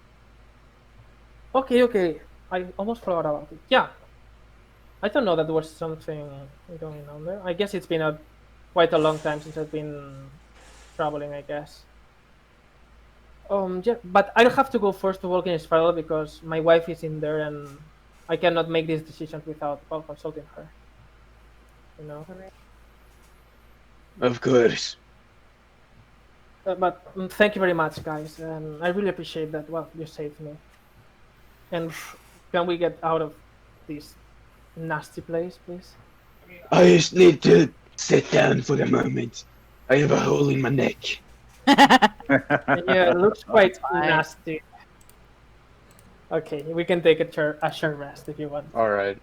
Okay. I almost forgot about it. Yeah. I don't know that there was something going on there. I guess it's been quite a long time since I've been traveling, I guess. Yeah, but I'll have to go first to Walking Spiral because my wife is in there and I cannot make these decisions without consulting her. You know? Of course. But thank you very much, guys, and I really appreciate that. Well, you saved me. And can we get out of this nasty place, please? I just need to sit down for a moment. I have a hole in my neck. Yeah, it looks quite Fine. nasty. Okay, we can take a short rest if you want. All right.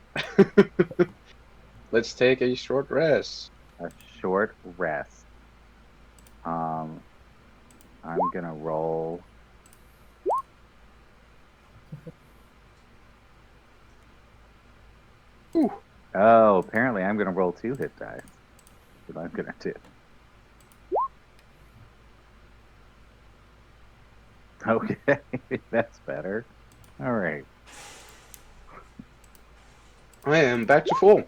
Let's take a short rest. a short rest. I'm gonna roll. Oh, apparently I'm gonna roll 2 hit dice. That's what I'm gonna do. Okay, that's better. All right. I am back to full.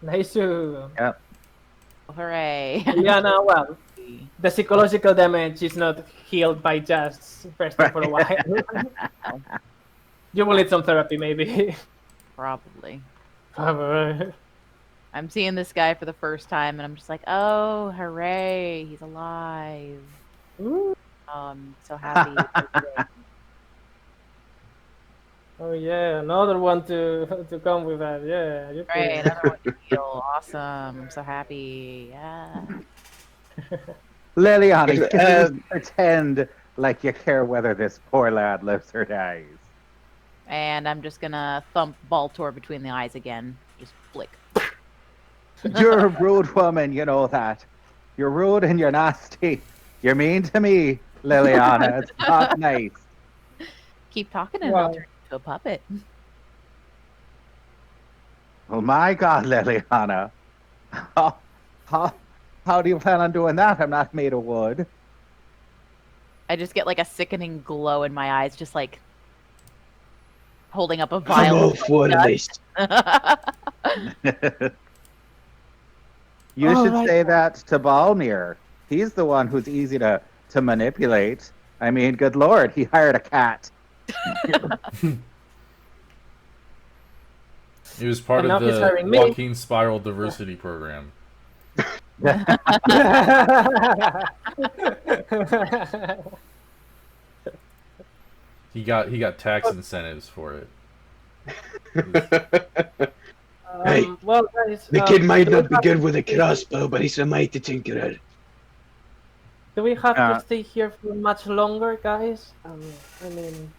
Nice to... Yep. Hooray. Liana, well, the psychological damage is not healed by just resting for a while. You will need some therapy, maybe. Probably. Probably. I'm seeing this guy for the first time, and I'm just like, oh, hooray, he's alive. Ooh. So happy. Oh yeah, another one to come with that. Yeah, you Great, could. another one to heal. Awesome. I'm so happy. Yeah. Liliana, you can pretend like you care whether this poor lad lives or dies. And I'm just gonna thump Baltor between the eyes again. Just flick. You're a rude woman, you know that. You're rude and you're nasty. You're mean to me, Liliana. It's not nice. Keep talking and Wow. I'll turn into a puppet. Oh my God, Liliana. How do you plan on doing that? I'm not made of wood. I just get like a sickening glow in my eyes, just like holding up a I'm vial. all of for this. You All should right. say that to Balmir. He's the one who's easy to to manipulate. I mean, good lord, he hired a cat. It was part And of now he's the hiring me. Joaquin Spiral Diversity Program. He got tax incentives for it. Hey, well, guys, the kid might do we not be have good to with a stay- crossbow, but he's a mighty tinkerer. Do we have Uh, to stay here for much longer, guys? I mean,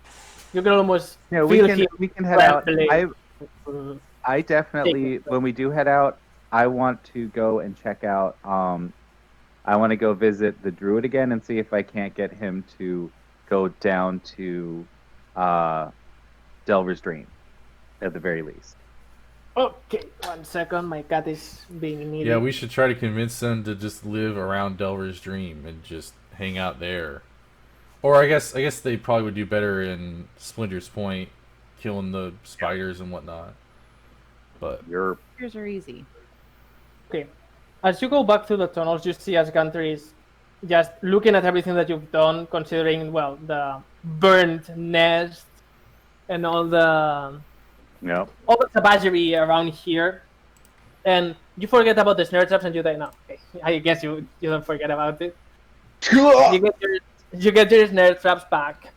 you can almost Yeah, feel him we can head out. trembling. I definitely, when we do head out, I want to go and check out. I want to go visit the druid again and see if I can't get him to go down to Delver's Dream, at the very least. Okay, 1 second. My cat is being needy. Yeah, we should try to convince them to just live around Delver's Dream and just hang out there. Or I guess they probably would do better in Splinter's Point, killing the spiders and whatnot. But You're Yours are easy. Okay. As you go back through the tunnels, you see as Gunter is just looking at everything that you've done, considering, well, the burnt nest and all the savagery around here. And you forget about the snare traps and you die. No, okay. I guess you don't forget about it. You get your snare traps back.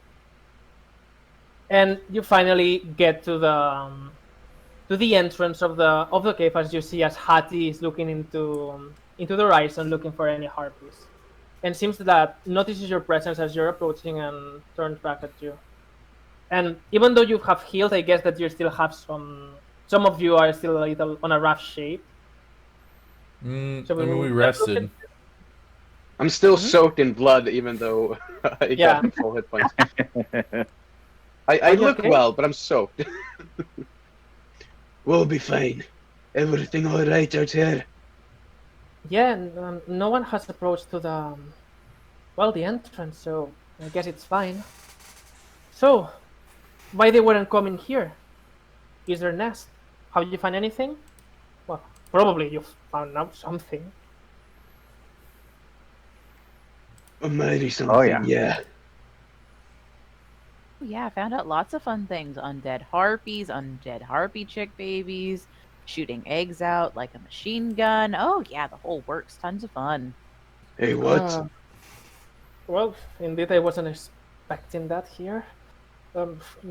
And you finally get to the entrance of the cave, as you see as Hattie is looking into the horizon looking for any harpies, and seems that notices your presence as you're approaching and turns back at you. And even though you have healed, I guess that you still have some of you are still a little on a rough shape. I mean, we rested. I'm still soaked in blood, even though I Yeah. got full hit points. I Are you look okay? well, but I'm soaked. We'll be fine. Everything all right out here? Yeah, no one has approached to the entrance, so I guess it's fine. So, why they weren't coming here? Is their nest? Have you found anything? Well, probably you found out something. Maybe something, Oh, yeah. yeah. Yeah, I found out lots of fun things. Undead harpies, undead harpy chick babies, shooting eggs out like a machine gun. Oh, yeah, the whole works. Tons of fun. Hey, what? Well, indeed, I wasn't expecting that here.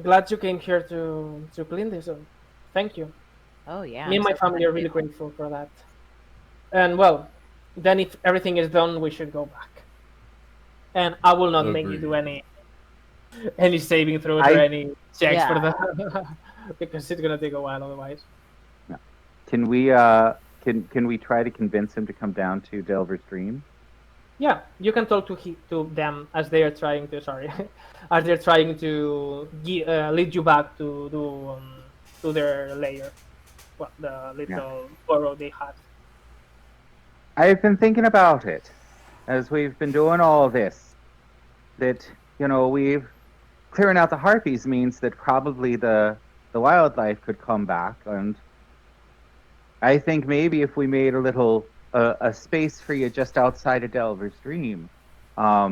Glad you came here to clean this. Thank you. Oh, yeah. Me and I'm my so family glad are really you- grateful for that. And well, then if everything is done, we should go back. And I will not make you do any saving throws or any checks for the because it's gonna take a while otherwise. Can we can we try to convince him to come down to Delver's Dream? Yeah, you can talk to them as they are trying to. Sorry, as they're trying to lead you back to their lair, well, the little burrow they had. I've been thinking about it as we've been doing all this. That we've clearing out the harpies means that probably the wildlife could come back, and I think maybe if we made a little a space for you just outside of Delver's Dream. I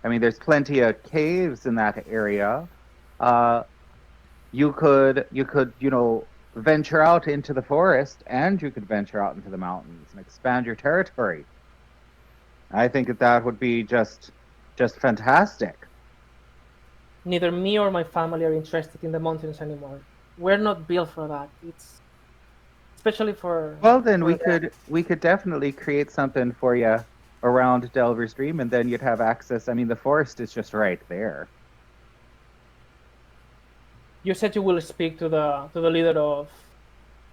mean, there's plenty of caves in that area. You could venture out into the forest, and you could venture out into the mountains and expand your territory. I think that would be just fantastic. Neither me or my family are interested in the mountains anymore. We're not built for that. It's especially for. Well, then for we could definitely create something for you around Delver's Dream, and then you'd have access. I mean, the forest is just right there. You said you will speak to the leader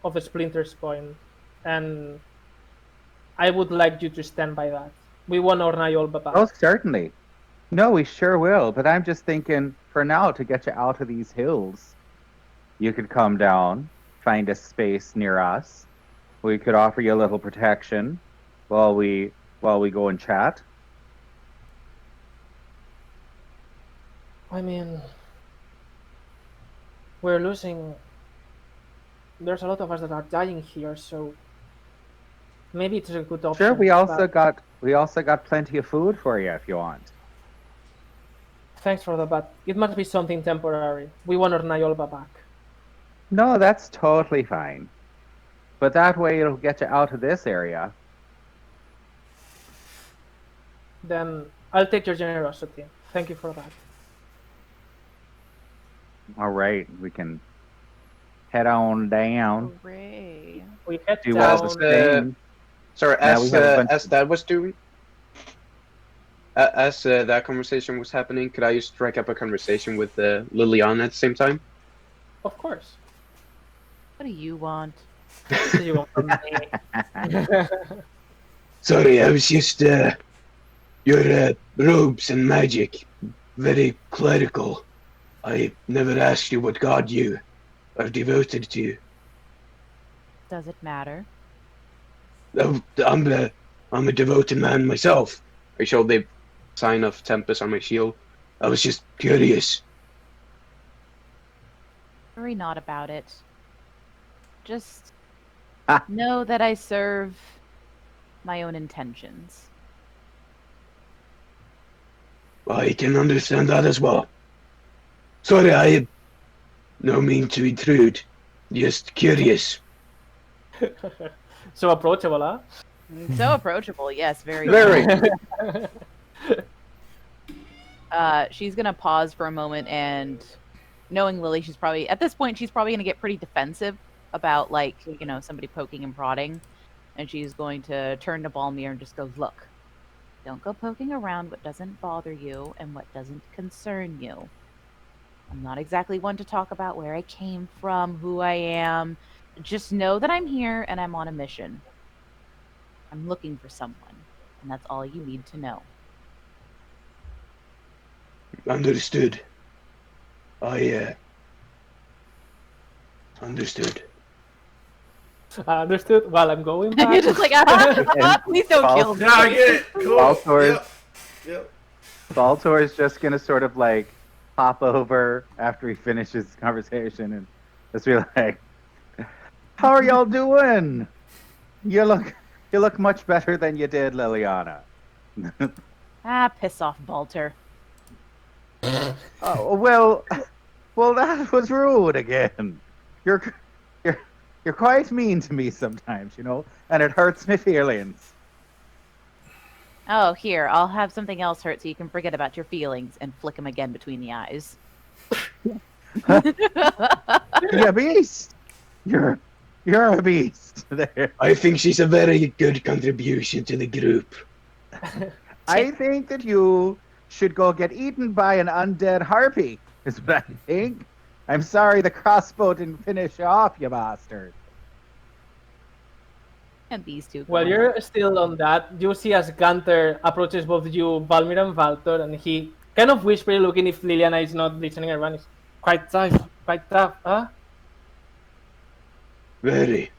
of the Splinter's Point, and I would like you to stand by that. We want Ornayol back. Oh, certainly. No, we sure will. But I'm just thinking, for now, to get you out of these hills, you could come down, find a space near us. We could offer you a little protection while we go and chat. I mean, we're losing. There's a lot of us that are dying here, so maybe it's a good option. Sure, we also got plenty of food for you if you want. thanks for that, but it must be something temporary. We want our Nayolba back. No, that's totally fine. But that way it'll get you out of this area. Then I'll take your generosity. Thank you for that. All right, we can head on down. Hooray. We head Do all the down. things. Sorry, Now we have a bunch as of- that was doing, as that conversation was happening, could I just strike up a conversation with Liliana at the same time? Of course. What do you want? What do you want from me? Sorry, I was just your robes and magic, very clerical. I never asked you what god you are devoted to. Does it matter? Oh, I'm a devoted man myself. I showed the sign of Tempest on my shield. I was just curious. Worry not about it. Just Ah. know that I serve my own intentions. I can understand that as well. Sorry, I no mean to intrude. Just curious. So approachable, huh? So approachable, yes, very. Very. She's gonna pause for a moment, and knowing Lily, she's probably at this point she's probably gonna get pretty defensive about somebody poking and prodding, and she's going to turn to Balmir and just go, "Look, don't go poking around what doesn't bother you and what doesn't concern you. I'm not exactly one to talk about where I came from, who I am. Just know that I'm here and I'm on a mission. I'm looking for someone, and that's all you need to know." Understood. I understood. Understood? Well, I'm going You're back. just like, please don't kill me. Yeah, I get it. Cool. Baltor's Yep. Baltor is just gonna sort of like hop over after he finishes his conversation and just be like, "How are y'all doing? You look much better than you did, Liliana." Piss off, Balter. Oh well, that was rude again. You're quite mean to me sometimes, and it hurts my feelings. Oh, here, I'll have something else hurt so you can forget about your feelings, and flick him again between the eyes. You beast! You're a beast. There. I think she's a very good contribution to the group. I think that you should go get eaten by an undead harpy, is what I think. I'm sorry the crossbow didn't finish you off, you bastard. And these two. While you're still on that, you see as Gunther approaches both you, Valmir and Valtor, and he kind of whispers, looking if Liliana is not listening around. He's quite tough, huh? Very.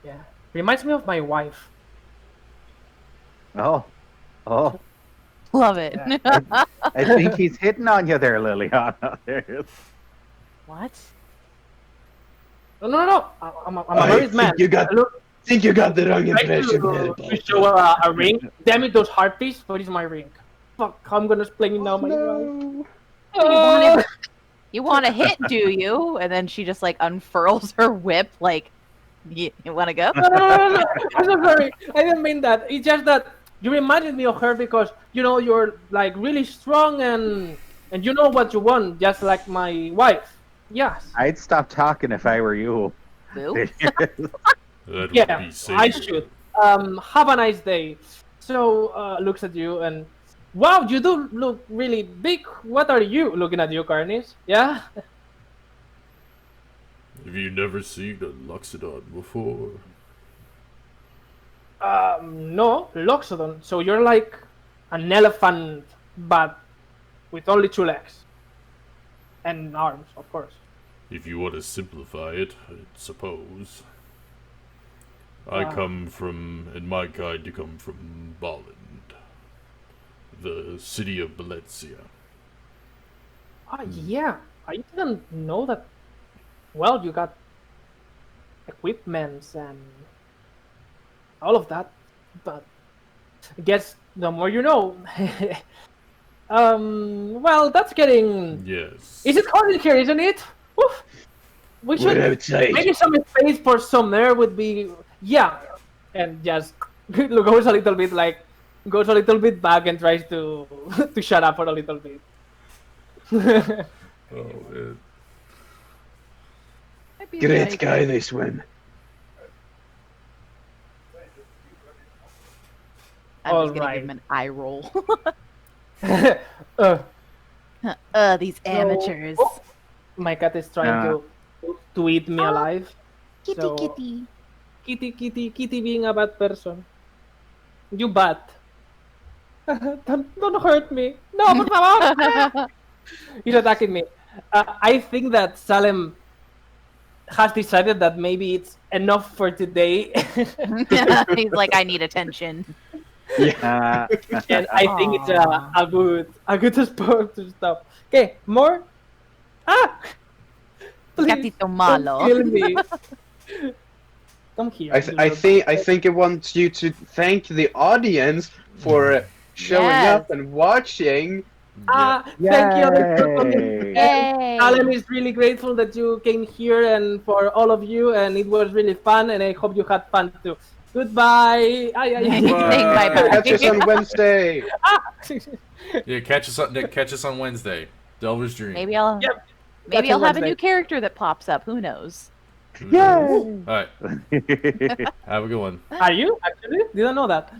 Yeah. Reminds me of my wife. Oh. Love it. Yeah. I think he's hitting on you there, Liliana. What? No. I'm a I married man. think you got Look, the wrong try impression there. to show a ring. Damn it, those harpies. What is my ring? Fuck, I'm gonna explain it now, my wife. No. You want to hit, do you? And then she just like unfurls her whip, like, you want to go? No. I'm so sorry. I didn't mean that. It's just that you reminded me of her because you're like really strong and you know what you want, just like my wife. Yes. I'd stop talking if I were you. Boo. That would Yeah, be safe. I should. Have a nice day. So looks at you and wow, you do look really big. What are you looking at you, Carnice? Yeah. Have you never seen a Loxodon before? No, Loxodon. So you're like an elephant, but with only 2 legs and arms, of course. If you want to simplify it, I suppose. I Wow. come from, and my kind to come from Bolland, the city of Valencia. Yeah, I didn't know that. Well, you got equipments and all of that, but I guess the more you know. Well, that's getting. Yes. Is it hot in here, isn't it? Oof. We should We're outside. maybe some space for some air would be. Yeah, and just goes a little bit back and tries to to shut up for a little bit. Oh man. Might be a good Great idea. guy, this one. I'm All just gonna give right. him an eye roll. These So- amateurs. oh, my cat is trying to eat me alive. Kitty, so- kitty. Kitty being a bad person. You bad. Don't hurt me. No, por favor. He's attacking me. I think that Salem has decided that maybe it's enough for today. He's like, I need attention. Uh, And I think it's a good spot to stop. Okay, more? Ah! Please, Gatito don't malo. kill me. Come here. I think it wants you to thank the audience for showing Yes. up and watching. Thank you. Yay. Yay! Alan is really grateful that you came here and for all of you, and it was really fun, and I hope you had fun too. Goodbye. Saying bye-bye. Catch us on Wednesday. Yeah, catch us on Wednesday. Delver's Dream. Maybe I'll Yep. maybe That's I'll a have a Wednesday. new character that pops up. Who knows? All right. Have a good one. Are you actually? Didn't know that.